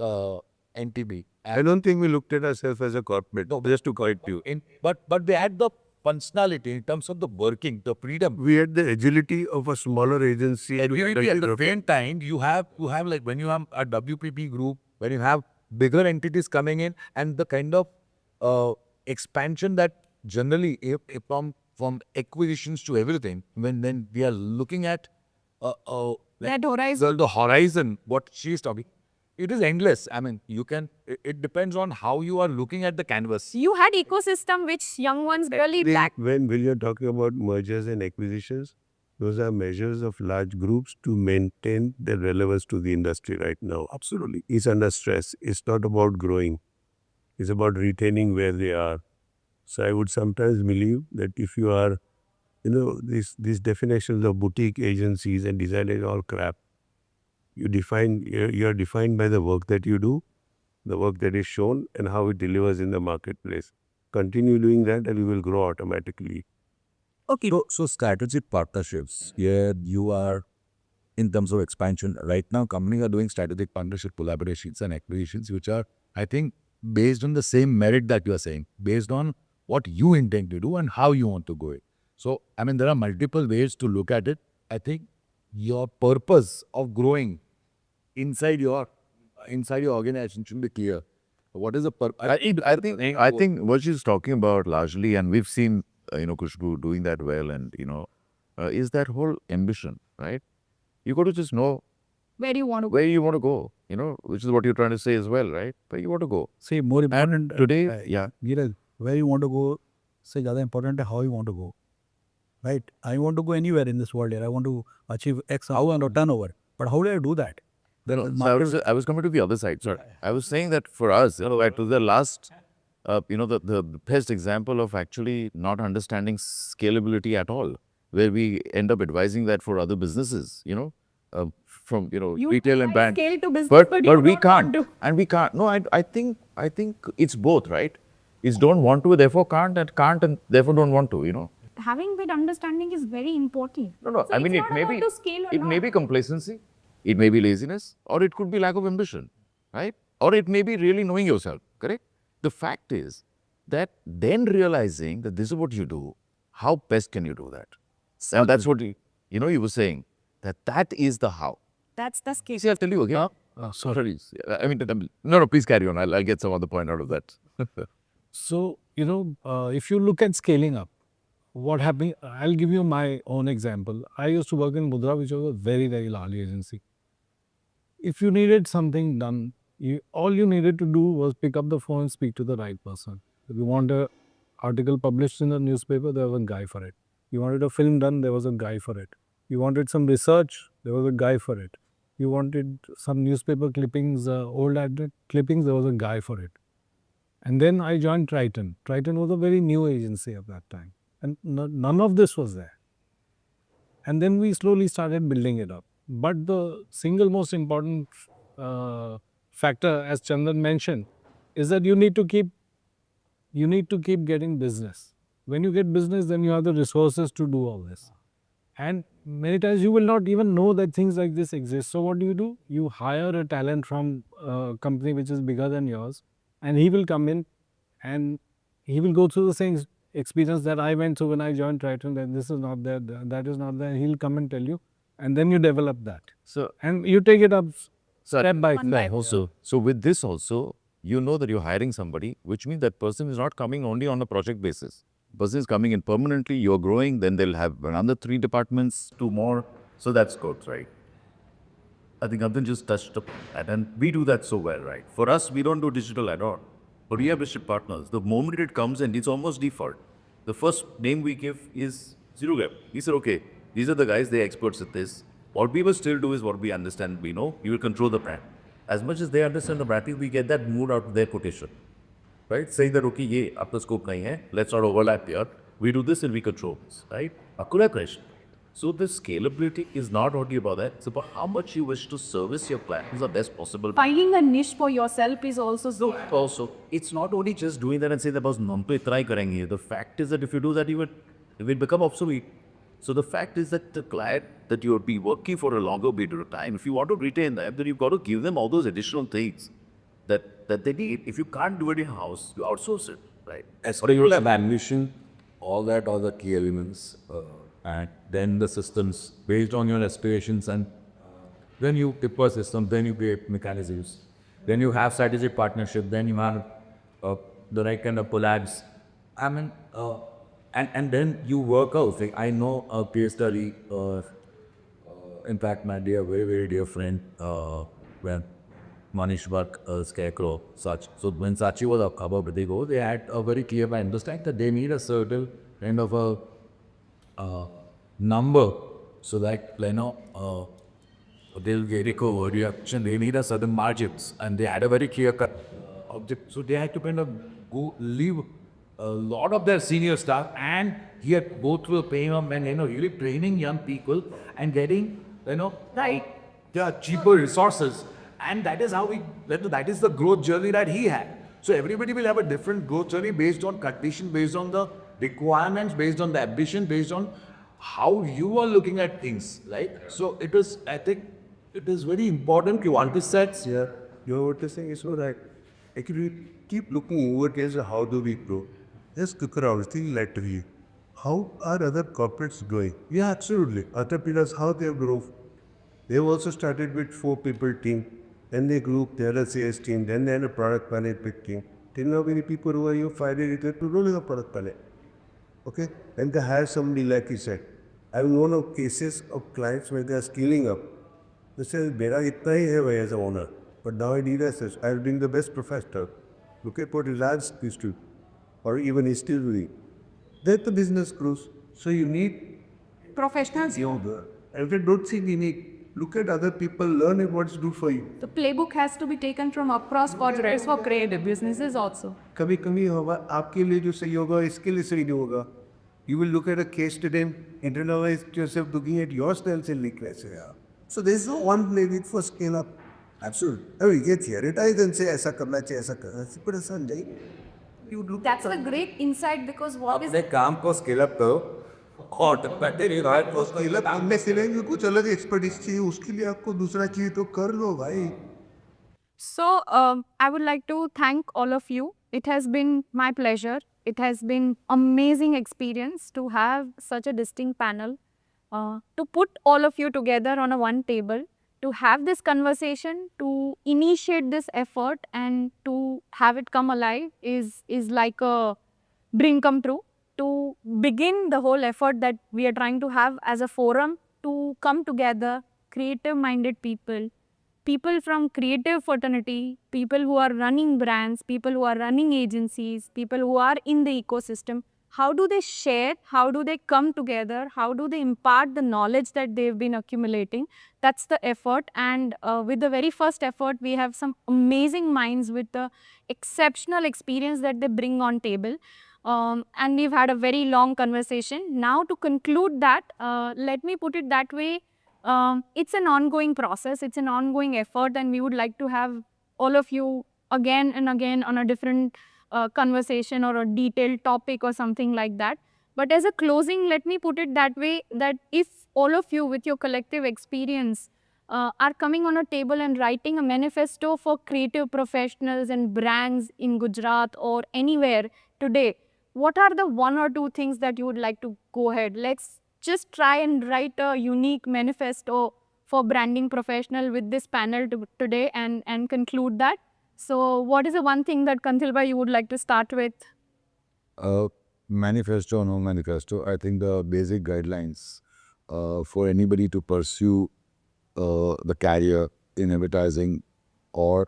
Speaker 2: NTB.
Speaker 1: I don't think we looked at ourselves as a corporate.
Speaker 2: No,
Speaker 1: Just to correct you.
Speaker 2: But they had the functionality in terms of the working, the freedom.
Speaker 1: We had the agility of a smaller agency.
Speaker 2: And at the same time, you have like when you have a WPP group, when you have bigger entities coming in, and the kind of expansion that generally from acquisitions to everything, when we are looking at
Speaker 5: That horizon.
Speaker 2: the horizon, what she is talking, it is endless. I mean, you can. It depends on how you are looking at the canvas.
Speaker 5: You had ecosystem which young ones really lack.
Speaker 1: When you're talking about mergers and acquisitions, those are measures of large groups to maintain their relevance to the industry right now. Absolutely. It's under stress. It's not about growing. It's about retaining where they are. So I would sometimes believe that if you are, these definitions of boutique agencies and designers all crap. You're defined by the work that you do, the work that is shown, and how it delivers in the marketplace. Continue doing that and you will grow automatically.
Speaker 2: Okay. So strategic partnerships, here you are in terms of expansion. Right now, companies are doing strategic partnership collaborations and acquisitions, which are, I think, based on the same merit that you are saying, based on what you intend to do and how you want to go it. So, I mean, there are multiple ways to look at it. I think your purpose of growing inside your organization should be clear. What is the purpose?
Speaker 7: I think what she's talking about largely, and we've seen, Kushbu doing that well, and, is that whole ambition, right? You got to just know
Speaker 5: Where you want to go.
Speaker 7: where you want to go, which is what you're trying to say as well, right? Where you want to go.
Speaker 3: See, more important
Speaker 7: Today, yeah.
Speaker 3: Neeraj, where you want to go, say, ज़्यादा important है how you want to go. Right? I want to go anywhere in this world here. I want to achieve X amount of turnover. But how do I do that?
Speaker 7: So I was coming to the other side. Sorry. I was saying that for us, it was the last, the best example of actually not understanding scalability at all, where we end up advising that for other businesses, from, retail and brand.
Speaker 5: Scale to business,
Speaker 7: But
Speaker 5: you
Speaker 7: we
Speaker 5: don't want
Speaker 7: can't.
Speaker 5: to.
Speaker 7: And we can't. No, I think it's both, right? It's don't want to, therefore can't, and therefore don't want to,
Speaker 5: Having that understanding is very important.
Speaker 7: No.
Speaker 5: So
Speaker 7: I mean,
Speaker 5: it's
Speaker 7: it
Speaker 5: not
Speaker 7: may
Speaker 5: about
Speaker 7: be
Speaker 5: to scale or
Speaker 7: it may
Speaker 5: not.
Speaker 7: be complacency, it may be laziness, or it could be lack of ambition, right? Or it may be really knowing yourself. Correct. The fact is that then realizing that this is what you do, how best can you do that? And that's what you were saying that is the how.
Speaker 5: That's the scale.
Speaker 7: See, I'll tell you again. Sorry. I mean, no. Please carry on. I'll get some other point out of that.
Speaker 6: So, if you look at scaling up, what happened, I'll give you my own example. I used to work in Mudra, which was a very, very large agency. If you needed something done, all you needed to do was pick up the phone and speak to the right person. If you want an article published in the newspaper, there was a guy for it. You wanted a film done, there was a guy for it. You wanted some research, there was a guy for it. You wanted some newspaper clippings, old ad clippings, there was a guy for it. And then I joined Triton. Triton was a very new agency at that time. And none of this was there. And then we slowly started building it up. But the single most important factor, as Chandan mentioned, is that you need to keep getting business. When you get business, then you have the resources to do all this. And many times you will not even know that things like this exist. So what do? You hire a talent from a company which is bigger than yours, and he will come in and he will go through the same experience that I went through when I joined Triton, that this is not there, that is not there. He'll come and tell you, and then you develop that.
Speaker 7: So,
Speaker 6: And you take it up
Speaker 7: step
Speaker 6: by
Speaker 5: One by
Speaker 6: step.
Speaker 5: one.
Speaker 7: so with this also, you know that you're hiring somebody, which means that person is not coming only on a project basis. Person is coming in permanently, you're growing, then they'll have another 3 departments, 2 more. So that's growth, right? I think Abdul just touched upon that, and we do that so well, right? For us, we don't do digital at all, but we have digital partners. The moment it comes and it's almost default. The first name we give is Zero Gap. We said, okay, these are the guys, they're experts at this. What we will still do is what we understand, we know, we will control the brand. As much as they understand the branding, we get that mood out of their quotation. Right? Saying that, okay, ye apna scope nahi hai, let's not overlap here. We do this and we control this, right? Akula question. So the scalability is not only about that, it's about how much you wish to service your clients the best possible.
Speaker 5: Finding a niche for yourself is also so.
Speaker 7: Also, it's not only just doing that and saying that boss nom to itna hi karenge. The fact is that if you do that, it will become obsolete. So the fact is that the client that you'll be working for a longer period of time, if you want to retain them, then you've got to give them all those additional things that they need. If you can't do it in house, you outsource it, right?
Speaker 8: As you have ambition, all that are the key elements, and then the systems based on your aspirations, and then you deploy systems, then you create mechanisms, then you have strategic partnership, then you have the right kind of collabs. I mean, and then you work out. Like, I know a case study. In fact, my very dear friend, when Manish work Scarecrow, such. So when Sachi was a cover Britigo, they had a very clear understanding that they need a certain kind of a number, so that they'll get recovered. They need a certain margins, and they had a very clear cut object. So they had to kind of go leave a lot of their senior staff, and here both were paying them and really training young people and getting cheaper resources. And that is how that is the growth journey that he had. So everybody will have a different growth journey based on condition, based on the requirements, based on the ambition, based on how you are looking at things, right? So I think it is very important to understand.
Speaker 1: Yeah, what you're saying is so right. Actually, keep looking over as how do we grow. Just look around, think laterally. How are other corporates growing? Yeah, absolutely. Entrepreneurs, how they have grown. They've also started with 4 people team. Then they grew, they had a sales team, then they had a product management team. Till now, many people who are you Friday to roll in a product panel. Okay? Then they hire somebody like you said. I've known of cases of clients where they are scaling up. They say, Mera itna hi hai bhai as a owner. But now I need assets. I'll bring the best professional. Look at what Reliance used to, or even is still doing. Then the business grows. So you need
Speaker 5: Professionals.
Speaker 1: yoga. And if you don't think unique, look at other people, learn what's good for you.
Speaker 5: The playbook has to be taken from across corporates for creative businesses also.
Speaker 1: कभी कभी होगा आपके लिए जो सही होगा इसके लिए सही नहीं होगा. You will look at a case today, internalize yourself looking at your strengths and weaknesses. So there is no one playbook for scale up. Absolutely. I mean, you get theoretized and say ऐसा करना चाहिए ऐसा करना चाहिए, but ऐसा नहीं. You look.
Speaker 5: That's a great insight because what is
Speaker 8: अपने काम को स्केल अप करो और
Speaker 1: आपने सिलेंगे में कुछ अलग एक्सपर्टीज चाहिए उसके लिए आपको दूसरा चाहिए तो कर लो भाई.
Speaker 5: So, I would like to thank all of you. It has been my pleasure. It has been amazing experience to have such a distinct panel, to put all of you together on a one table, to have this conversation, to initiate this effort and to have it come alive is like a dream come true. To begin the whole effort that we are trying to have as a forum to come together, creative-minded people, people from creative fraternity, people who are running brands, people who are running agencies, people who are in the ecosystem. How do they share? How do they come together? How do they impart the knowledge that they've been accumulating? That's the effort. And with the very first effort, we have some amazing minds with the exceptional experience that they bring on table. And we've had a very long conversation. Now to conclude that, let me put it that way. It's an ongoing process, it's an ongoing effort, and we would like to have all of you again and again on a different conversation or a detailed topic or something like that. But as a closing, let me put it that way, that if all of you with your collective experience are coming on a table and writing a manifesto for creative professionals and brands in Gujarat or anywhere today, what are the one or two things that you would like to go ahead? Let's just try and write a unique manifesto for branding professional with this panel today and conclude that. So what is the one thing that Kanthilbhai you would like to start with?
Speaker 2: Manifesto or no manifesto, I think the basic guidelines for anybody to pursue the career in advertising or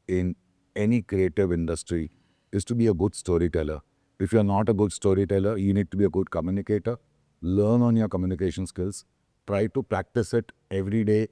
Speaker 2: in any creative industry is to be a good storyteller. If you're not a good storyteller, you need to be a good communicator. Learn on your communication skills. Try to practice it every day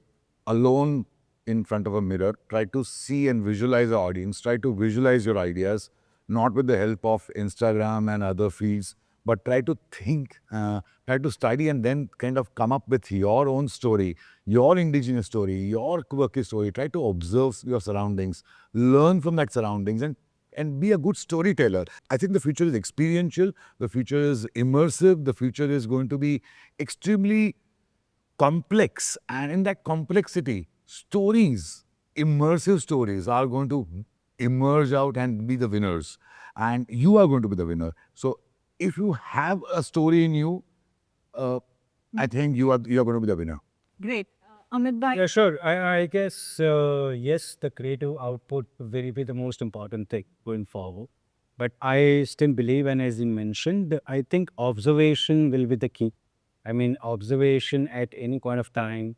Speaker 2: alone in front of a mirror. Try to see and visualize the audience. Try to visualize your ideas, not with the help of Instagram and other feeds, but try to think, try to study and then kind of come up with your own story, your indigenous story, your quirky story. Try to observe your surroundings, learn from that surroundings and be a good storyteller. I think the future is experiential, the future is immersive, the future is going to be extremely complex, and in that complexity, stories, immersive stories are going to emerge out and be the winners, and you are going to be the winner. So if you have a story in you, I think you are going to be the winner.
Speaker 5: Great. Amit bhai.
Speaker 4: Yeah, sure. I guess, yes, the creative output will be the most important thing going forward. But I still believe, and as you mentioned, I think observation will be the key. I mean, observation at any point of time,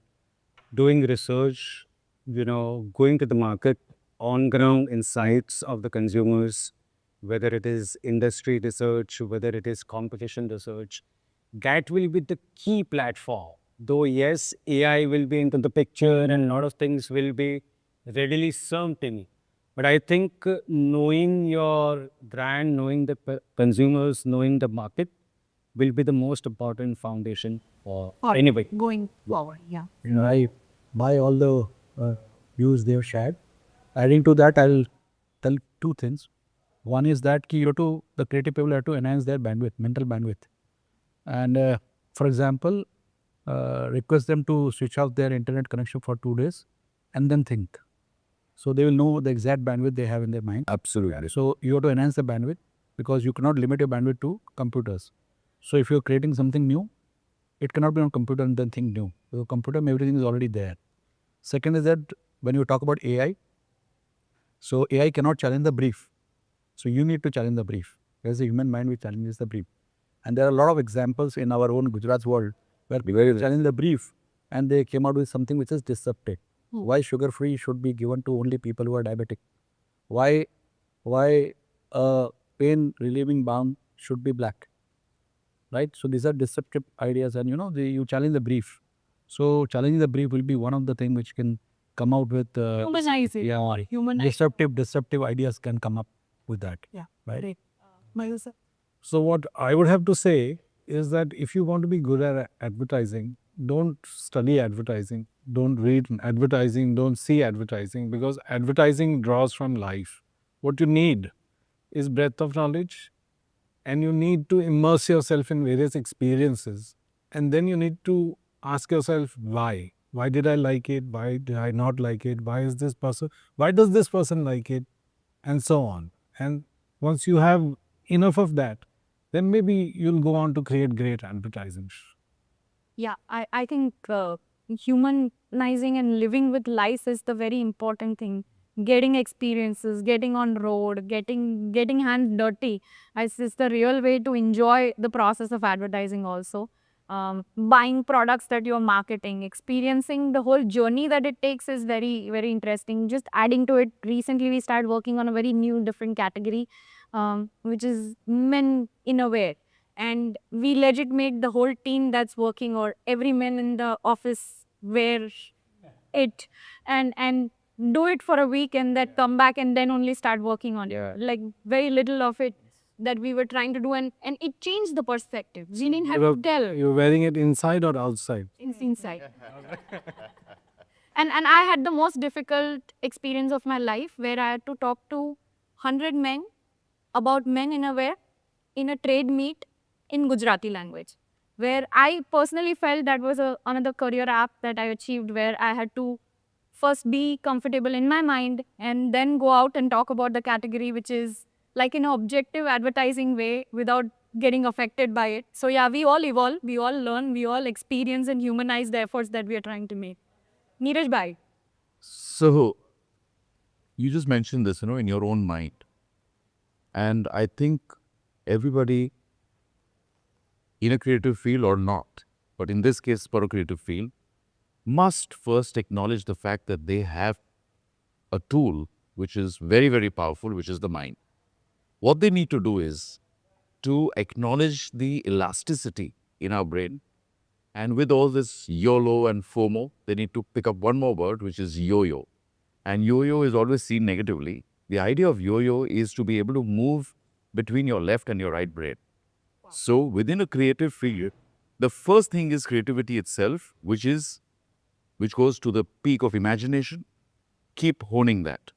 Speaker 4: doing research, going to the market, on ground insights of the consumers, whether it is industry research, whether it is competition research, that will be the key platform. Though, yes, AI will be into the picture and a lot of things will be readily served to me. But I think knowing your brand, knowing the consumers, knowing the market will be the most important foundation for anybody.
Speaker 5: Going forward, yeah.
Speaker 3: I buy all the views they have shared. Adding to that, I'll tell two things. One is that the creative people have to enhance their bandwidth, mental bandwidth. And for example, request them to switch off their internet connection for 2 days and then think. So they will know the exact bandwidth they have in their mind.
Speaker 2: Absolutely.
Speaker 3: So you have to enhance the bandwidth because you cannot limit your bandwidth to computers. So if you're creating something new, it cannot be on computer and then think new. With a computer, everything is already there. Second is that when you talk about AI, so AI cannot challenge the brief. So you need to challenge the brief. There's a human mind which challenges the brief. And there are a lot of examples in our own Gujarat's world where people challenge the brief and they came out with something which is disruptive. Why sugar-free should be given to only people who are diabetic? Why a pain relieving balm should be black? Right? So these are disruptive ideas and you challenge the brief. So challenging the brief will be one of the things which can come out with
Speaker 5: Humanize it.
Speaker 3: yeah,
Speaker 5: Humanize.
Speaker 3: disruptive ideas can come up with that.
Speaker 5: Yeah.
Speaker 3: Right?
Speaker 5: Great. Mayur sir.
Speaker 6: So what I would have to say is that if you want to be good at advertising, don't study advertising, don't read advertising, don't see advertising, because advertising draws from life. What you need is breadth of knowledge, and you need to immerse yourself in various experiences. And then you need to ask yourself why. Why did I like it? Why did I not like it? Why does this person like it? And so on. And once you have enough of that, then maybe you'll go on to create great advertising.
Speaker 5: Yeah, I think humanizing and living with life is the very important thing. Getting experiences, getting on road, getting hands dirty is the real way to enjoy the process of advertising also. Buying products that you're marketing, experiencing the whole journey that it takes is very, very interesting. Just adding to it, recently we started working on a very new, different category, which is men innerwear. And we legit made the whole team that's working or every man in the office wear it and do it for a week and then come back and then only start working on it. Like very little of it that we were trying to do and it changed the perspective. We didn't have to tell.
Speaker 6: You're wearing it inside or outside?
Speaker 5: Inside. And I had the most difficult experience of my life where I had to talk to 100 men about men innerwear in a trade meet in Gujarati language, where I personally felt that was another career app that I achieved, where I had to first be comfortable in my mind and then go out and talk about the category, which is like in an objective advertising way without getting affected by it. So yeah, we all evolve, we all learn, we all experience and humanize the efforts that we are trying to make. Neeraj bhai.
Speaker 7: So, you just mentioned this, in your own mind. And I think everybody in a creative field or not, but in this case, for a creative field, must first acknowledge the fact that they have a tool which is very, very powerful, which is the mind. What they need to do is to acknowledge the elasticity in our brain. And with all this YOLO and FOMO, they need to pick up one more word, which is yo-yo. And yo-yo is always seen negatively. The idea of yo-yo is to be able to move between your left and your right brain. So within a creative field, the first thing is creativity itself, which goes to the peak of imagination. Keep honing that.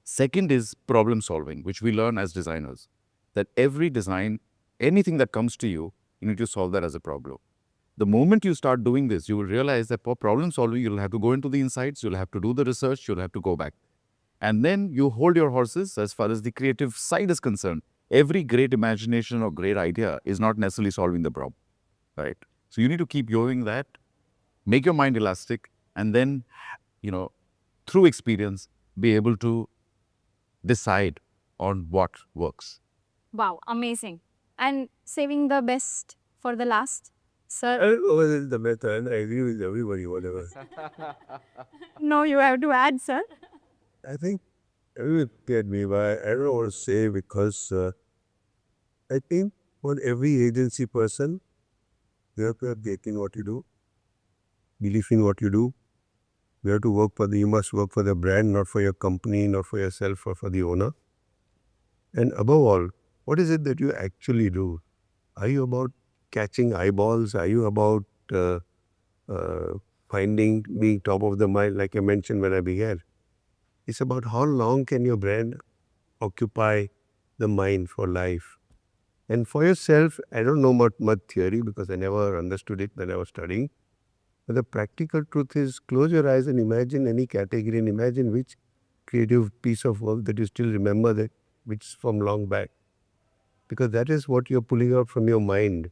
Speaker 7: Second is problem solving, which we learn as designers. That every design, anything that comes to you, you need to solve that as a problem. The moment you start doing this, you will realize that for problem solving, you'll have to go into the insights, you'll have to do the research, you'll have to go back. And then you hold your horses as far as the creative side is concerned. Every great imagination or great idea is not necessarily solving the problem, right? So you need to keep yoing that, make your mind elastic, and then, through experience, be able to decide on what works.
Speaker 5: Wow, amazing. And saving the best for the last. Sir,
Speaker 1: Well, the method, I agree with everybody, whatever.
Speaker 5: no, you have to add, sir.
Speaker 1: I think everyone get me, but I don't know what to say because I think for every agency person, you have to have faith in what you do, belief in what you do. You must work for the brand, not for your company, not for yourself or for the owner. And above all, what is it that you actually do? Are you about catching eyeballs? Are you about being top of the mind, like I mentioned when I began? It's about how long can your brand occupy the mind for life. And for yourself, I don't know much theory because I never understood it when I was studying. But the practical truth is close your eyes and imagine any category and imagine which creative piece of work that you still remember which is from long back. Because that is what you're pulling out from your mind.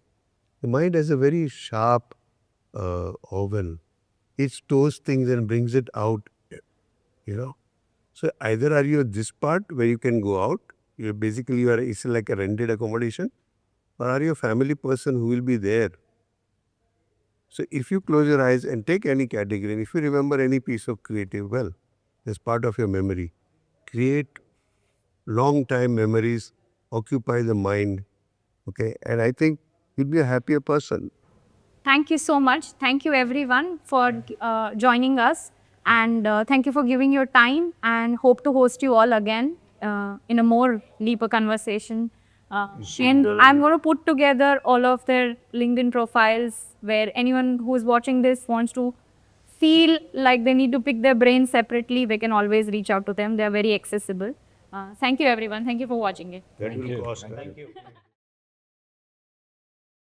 Speaker 1: The mind has a very sharp organ. It stores things and brings it out, So either are you this part where you can go out, it's like a rented accommodation, or are you a family person who will be there? So if you close your eyes and take any category, and if you remember any piece of creative, well, that's part of your memory. Create long time memories, occupy the mind, okay? And I think you'll be a happier person.
Speaker 5: Thank you so much. Thank you everyone for joining us, and thank you for giving your time, and hope to host you all again in a more deeper conversation. And I'm going to put together all of their LinkedIn profiles where anyone who is watching this wants to feel like they need to pick their brain separately, they can always reach out to them. They are very accessible. Thank you everyone. Thank you for watching it.
Speaker 1: That will cost.